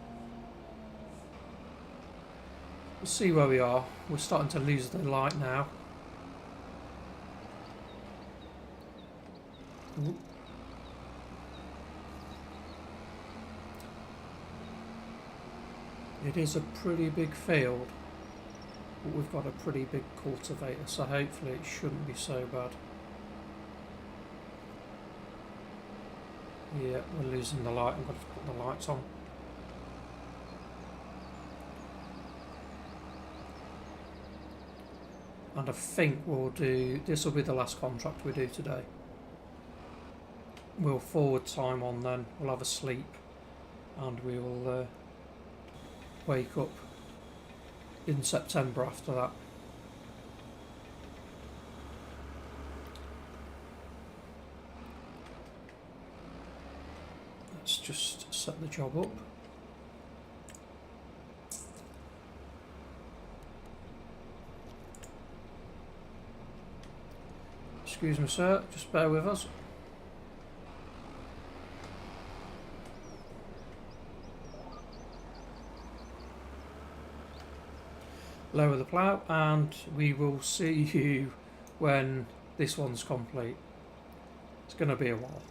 We'll see where we are. We're starting to lose the light now. Ooh. It is a pretty big field. But we've got a pretty big cultivator, so hopefully it shouldn't be so bad. Yeah, we're losing the light. I'm going to have to put the lights on. And I think we'll do, this will be the last contract we do today. We'll forward time on then, we'll have a sleep, and we will wake up in September after that. Let's just set the job up. Excuse me, sir, just bear with us. Lower the plough, and we will see you when this one's complete. It's going to be a while.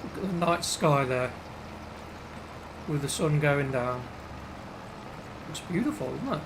Look at the night sky there, with the sun going down. It's beautiful, isn't it?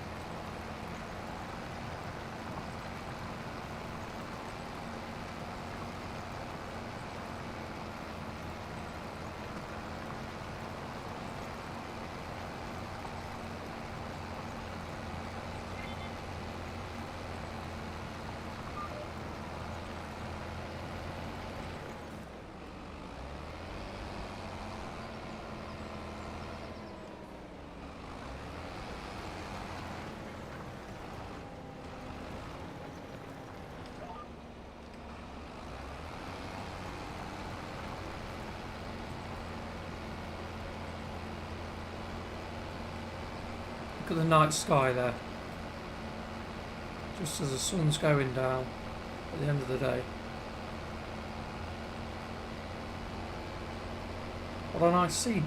Look at the night sky there, just as the sun's going down at the end of the day. What a nice scene.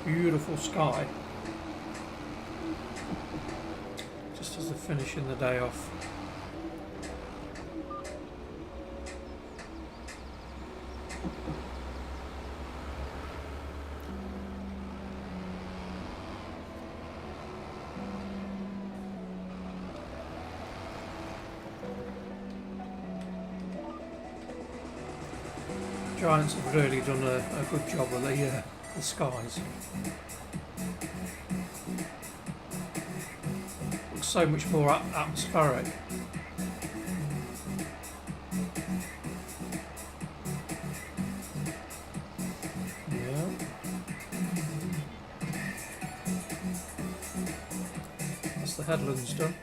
Beautiful sky, just as they're finishing the day off. Giants have really done a good job with the skies. Looks so much more atmospheric. Yeah. That's the headlands done.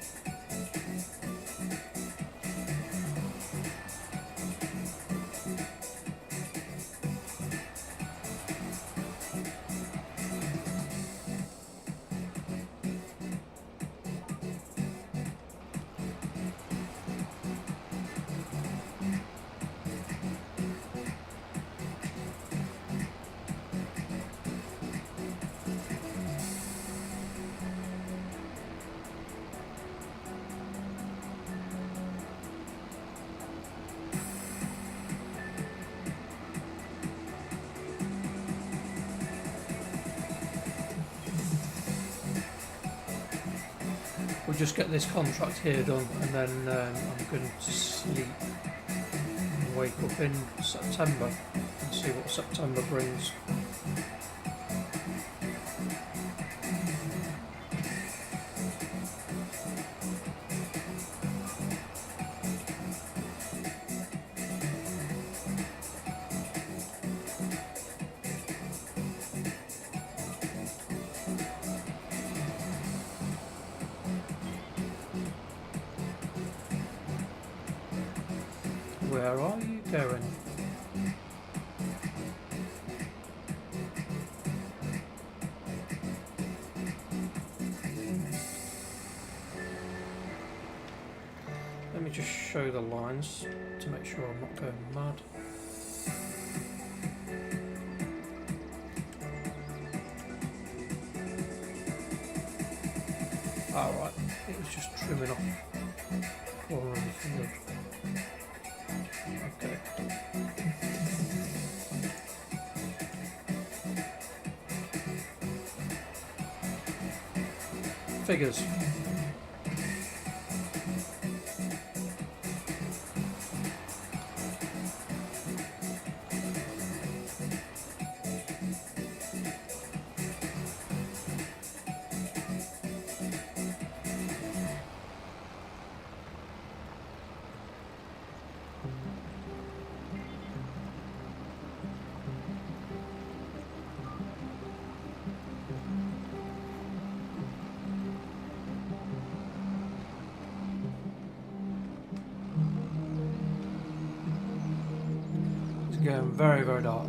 we'll just get this contract here done, and then I'm going to sleep and wake up in September and see what September brings. Where are you going? Let me just show the lines to make sure I'm not going mad. Alright, it was just trimming off the corner of the field. Okay. Figures. Getting very, very dark.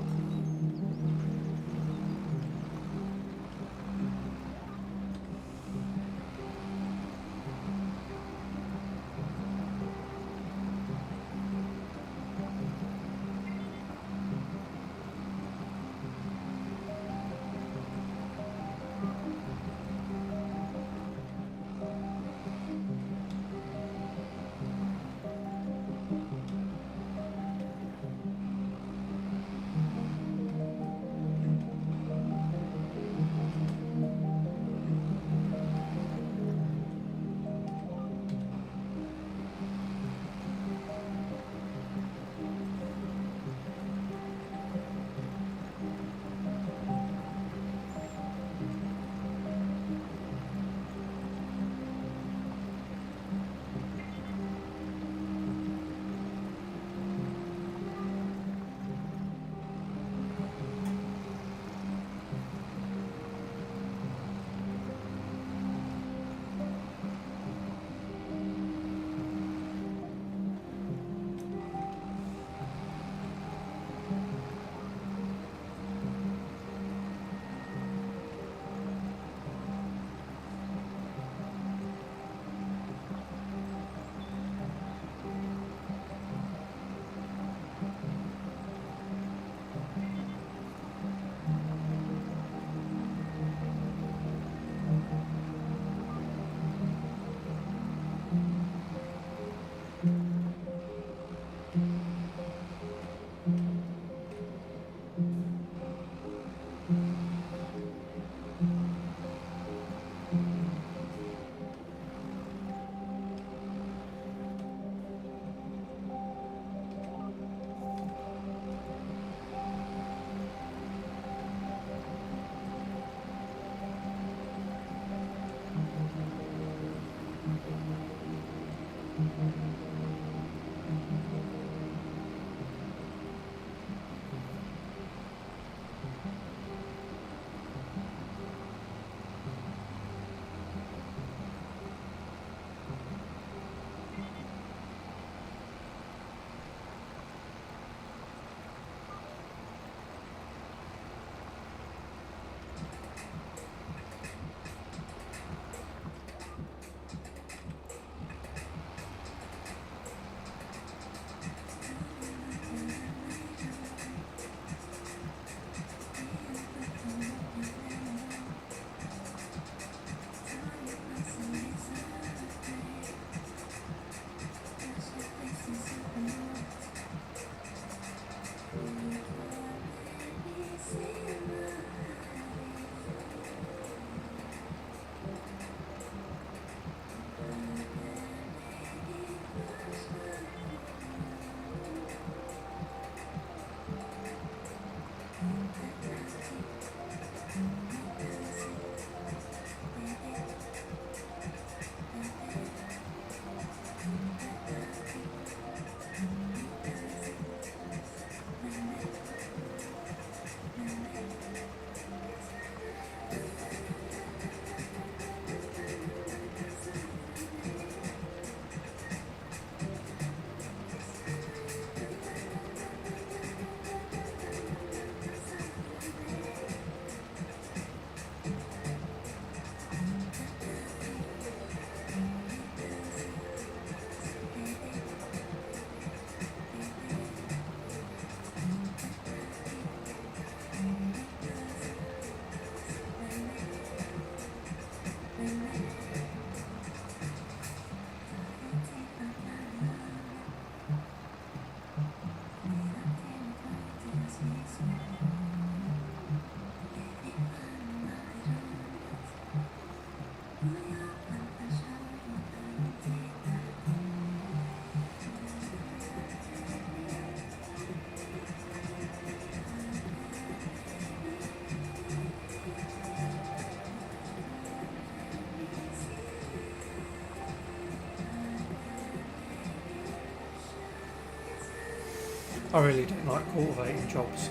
I really don't like cultivating jobs.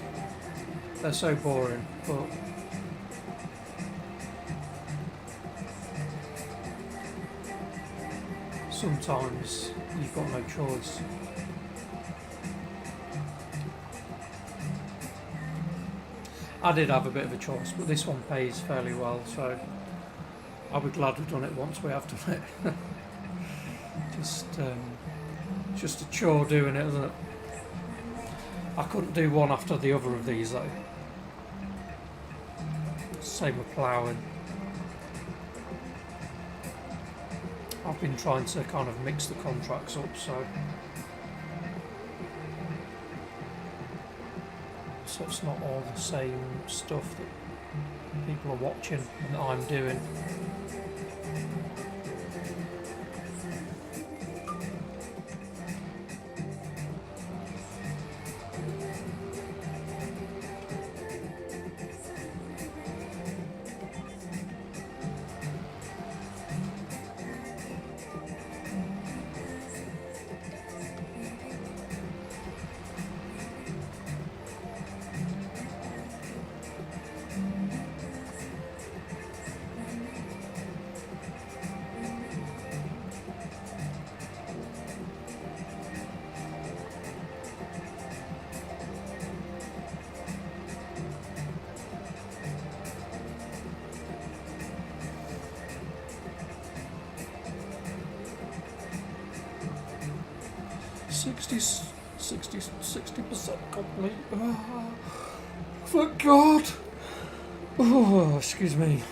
They're so boring, but sometimes you've got no choice. I did have a bit of a choice, but this one pays fairly well, so I'll be glad we've done it once we have done it. Just a chore doing it, isn't it? I couldn't do one after the other of these though. Same with ploughing. I've been trying to kind of mix the contracts up so it's not all the same stuff that people are watching and that I'm doing. Sixty percent complete. Oh, thank God. Oh, excuse me.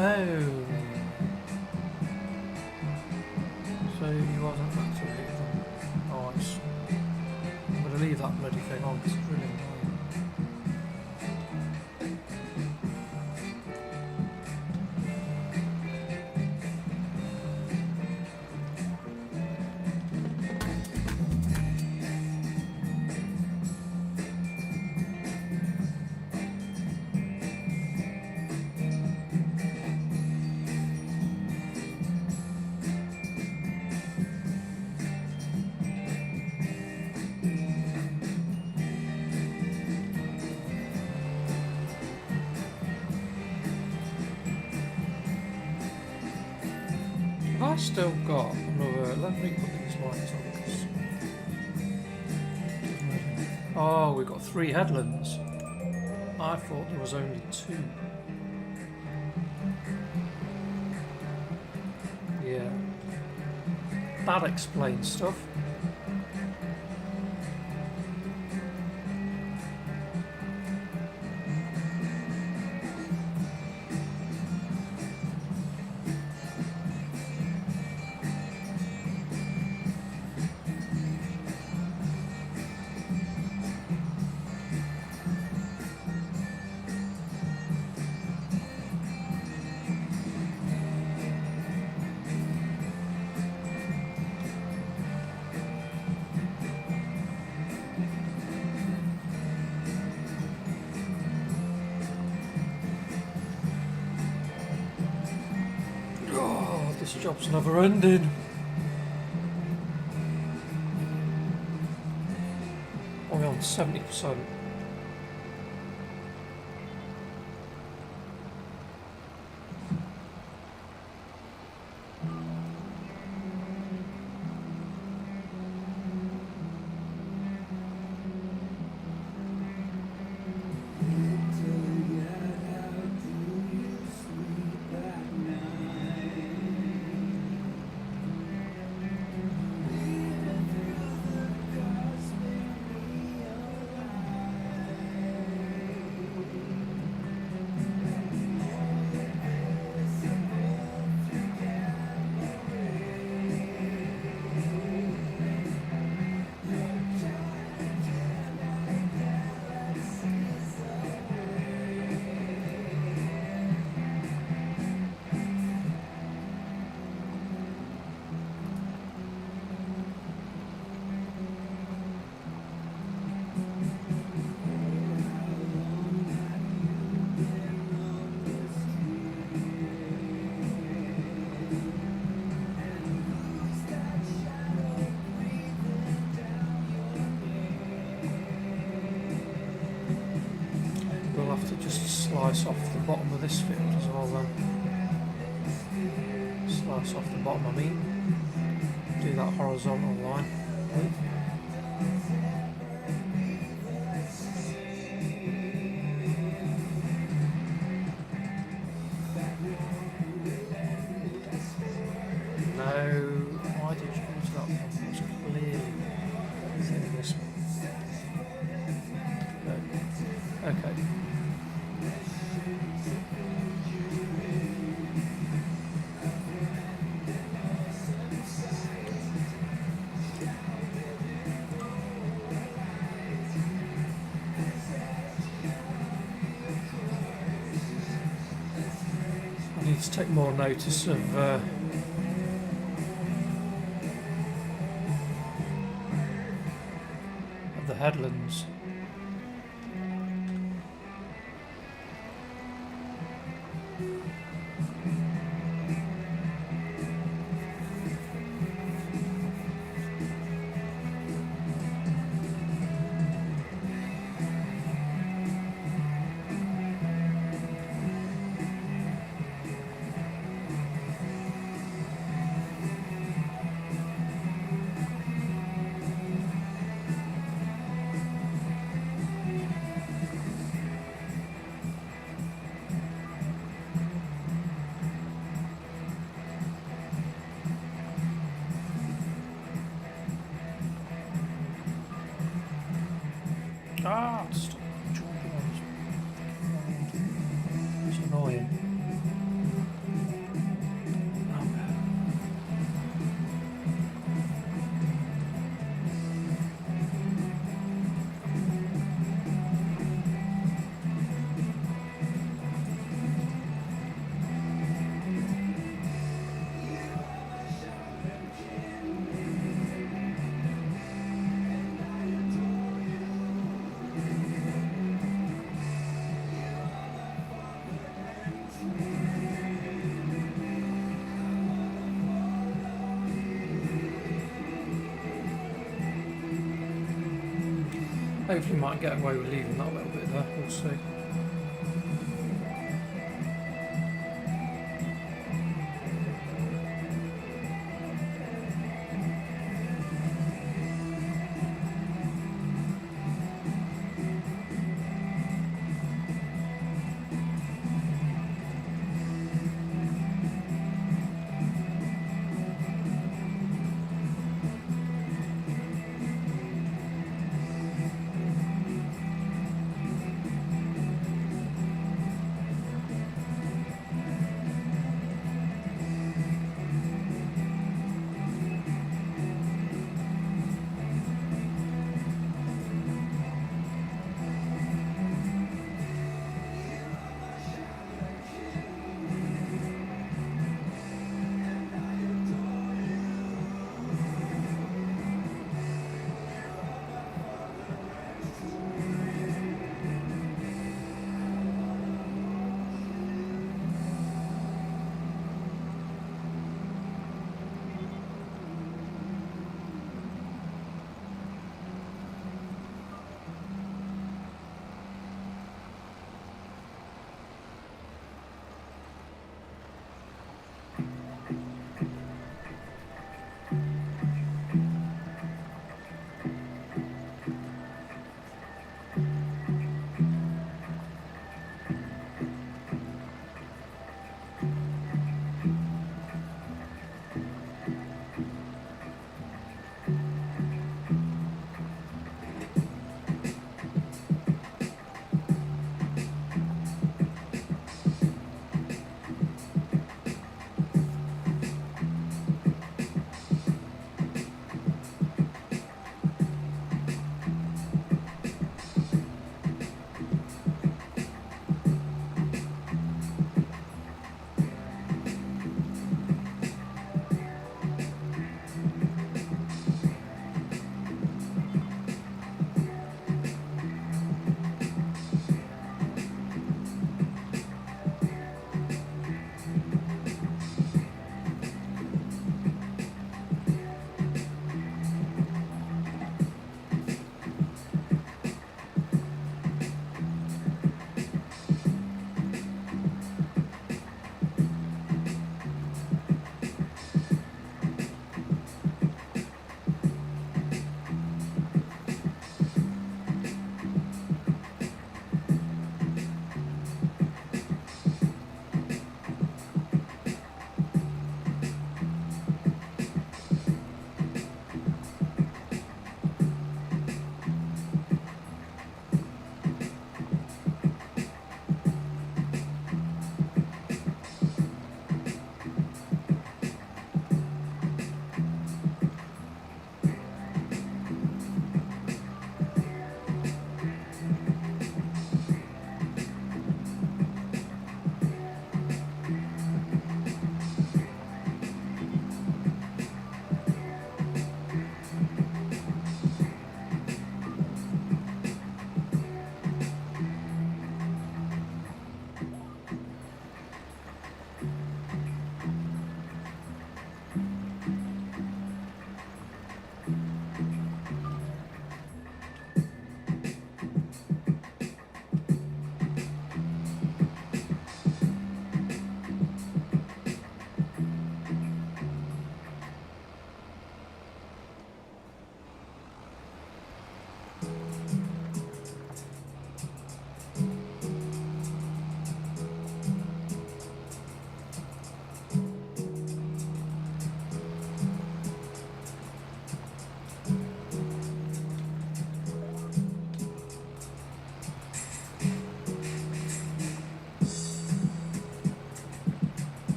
Oh. So you wasn't that to leave them. Oh, I'm going to leave that bloody thing on because it's really annoying. Have I still got another? Let me put these lights on. Oh, we've got 3 headlands. I thought there was only 2. Yeah. That explains stuff. Oh, this job's never ending. Only on 70%. We'll have to just slice off the bottom of this field as well then. Slice off the bottom, I mean. Do that horizontal line. No, why did you go to that one? It was clearly in this one. No. Okay. I need to take more notice of the headlands. Ah, stop jumping on this. It's annoying. Hopefully might get away with leaving that a little bit there, we'll see.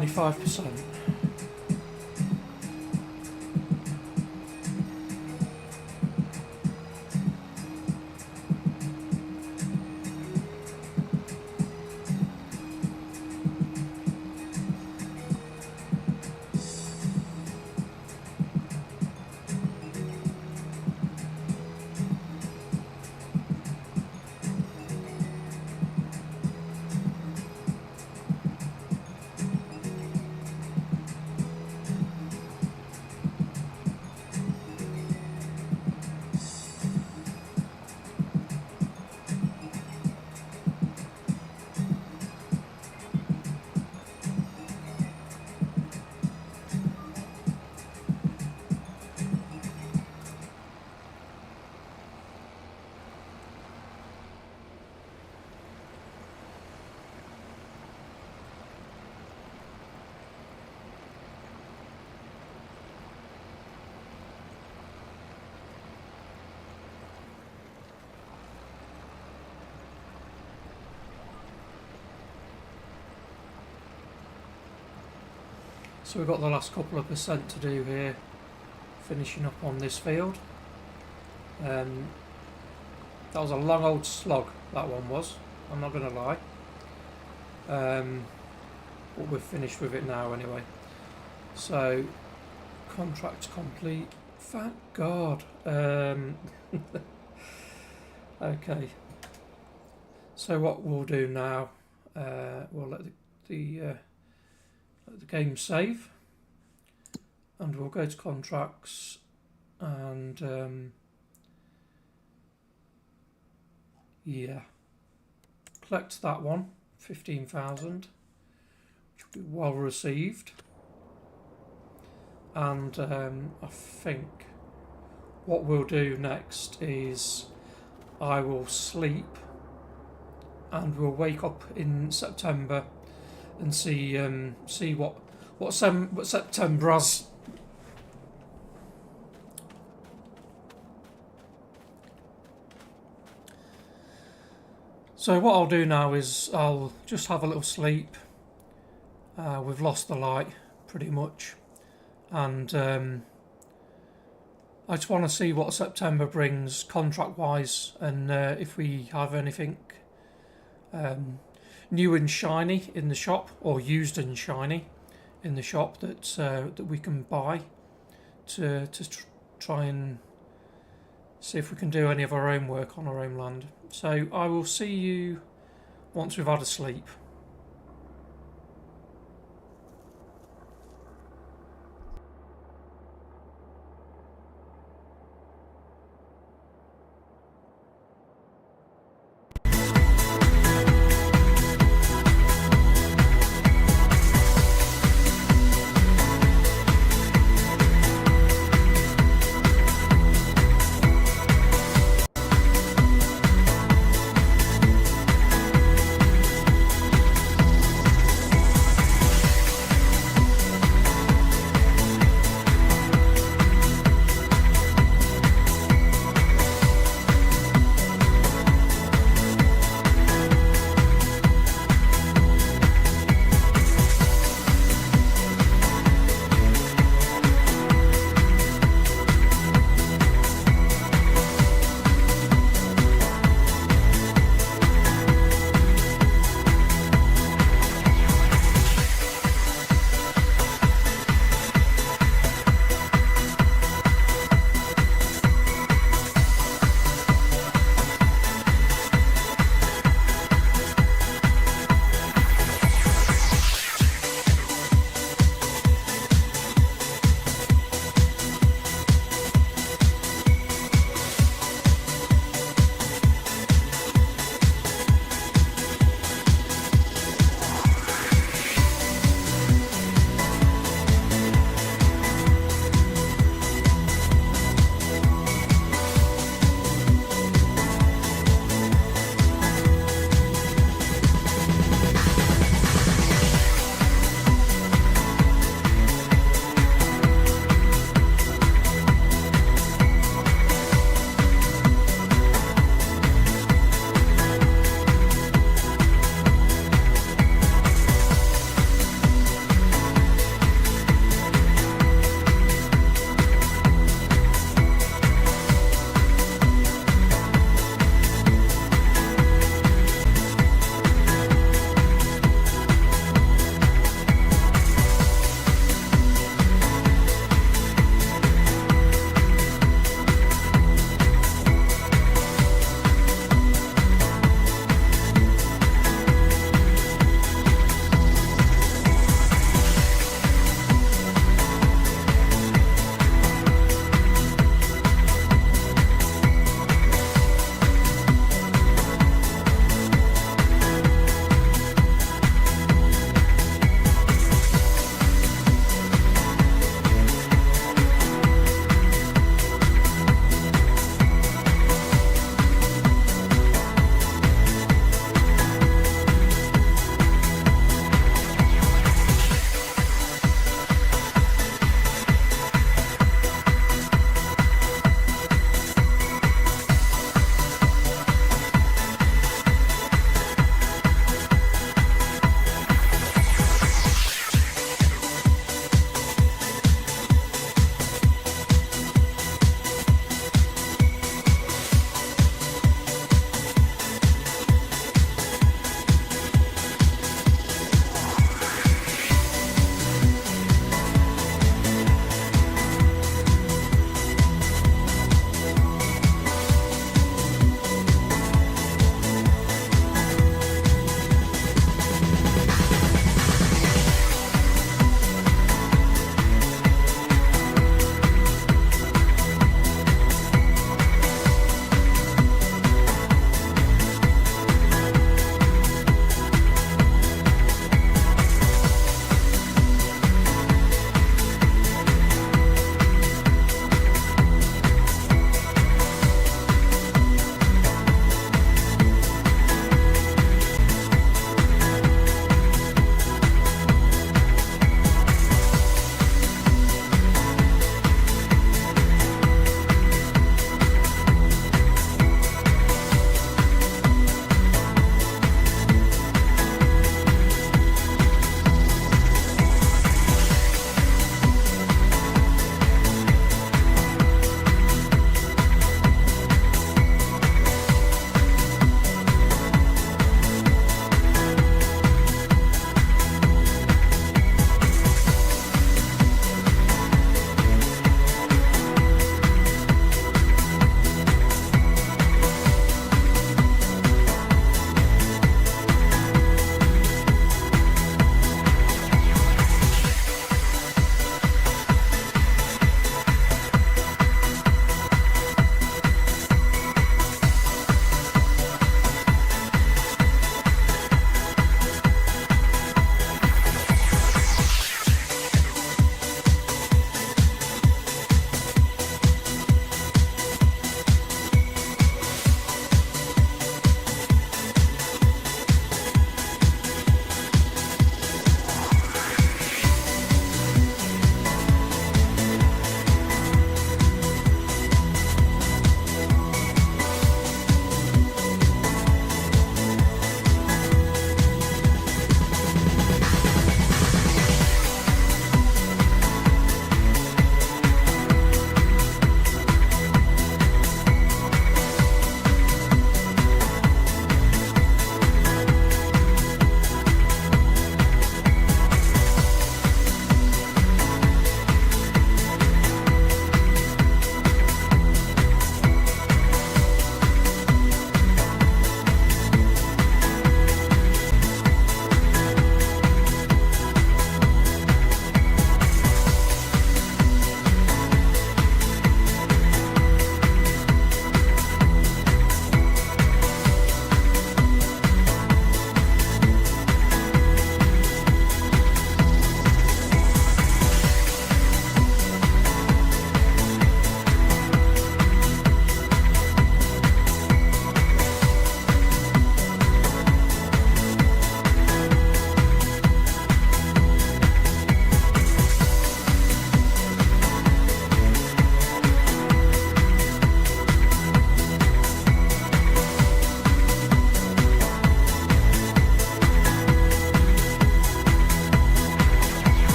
95%. So we've got the last couple of percent to do here, finishing up on this field. That was a long old slog, that one was, I'm not going to lie. But we're finished with it now anyway. So, contract complete, thank God. Okay, so what we'll do now, we'll let the game save, and we'll go to contracts, and yeah, collect that one, 15,000, which will be well received. And I think what we'll do next is I will sleep, and we'll wake up in September and see what September has. So what I'll do now is I'll just have a little sleep. We've lost the light pretty much, and I just want to see what September brings contract wise, and if we have anything new and shiny in the shop, or used and shiny in the shop, that we can buy to try and see if we can do any of our own work on our own land. So I will see you once we've had a sleep.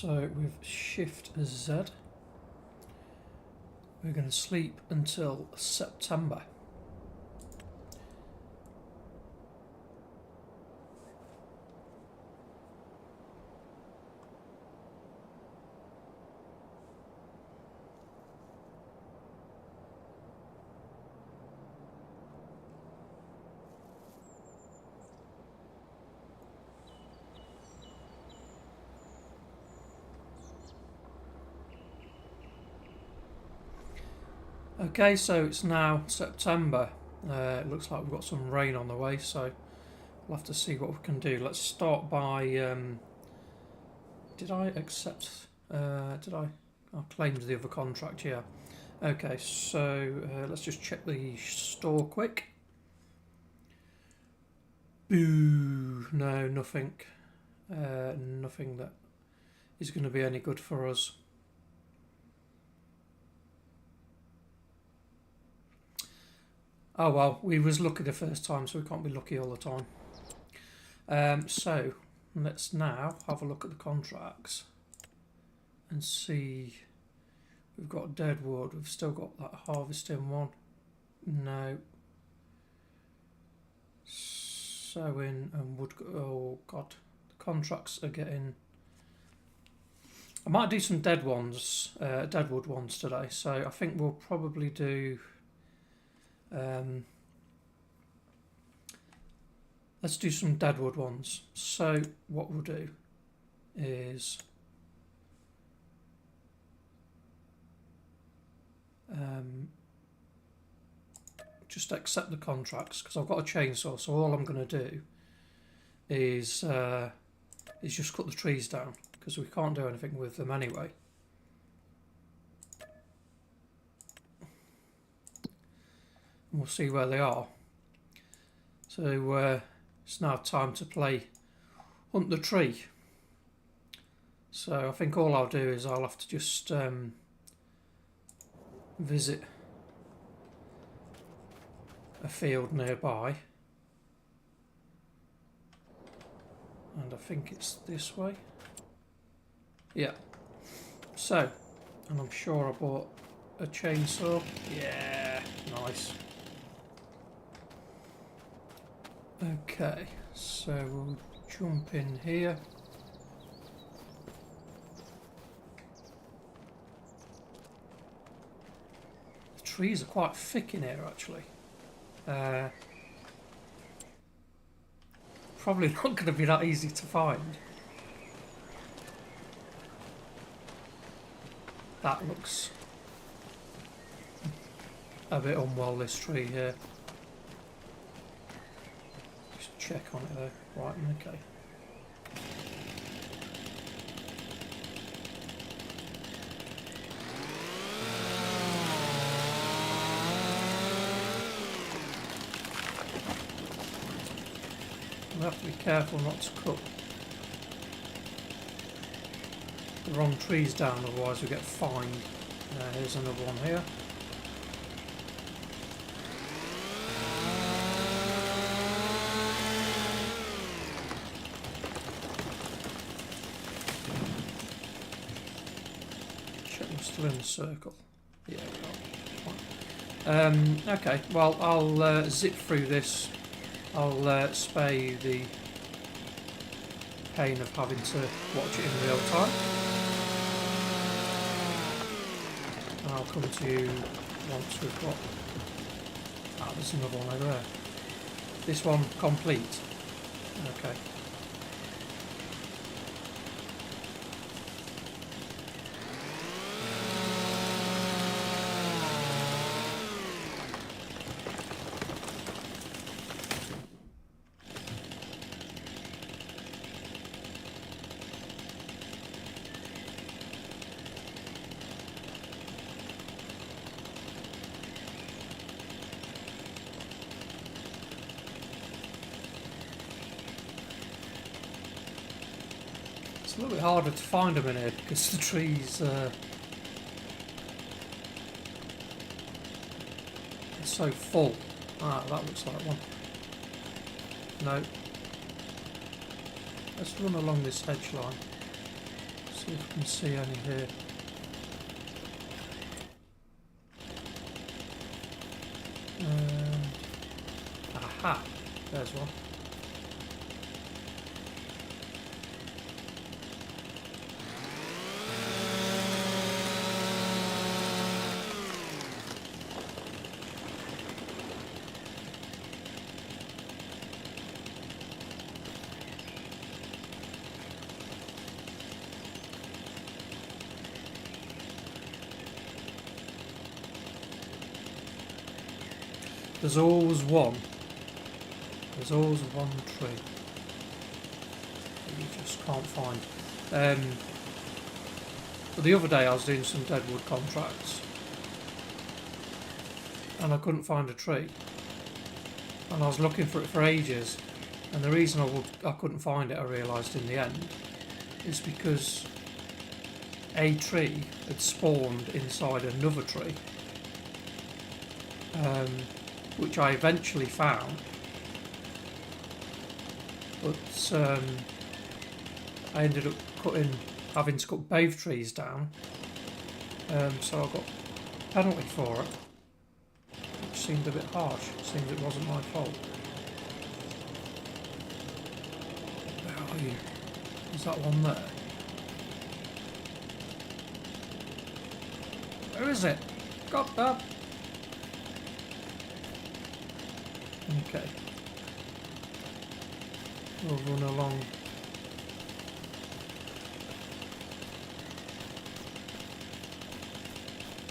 So with Shift Z, we're going to sleep until September. Okay, so it's now September. It looks like we've got some rain on the way, so we'll have to see what we can do. Let's start by... did I accept... did I claimed the other contract? Yeah. Okay, so let's just check the store quick. Boo! No, nothing. Nothing that is going to be any good for us. Oh well, we was lucky the first time, so we can't be lucky all the time. So let's now have a look at the contracts and see. We've got deadwood. We've still got that harvesting one. No. Sowing and wood. Oh god, the contracts are getting. I might do some deadwood ones today. So I think we'll probably do. Let's do some deadwood ones. So what we'll do is just accept the contracts because I've got a chainsaw. So all I'm going to do is just cut the trees down because we can't do anything with them anyway. And we'll see where they are. So it's now time to play Hunt the Tree. So I think all I'll do is I'll have to just visit a field nearby. And I think it's this way. Yeah. So, and I'm sure I bought a chainsaw. Yeah, nice. Okay, so we'll jump in here. The trees are quite thick in here actually. Probably not going to be that easy to find. That looks a bit unwell, this tree here. Just check on it though. Right, okay. We have to be careful not to cut the wrong trees down, otherwise we get fined. Here's another one here. Check we're still in the circle. Yeah, we are. Okay, well I'll zip through this. I'll spare you the pain of having to watch it in real time. And I'll come to you once we've got... Ah, there's another one over there. This one complete. Okay. It's a little bit harder to find them in here because the trees are so full. Ah, that looks like one. No. Let's run along this hedge line. See if we can see any here. Aha! There's one. There's always one. There's always one tree that you just can't find. But the other day I was doing some deadwood contracts and I couldn't find a tree. And I was looking for it for ages. And the reason I couldn't find it, I realised in the end, is because a tree had spawned inside another tree. Which I eventually found, but I ended up having to cut both trees down, so I got a penalty for it, which seemed a bit harsh. It seemed it wasn't my fault. Where are you? Is that one there? Where is it? Got that. Okay. We'll run along.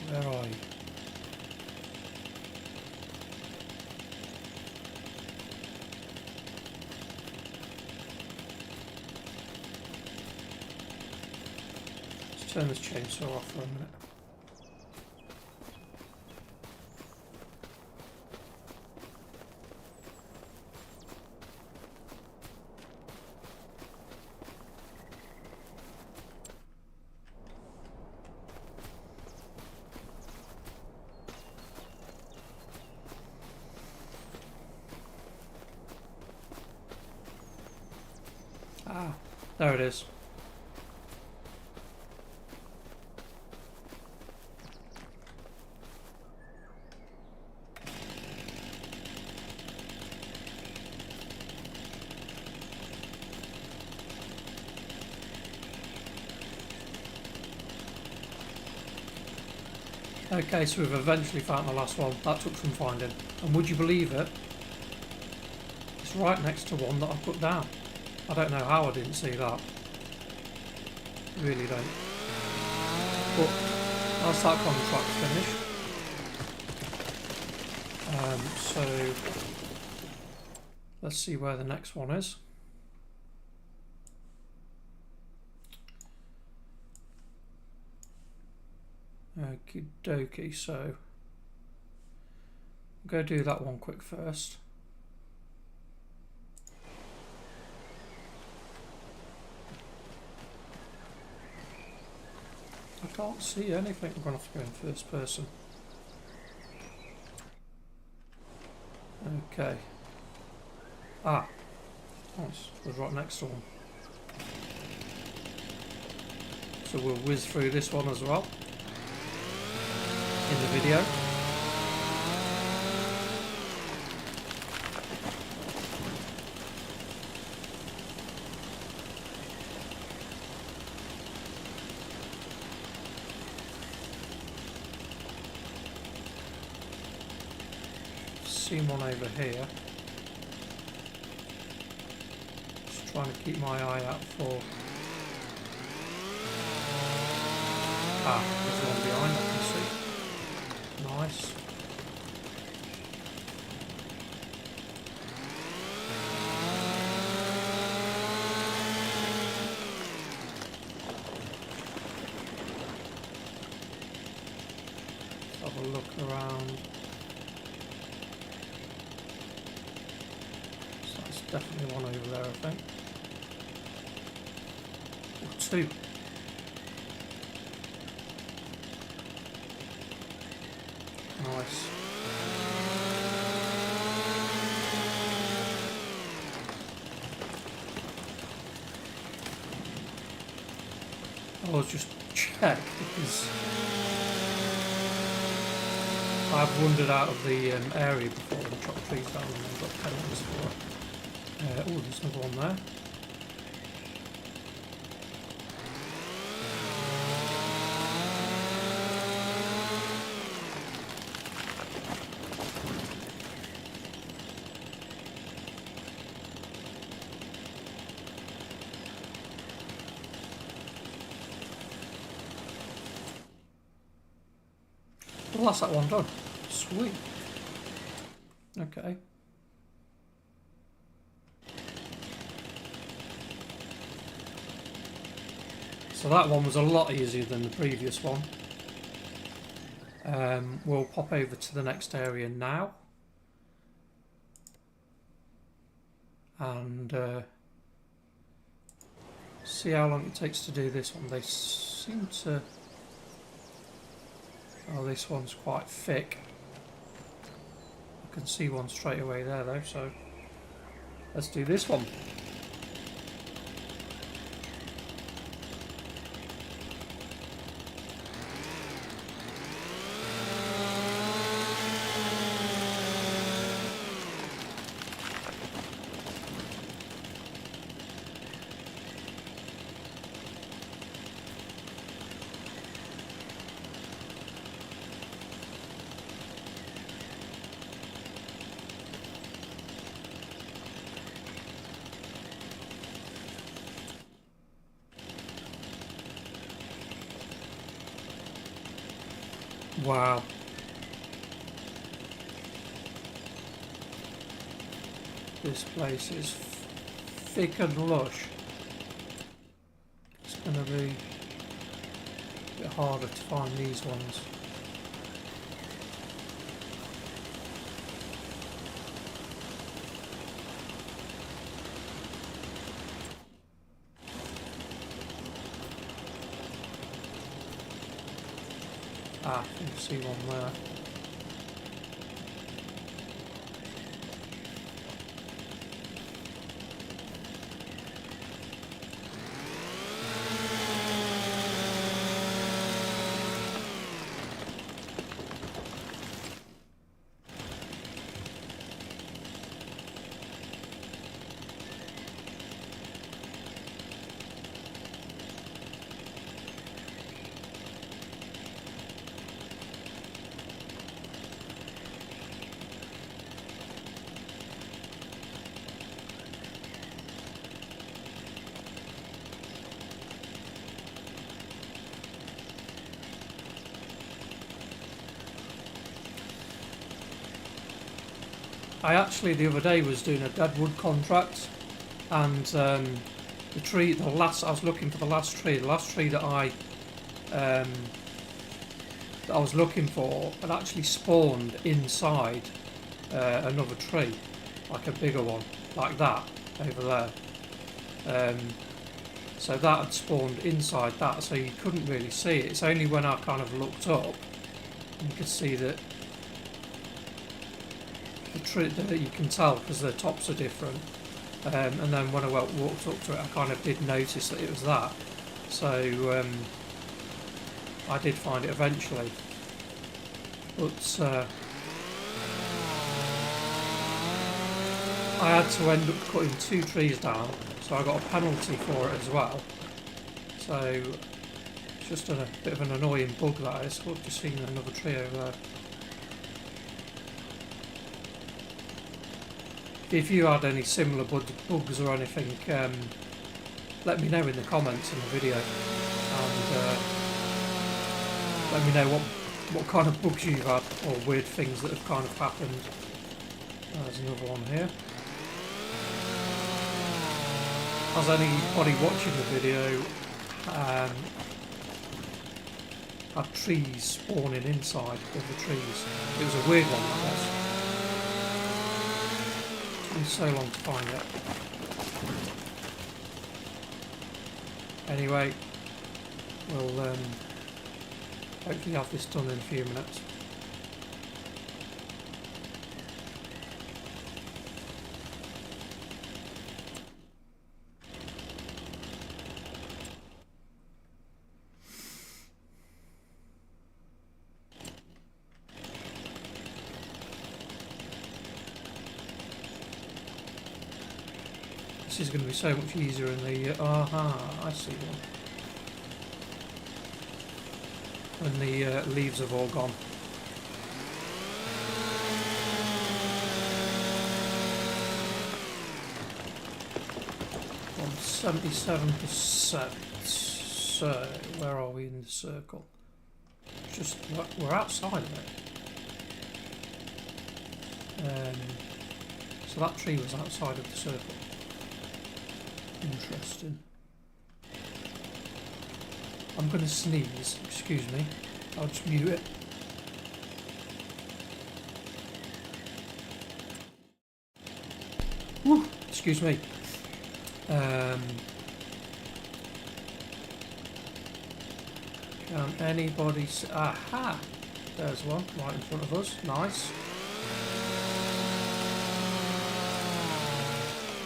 Where are you? Let's turn this chainsaw off for a minute. Ah, there it is. Okay, so we've eventually found the last one. That took some finding. And would you believe it? It's right next to one that I put down. I don't know how I didn't see that. Really don't. But that's that contract finished. So let's see where the next one is. Okie dokie, so go do that one quick first. I can't see anything. I'm going to have to go in first person. Okay. Ah. Nice. It was right next to one. So we'll whiz through this one as well in the video. Seen one over here. Just trying to keep my eye out for. Ah, there's one behind, I can see. Nice. Let's have a look around. So that's definitely one over there, I think. Or two. Nice. I was just check because I've wandered out of the area before and chopped trees down and then got penalties for it. Oh, there's another one there. Well, that's that one done. Sweet. Okay. So that one was a lot easier than the previous one. We'll pop over to the next area now. And see how long it takes to do this one. They seem to... Oh, this one's quite thick. I can see one straight away there though, so let's do this one. Wow. This place is thick and lush. It's going to be a bit harder to find these ones. Ah, you can see one there. I actually the other day was doing a deadwood contract, and the tree, I was looking for the last tree that I was looking for had actually spawned inside another tree, like a bigger one, like that over there. So that had spawned inside that, so you couldn't really see it. It's only when I kind of looked up you could see that the tree, that you can tell because the tops are different. And then when I walked up to it, I kind of did notice that it was that. So I did find it eventually, but I had to end up cutting 2 trees down, so I got a penalty for it as well. So it's just a bit of an annoying bug, that is. I've just seen another tree over there. If you had any similar bugs or anything, let me know in the comments in the video, and let me know what kind of bugs you've had or weird things that have kind of happened. There's another one here. Has anybody watching the video had trees spawning inside of the trees? It was a weird one, that was. Took me so long to find it. Anyway, we'll hopefully have this done in a few minutes. This is going to be so much easier in the... aha, I see one. When the leaves have all gone. On 77%. So, where are we in the circle? Just, we're outside of it. So that tree was outside of the circle. Interesting. I'm going to sneeze, excuse me. I'll just mute it. Woo, excuse me. Can anybody see? Aha! There's one right in front of us. Nice.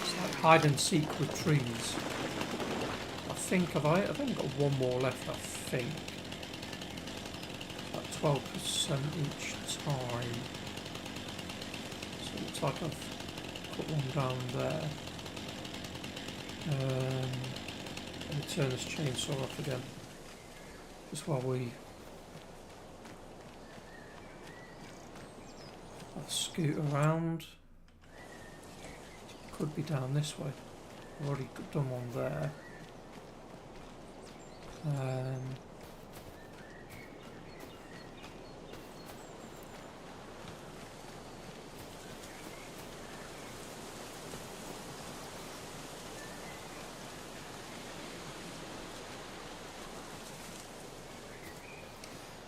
It's like hide and seek with trees. I think I've only got one more left, I think. About 12% each time. So it looks like I've put one down there. Let me turn this chainsaw off again. Just while we I'll scoot around. Could be down this way. I've already done one there.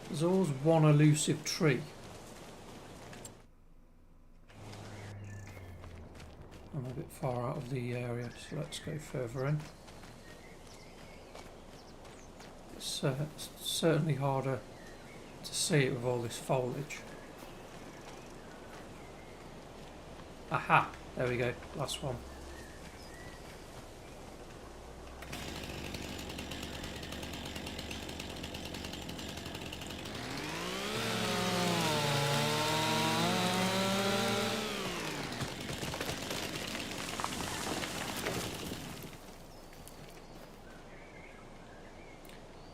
There's always one elusive tree. I'm a bit far out of the area, so let's go further in. It's certainly harder to see it with all this foliage. Aha! There we go, last one.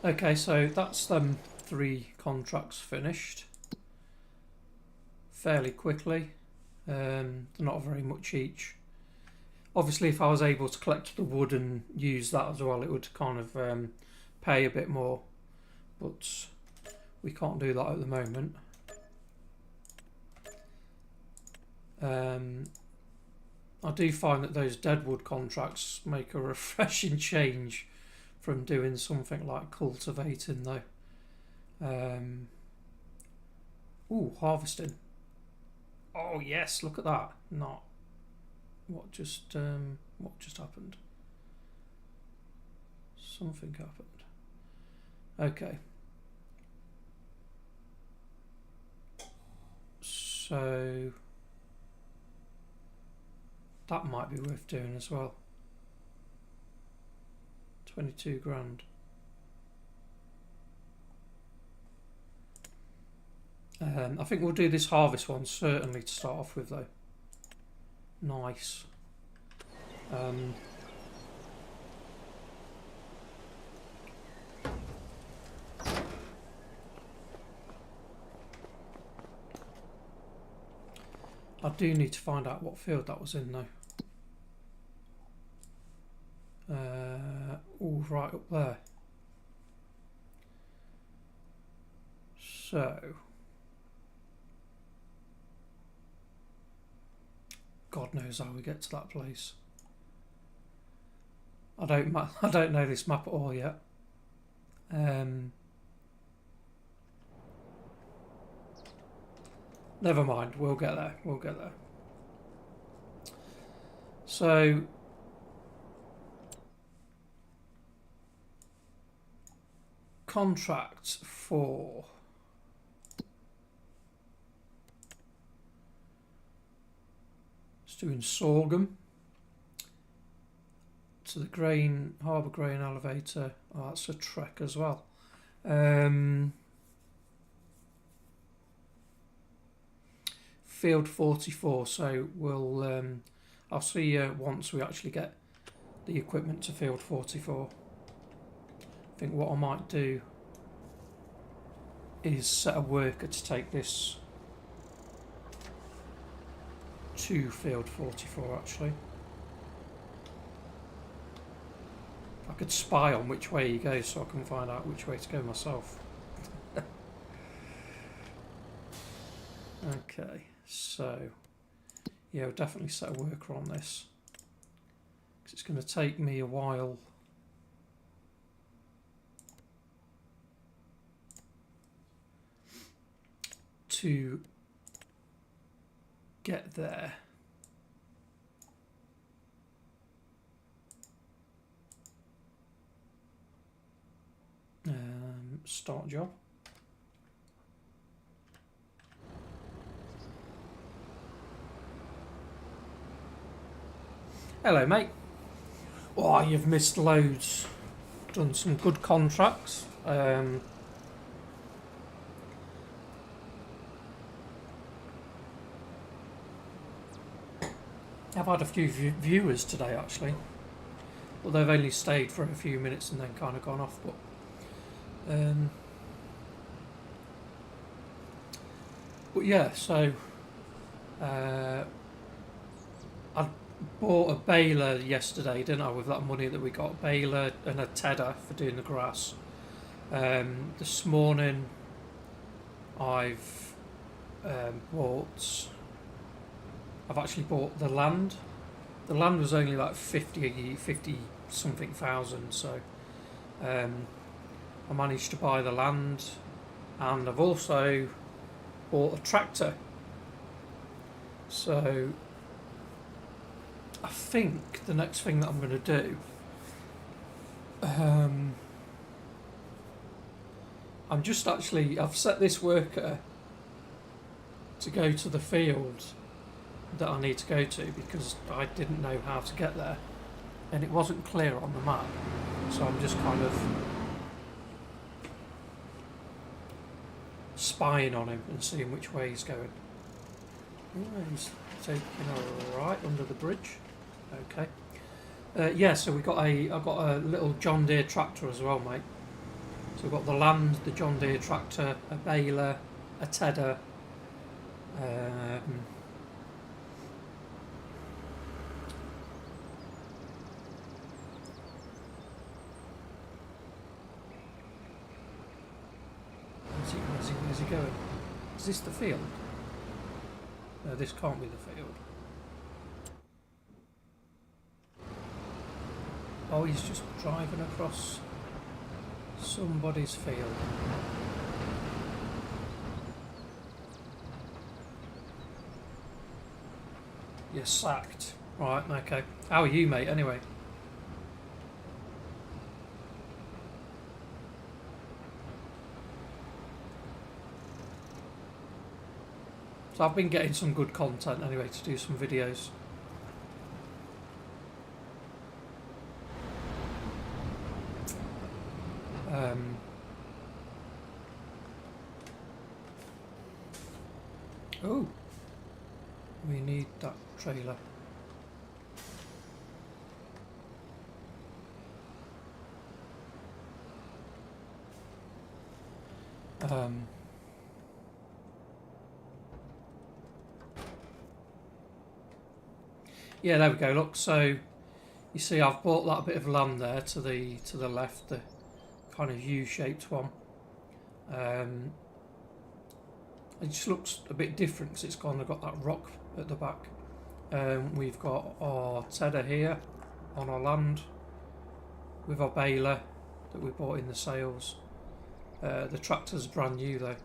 Okay, so that's them 3 contracts finished fairly quickly. They're not very much each. Obviously, if I was able to collect the wood and use that as well, it would kind of pay a bit more, but we can't do that at the moment. I do find that those deadwood contracts make a refreshing change from doing something like cultivating though. Ooh, harvesting. Oh yes, look at that. Not what just happened. Something happened. Okay. So that might be worth doing as well. 22 grand. I think we'll do this harvest one certainly to start off with though. Nice. I do need to find out what field that was in though. Oh, right up there. So, God knows how we get to that place. I don't know this map at all yet. Never mind, we'll get there. We'll get there. So, contract for doing sorghum to the grain harbour grain elevator. Oh, that's a trek as well. Field 44. So we'll I'll see you once we actually get the equipment to field 44. I think what I might do is set a worker to take this to field 44 actually. I could spy on which way he goes so I can find out which way to go myself. Okay, so yeah, I'll definitely set a worker on this because it's going to take me a while to get there. Start job. Hello, mate. Oh, you've missed loads. Done some good contracts. I've had a few viewers today, actually. Well, they've only stayed for a few minutes and then kind of gone off. But yeah, so I bought a baler yesterday, didn't I, with that money that we got. A baler and a tedder for doing the grass. This morning I've actually bought the land. The land was only like 50 something thousand, so I managed to buy the land, and I've also bought a tractor. So I think the next thing that I'm going to do, I've set this worker to go to the field that I need to go to because I didn't know how to get there and it wasn't clear on the map, so I'm just kind of spying on him and seeing which way he's going. Oh, he's taking a right under the bridge. Okay. Yeah, so I've got a little John Deere tractor as well, mate. So we've got the land, the John Deere tractor, a baler, a tedder, where's he going? Is this the field? No, this can't be the field. Oh, he's just driving across somebody's field. You're sacked. Right, okay. How are you, mate, anyway? So I've been getting some good content anyway to do some videos. Oh, we need that trailer. Yeah, there we go. Look, so you see, I've bought that bit of land there to the left, the kind of U-shaped one. It just looks a bit different because it's kind of got that rock at the back. We've got our tedder here on our land with our baler that we bought in the sales. The tractor's brand new though.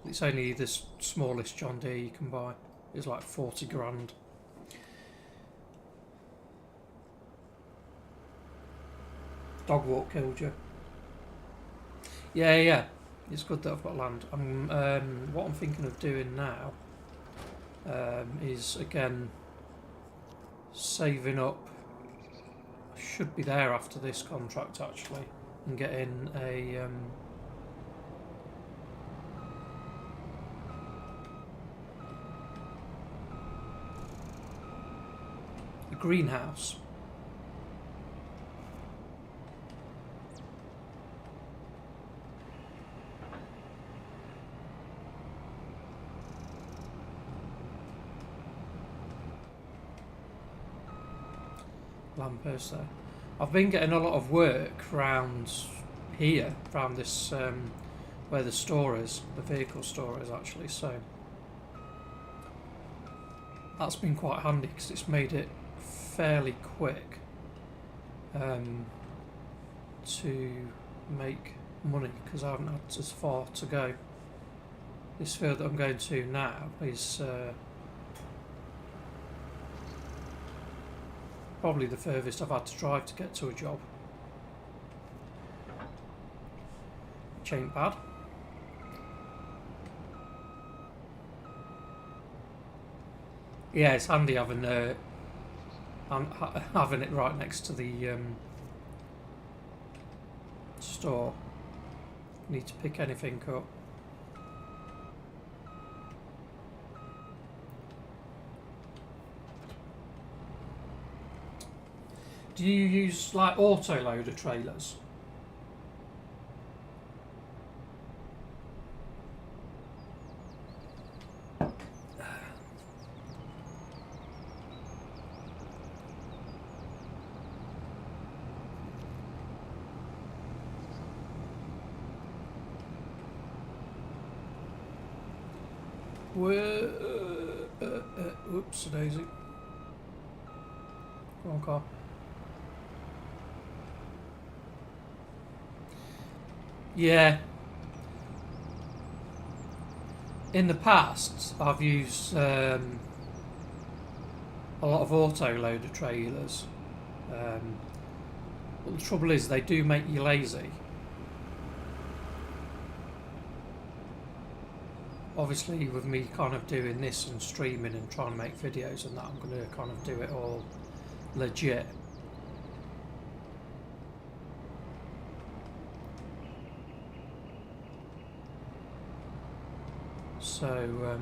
It's only the smallest John Deere you can buy. It's like 40 grand. Dog walk killed you. Yeah. It's good that I've got land. What I'm thinking of doing now is again saving up. I should be there after this contract actually, and getting a greenhouse. lamppost there. I've been getting a lot of work around here, around this where the store is, the vehicle store is actually. So that's been quite handy because it's made it fairly quick to make money because I haven't had as far to go. This field that I'm going to now is probably the furthest I've had to drive to get to a job. Which ain't bad. Yeah, it's handy having having it right next to the store. Need to pick anything up. Do you use like auto loader trailers? Oops, daisy. Come on, car. Yeah. In the past, I've used a lot of auto loader trailers. But the trouble is, they do make you lazy. Obviously, with me kind of doing this and streaming and trying to make videos and that, I'm going to kind of do it all legit. So,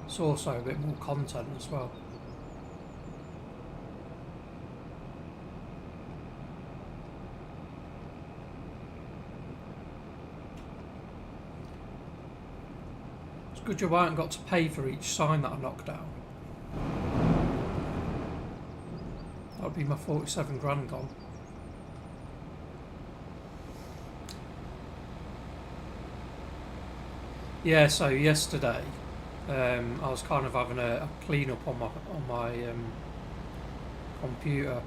it's also a bit more content as well. It's a good job I haven't got to pay for each sign that I knock down. That would be my 47 grand gone. Yeah, so yesterday I was kind of having a clean up on my computer.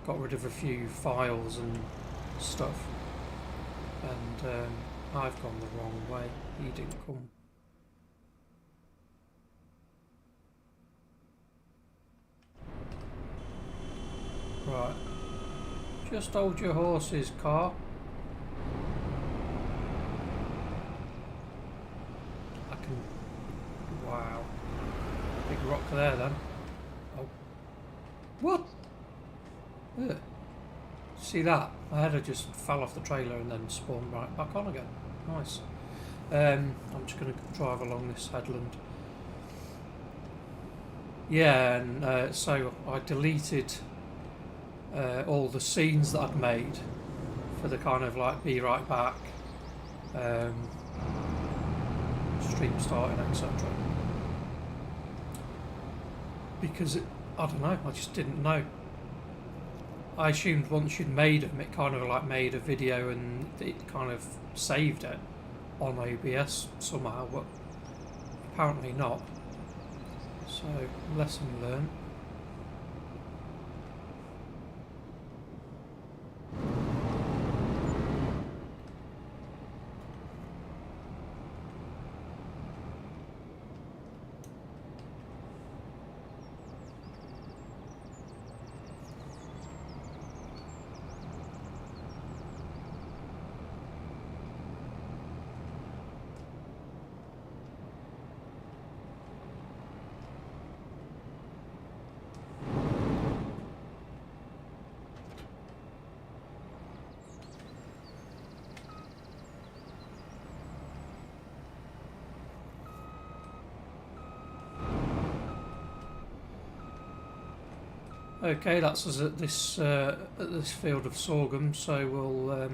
Got rid of a few files and stuff, and I've gone the wrong way. He didn't come. Right. Just hold your horses, car. I can... Wow. Big rock there then. Oh. What? Ugh. See that? My header just fell off the trailer and then spawned right back on again. Nice. I'm just going to drive along this headland. Yeah, and so I deleted all the scenes that I'd made for the kind of like be right back, stream starting, etc. Because I don't know, I just didn't know. I assumed once you'd made them, it kind of like made a video and it kind of saved it on OBS somehow, but apparently not. So, lesson learned. Okay, that's us at this field of sorghum. So we'll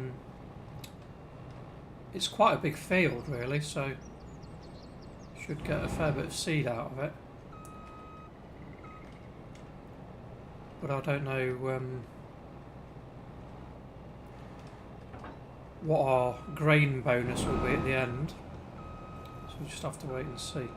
it's quite a big field really, so should get a fair bit of seed out of it. But I don't know what our grain bonus will be at the end, so we just have to wait and see.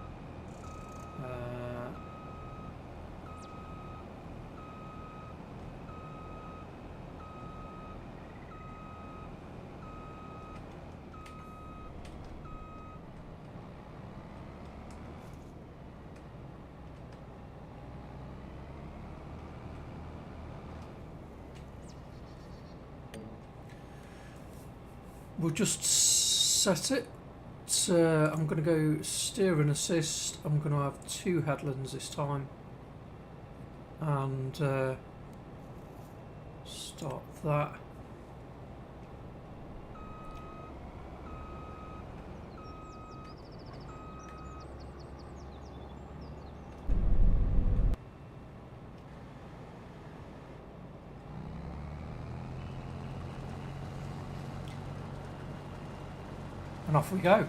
We'll just set it. I'm going to go steer and assist. I'm going to have 2 headlands this time. And start that. And off we go.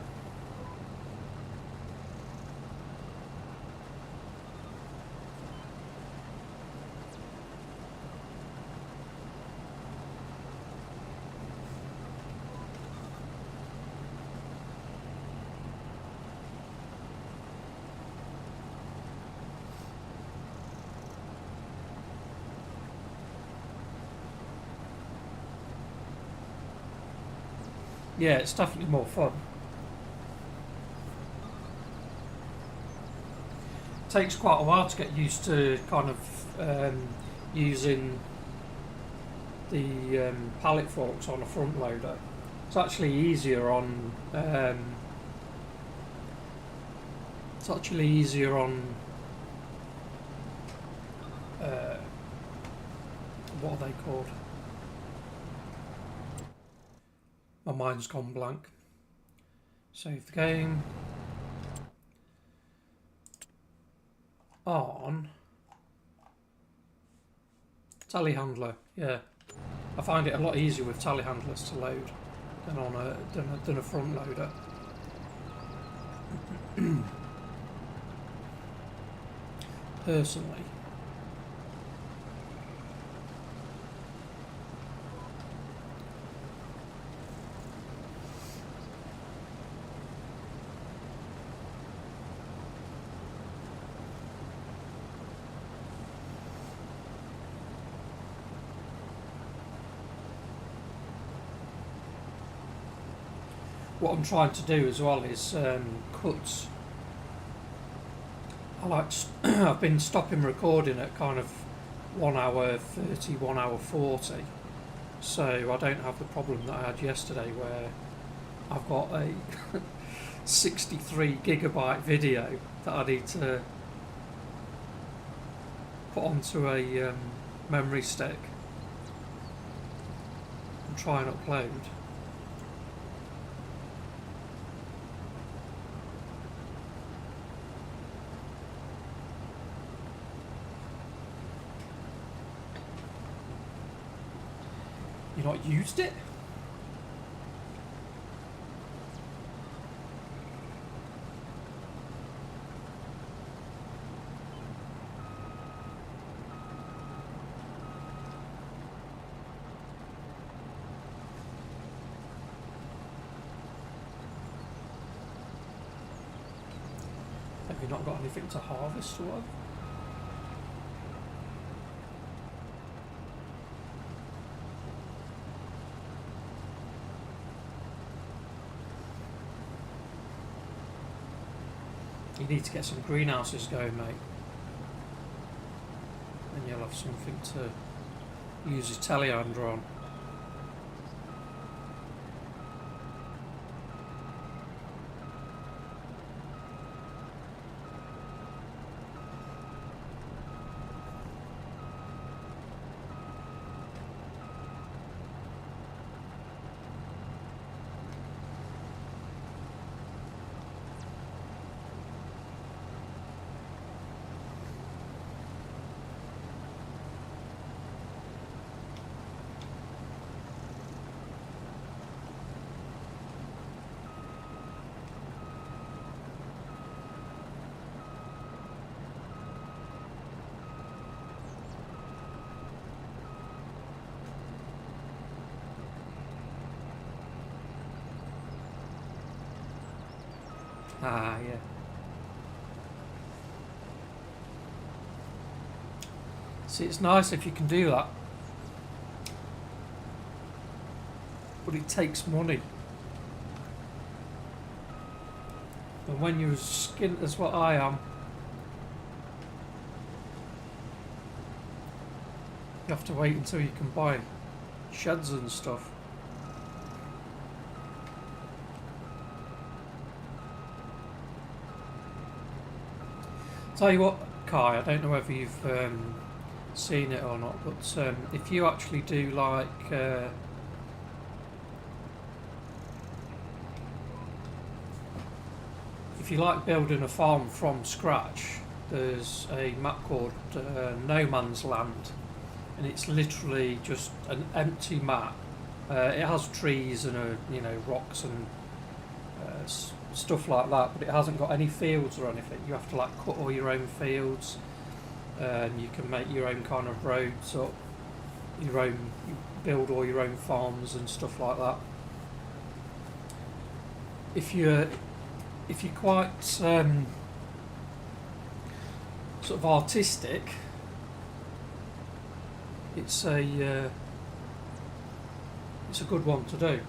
Yeah, it's definitely more fun. Takes quite a while to get used to kind of using the pallet forks on a front loader. It's actually easier on what are they called? My mind's gone blank. Save the game. On telehandler, yeah. I find it a lot easier with telehandlers to load than on a front loader. Personally. What I'm trying to do as well is cut. I've been stopping recording at kind of 1 hour 30, 1 hour 40, so I don't have the problem that I had yesterday where I've got a 63 gigabyte video that I need to put onto a memory stick and try and upload. You not used it? Have you not got anything to harvest or what? You need to get some greenhouses going, mate. And you'll have something to use your telehandler on. Ah, yeah. See, it's nice if you can do that, but it takes money. And when you're as skint as what I am, you have to wait until you can buy sheds and stuff. Tell you what, Kai, I don't know whether you've seen it or not, but if you actually do like if you like building a farm from scratch, there's a map called No Man's Land, and it's literally just an empty map. It has trees and rocks and stuff like that, but it hasn't got any fields or anything. You have to like cut all your own fields, and you can make your own kind of roads up, you build all your own farms and stuff like that. If you're quite sort of artistic, it's a good one to do.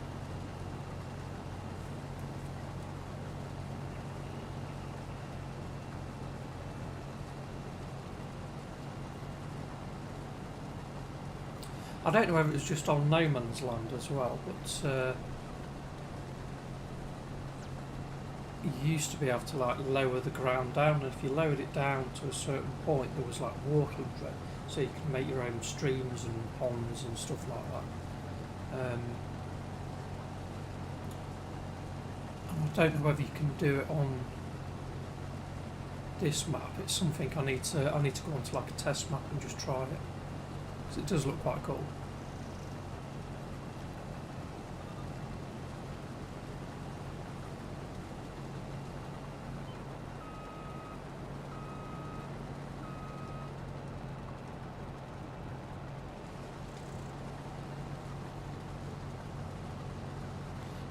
I don't know whether it was just on No Man's Land as well, but you used to be able to like lower the ground down, and if you lowered it down to a certain point, there was like walking trail, so you can make your own streams and ponds and stuff like that. And I don't know whether you can do it on this map. It's something I need to go onto like a test map and just try it, because it does look quite cool.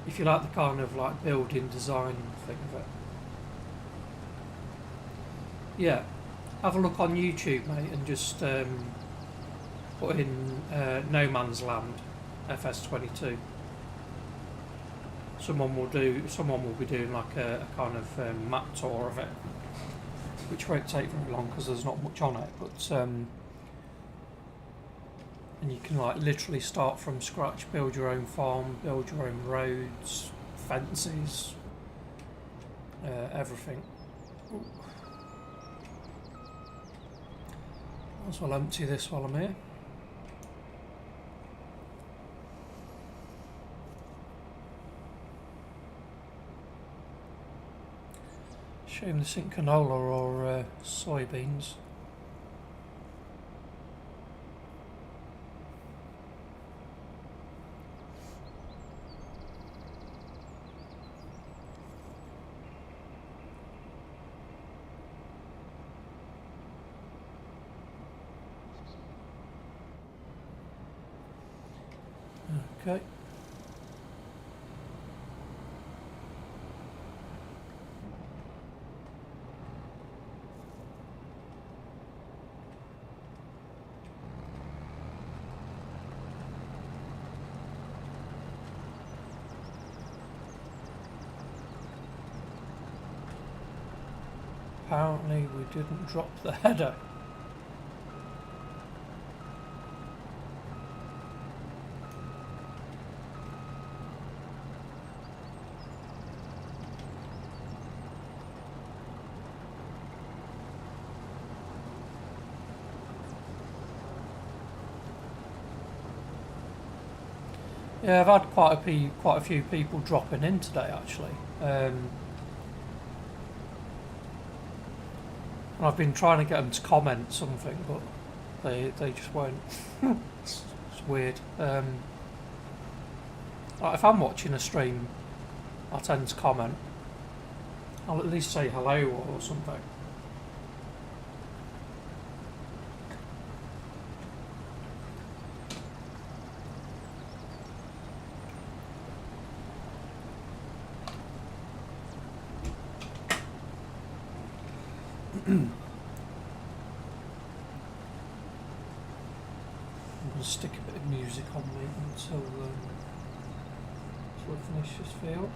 If you like the kind of like building design thing of it. Yeah, have a look on YouTube, mate, and just put in No Man's Land FS22. Someone will be doing like a kind of map tour of it, which won't take very long because there's not much on it, but and you can like literally start from scratch, build your own farm, build your own roads, fences, everything. Ooh. Might as well empty this while I'm here. Shame this ain't canola or soybeans. Okay. Apparently we didn't drop the header. Yeah, I've had quite a few people dropping in today actually. And I've been trying to get them to comment something, but they just won't. It's weird. Like if I'm watching a stream, I tend to comment. I'll at least say hello or something. I'm going to stick a bit of music on me until we finish this field.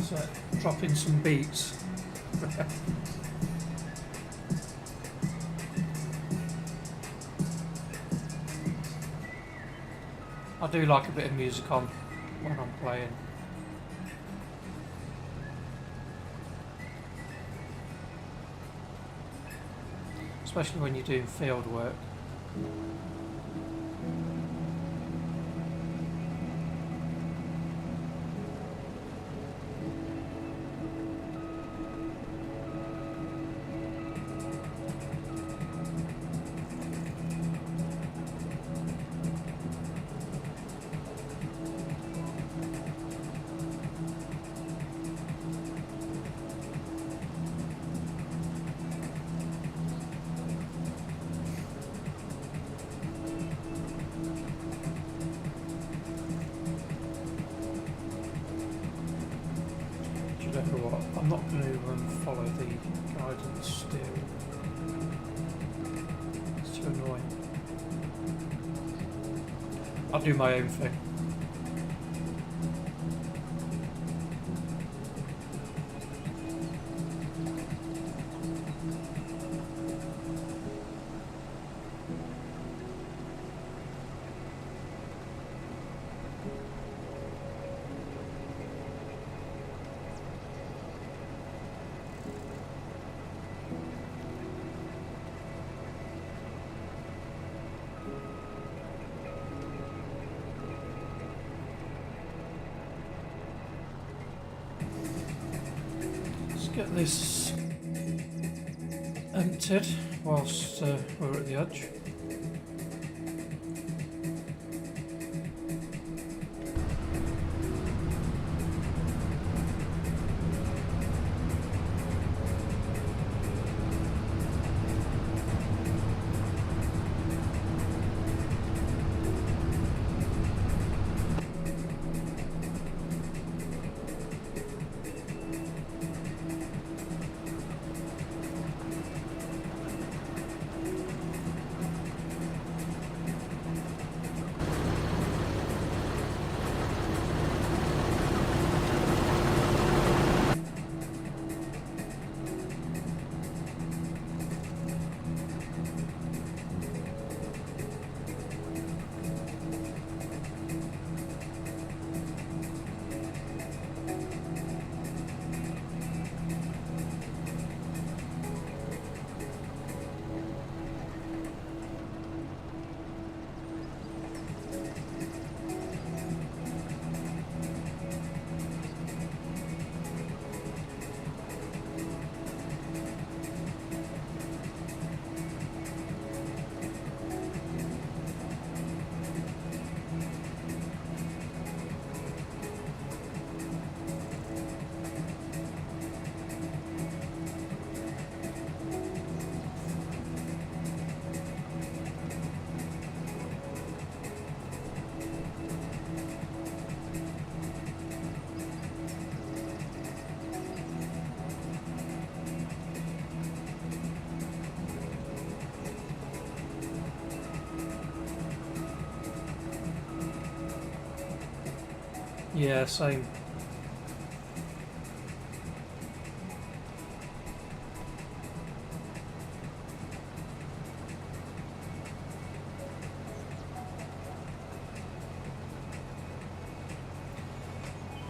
So, drop in some beats. I do like a bit of music on when I'm playing. Especially when you're doing field work. I'm not going to follow the guidance steering. It's too annoying. I'll do my own thing. Get this emptied whilst we're at the edge. Yeah, same.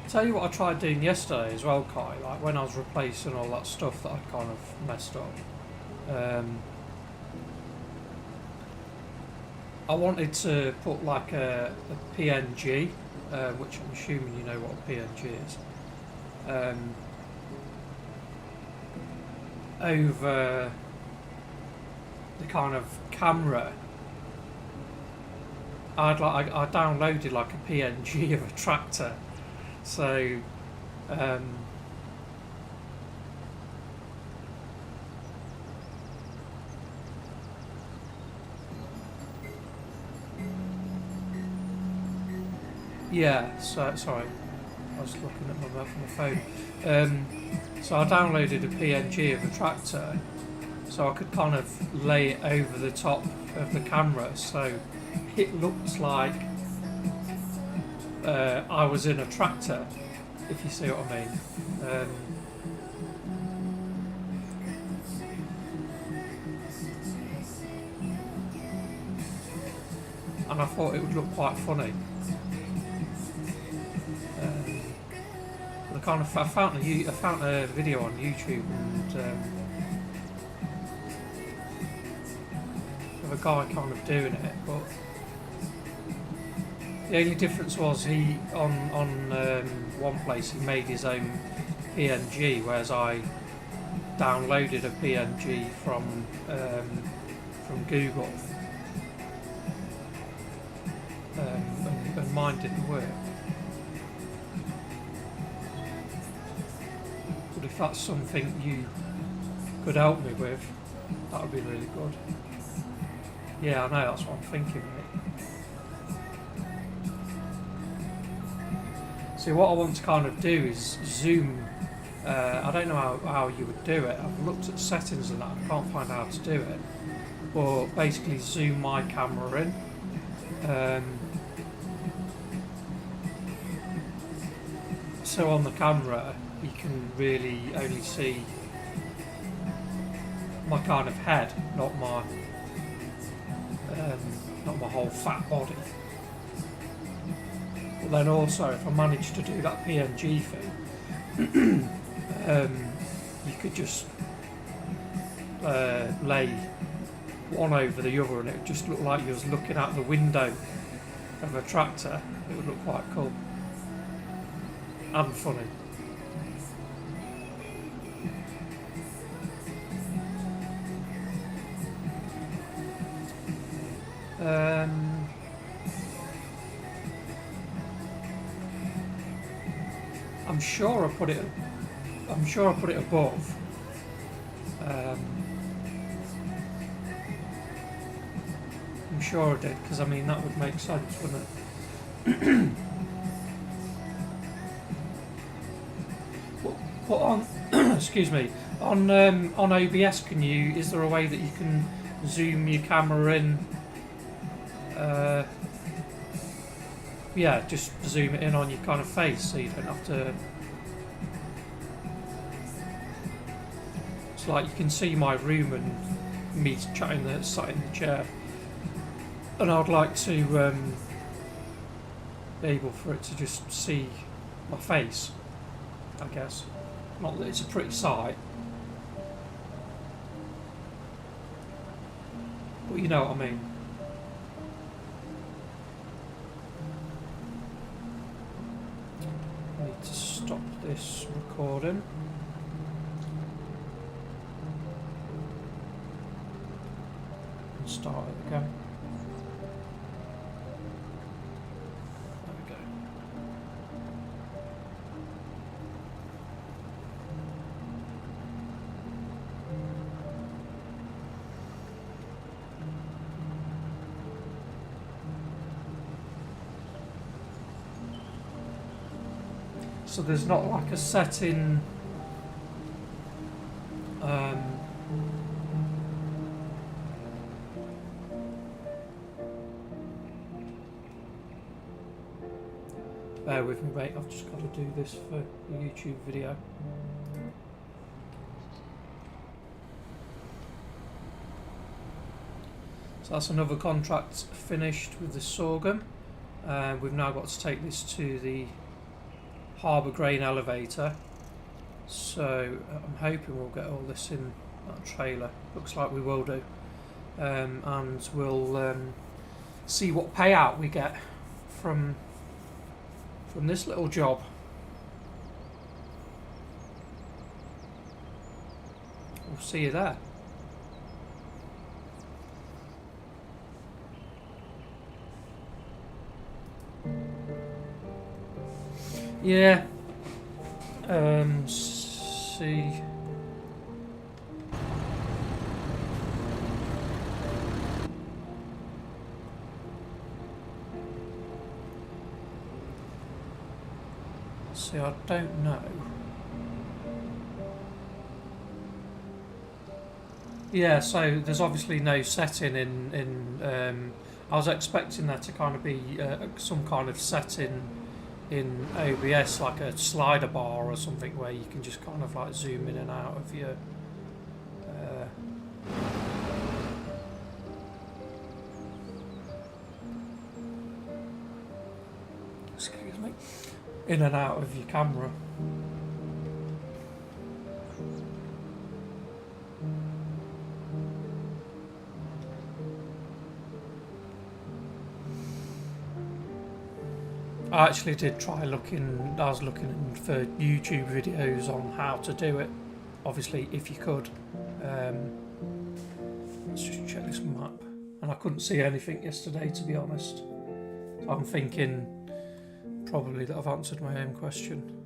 Tell you what I tried doing yesterday as well, Kai, like when I was replacing all that stuff that I'd kind of messed up. I wanted to put like a PNG, which I'm assuming you know what a PNG is, over the kind of camera. I downloaded like a PNG of a tractor, so yeah. So sorry, I was looking at my phone. So I downloaded a PNG of a tractor, so I could kind of lay it over the top of the camera, so it looked like I was in a tractor, if you see what I mean. And I thought it would look quite funny. I found a video on YouTube, and of a guy kind of doing it, but the only difference was he on one place he made his own PNG, whereas I downloaded a PNG from Google, and mine didn't work. But if that's something you could help me with, that would be really good. Yeah, I know, that's what I'm thinking, mate. See, what I want to kind of do is zoom. I don't know how you would do it. I've looked at settings and that, I can't find out how to do it. But basically zoom my camera in. So on the camera you can really only see my kind of head, not my whole fat body. But then also, if I manage to do that PNG thing, you could just lay one over the other, and it would just look like you was looking out the window of a tractor. It would look quite cool and funny. I'm sure I put it above. I'm sure I did, because I mean that would make sense, wouldn't it? But on excuse me, on OBS, is there a way that you can zoom your camera in? Yeah, just zoom it in on your kind of face, so you don't have to. It's like you can see my room and me chatting sat in the chair, and I'd like to be able for it to just see my face, I guess. Not that it's a pretty sight, but you know what I mean. I need to stop this recording. And start it again. There we go. So there's not like a setting. Bear with me, mate. I've just got to do this for the YouTube video. So that's another contract finished with the sorghum. We've now got to take this to the harbour grain elevator. So I'm hoping we'll get all this in that trailer. Looks like we will do. And we'll see what payout we get from this little job. We'll see you there. Yeah. See. See, I don't know. Yeah, so there's obviously no setting in I was expecting there to kind of be some kind of setting in OBS, like a slider bar or something, where you can just kind of like zoom in and out of your excuse me, in and out of your camera. I actually did try looking, I was looking for YouTube videos on how to do it, obviously if you could. Let's just check this map. And I couldn't see anything yesterday, to be honest. So I'm thinking probably that I've answered my own question.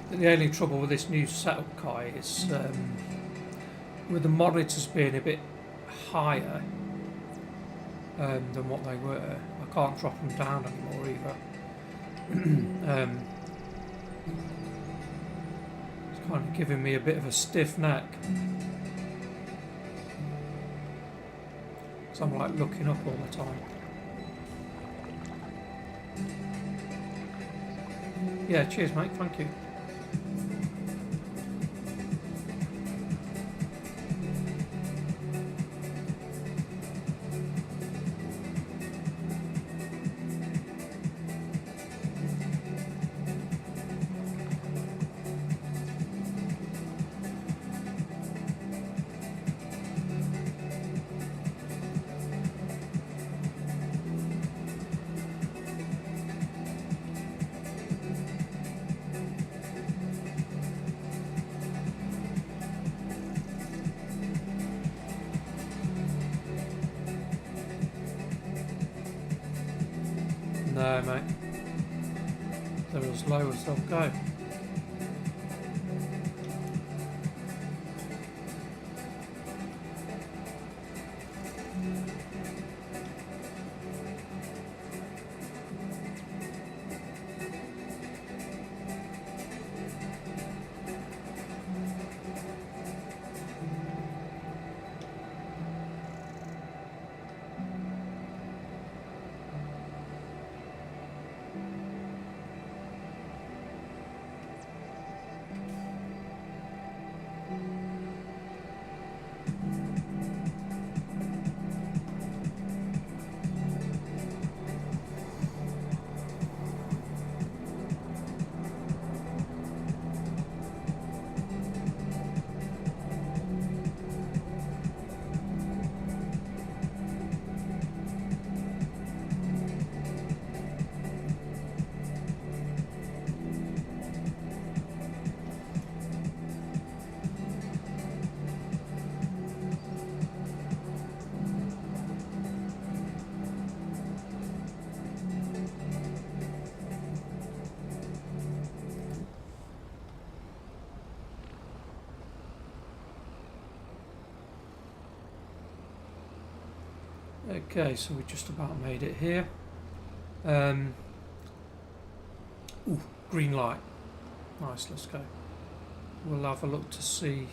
The only trouble with this new setup, Kai, is with the monitors being a bit higher than what they were. I can't drop them down anymore either. It's kind of giving me a bit of a stiff neck. So I'm like looking up all the time. Yeah, cheers, mate. Thank you. No, mate. They're as low as they'll go. Okay, so we just about made it here. Ooh, green light. Nice, let's go. We'll have a look to see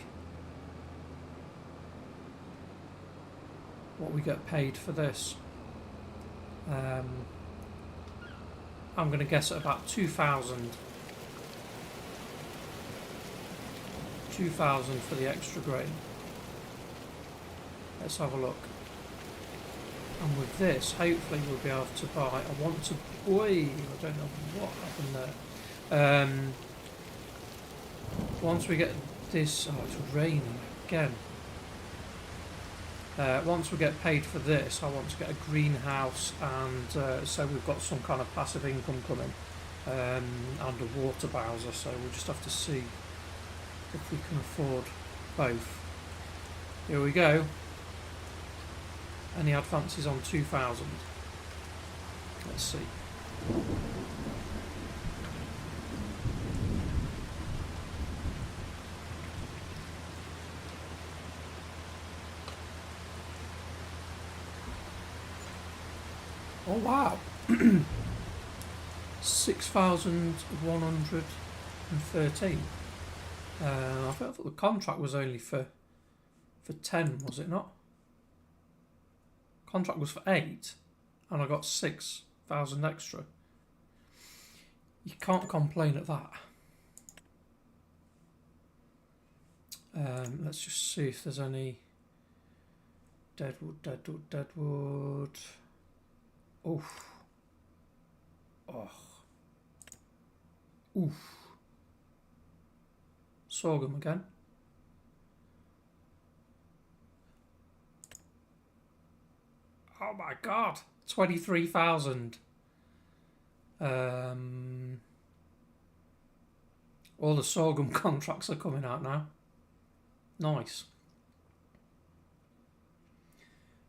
what we get paid for this. I'm going to guess at about 2,000. 2,000 for the extra grain. Let's have a look. And with this, hopefully we'll be able to buy. I want to. Oi, I don't know what happened there. Once we get this, oh, it's raining again. Once we get paid for this, I want to get a greenhouse, and so we've got some kind of passive income coming, and a water bowser. So we'll just have to see if we can afford both. Here we go. Any advances on 2,000? Let's see. Oh wow. 6,113. I thought the contract was only for 10, was it not? Contract was for 8, and I got 6,000 extra. You can't complain at that. Let's just see if there's any deadwood. Oof. Oh. Oof. Sorghum again. Oh my god, 23,000. All the sorghum contracts are coming out now. Nice.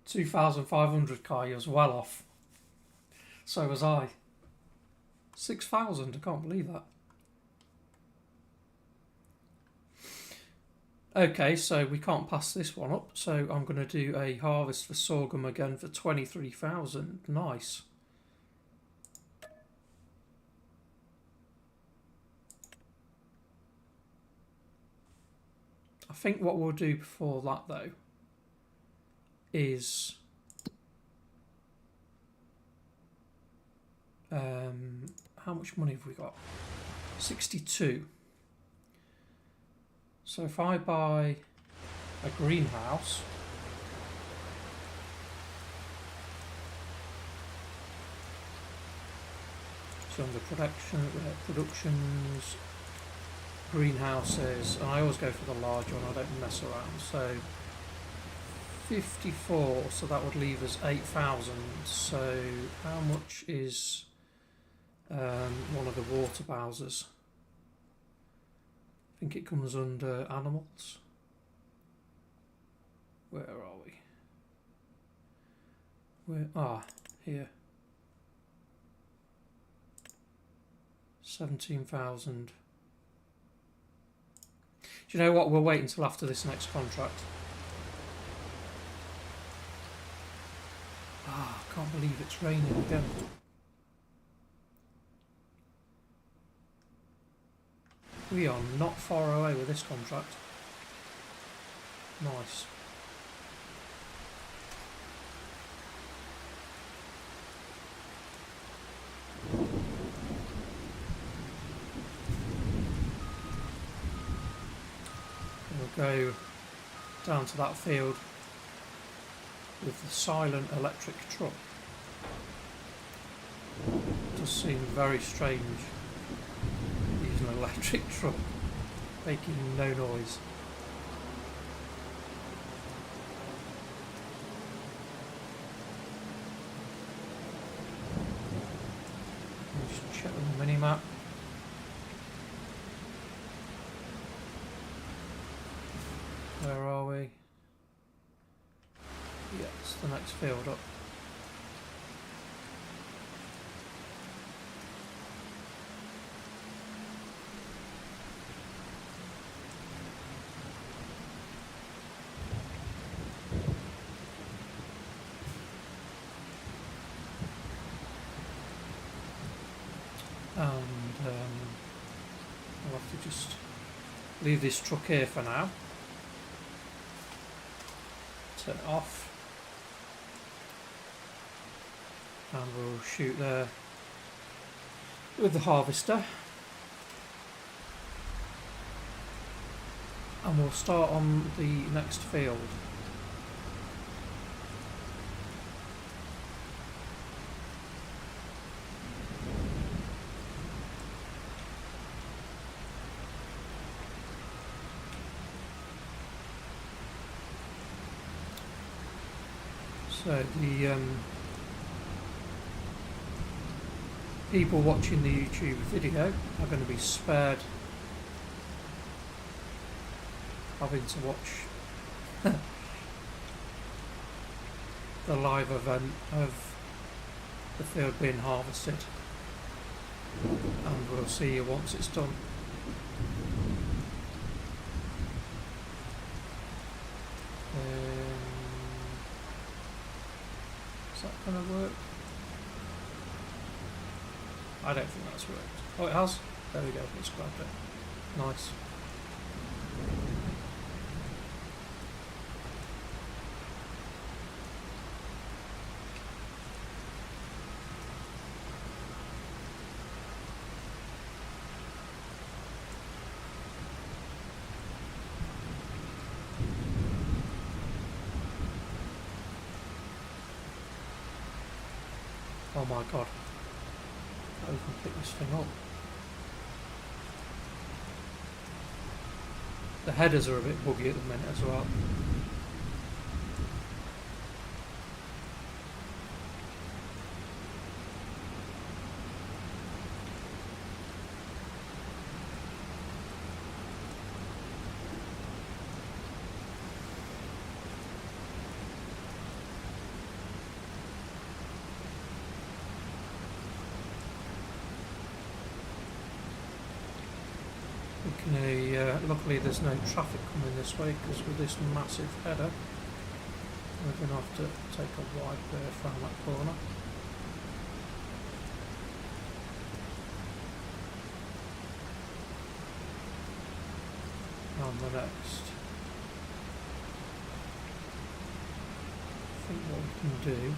2,500 Kai was well off. So was I. 6,000, I can't believe that. Okay, so we can't pass this one up, so I'm going to do a harvest for sorghum again for 23,000. Nice. I think what we'll do before that, though, is how much money have we got? 62. So if I buy a greenhouse, so under productions, greenhouses, and I always go for the large one, I don't mess around. So 54, so that would leave us 8,000. So how much is one of the water bowsers? I think it comes under animals. Where are we? Here. 17,000. Do you know what? We'll wait until after this next contract. I can't believe it's raining again. We are not far away with this contract. Nice. We'll go down to that field with the silent electric truck. It does seem very strange using an electric truck making no noise. Just check the mini map. Where are we? Yeah, it's the next field up. And I'll have to just leave this truck here for now. Turn it off. And we'll shoot there with the harvester. And we'll start on the next field. So the people watching the YouTube video are going to be spared having to watch the live event of the field being harvested, and we'll see you once it's done. Is that going to work? I don't think that's worked. Oh, it has? There we go, it's grabbed it. Nice. Oh my god. I can pick this thing up. The headers are a bit buggy at the minute as well. Luckily there's no traffic coming this way, because with this massive header we're going to have to take a wide berth around that corner. And the next, I think what we can do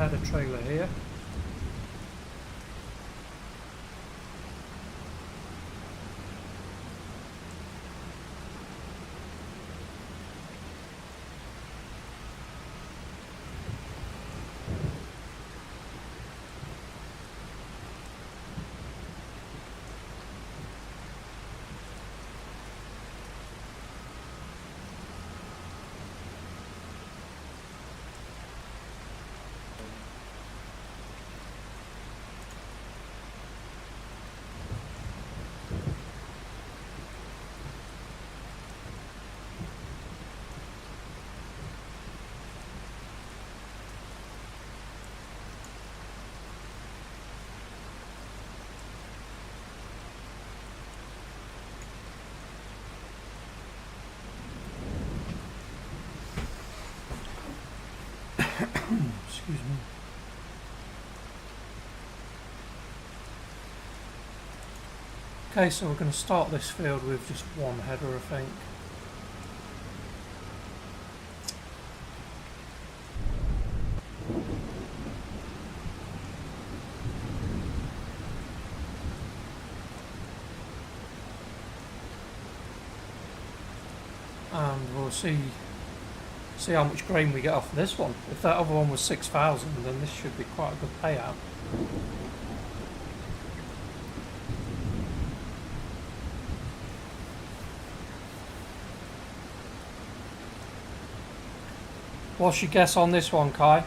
header trailer here. Excuse me. Okay, so we're going to start this field with just one header, I think. And we'll see how much grain we get off this one. If that other one was 6,000, then this should be quite a good payout. What's your guess on this one, Kai?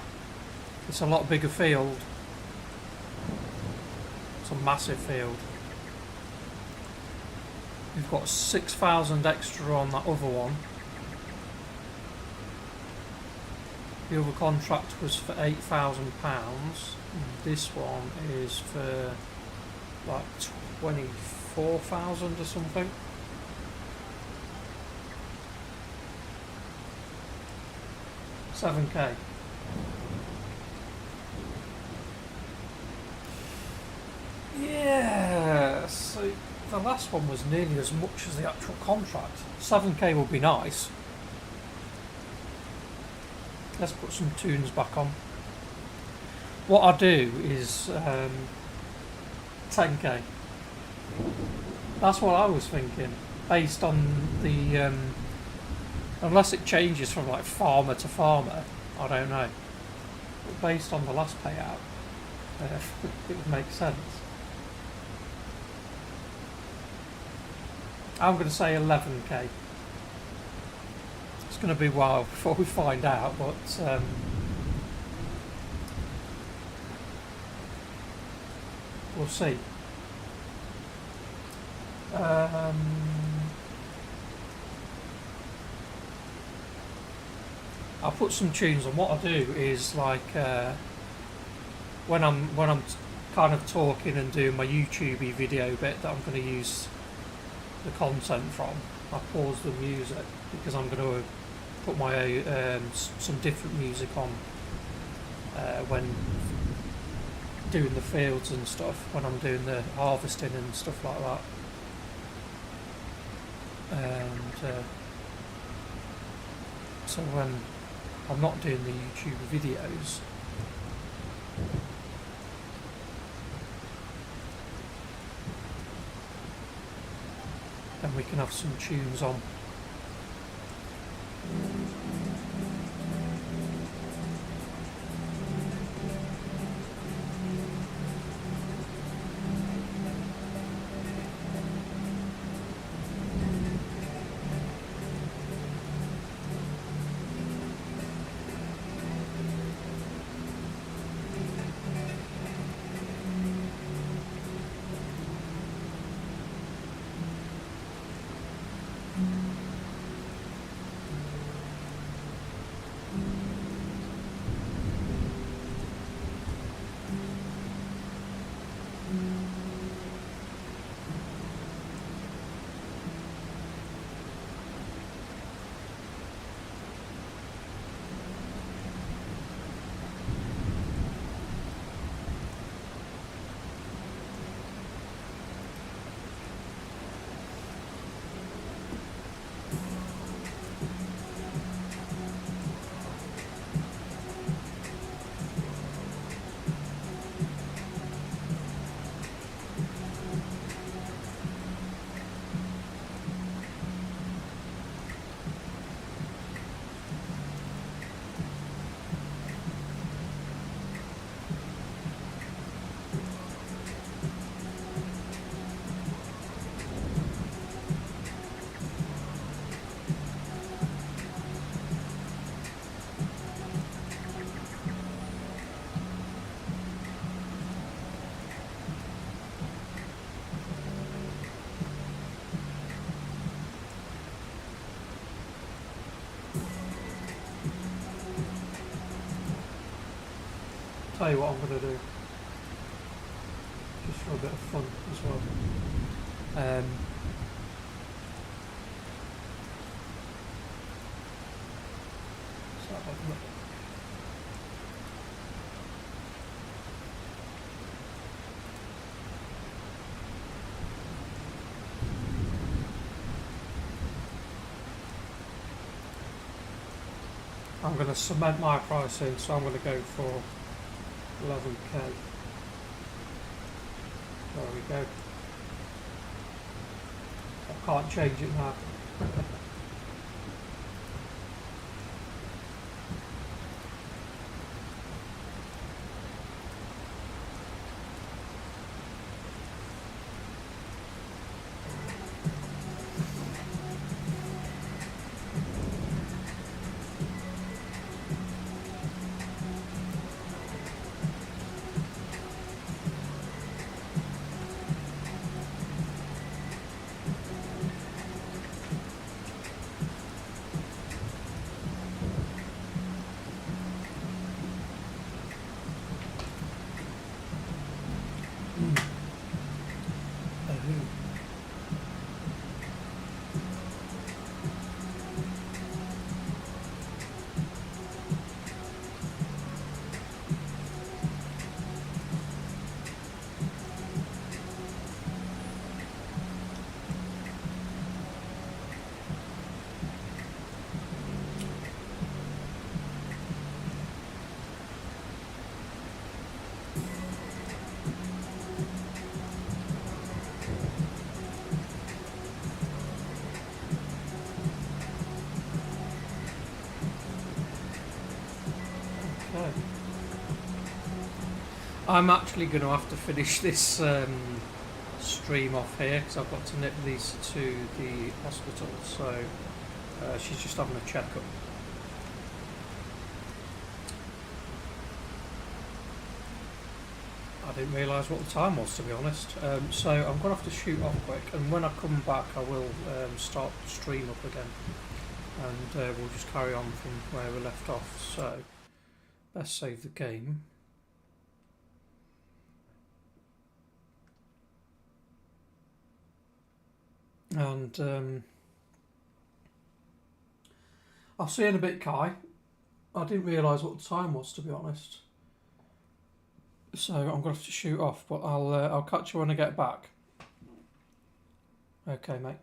It's a lot bigger field. It's a massive field. We've got 6,000 extra on that other one. The other contract was for £8,000. This one is for like 24,000 or something. £7K. Yeah, so the last one was nearly as much as the actual contract. 7K would be nice. Let's put some tunes back on. What I do is 10K. That's what I was thinking, based on the unless it changes from like farmer to farmer, I don't know. But based on the last payout, it would make sense. I'm going to say 11K. It's going to be a while before we find out, but we'll see. I'll put some tunes on. What I do is like when I'm kind of talking and doing my YouTube video bit that I'm going to use the content from, I pause the music because I'm going to put my some different music on when doing the fields and stuff, when I'm doing the harvesting and stuff like that. And so when I'm not doing the YouTube videos, then we can have some tunes on. tell you what I'm going to do, just for a bit of fun as well. So I'm going to cement my price in, so I'm going to go for 11k. There we go. I can't change it now. Okay. I'm actually going to have to finish this stream off here because I've got to nip these to the hospital. So she's just having a checkup. I didn't realise what the time was, to be honest. So I'm going to have to shoot off quick, and when I come back I will start the stream up again, and we'll just carry on from where we left off. So let's save the game. And I'll see you in a bit, Kai. I didn't realise what the time was, to be honest. So I'm going to have to shoot off, but I'll catch you when I get back. Okay, mate.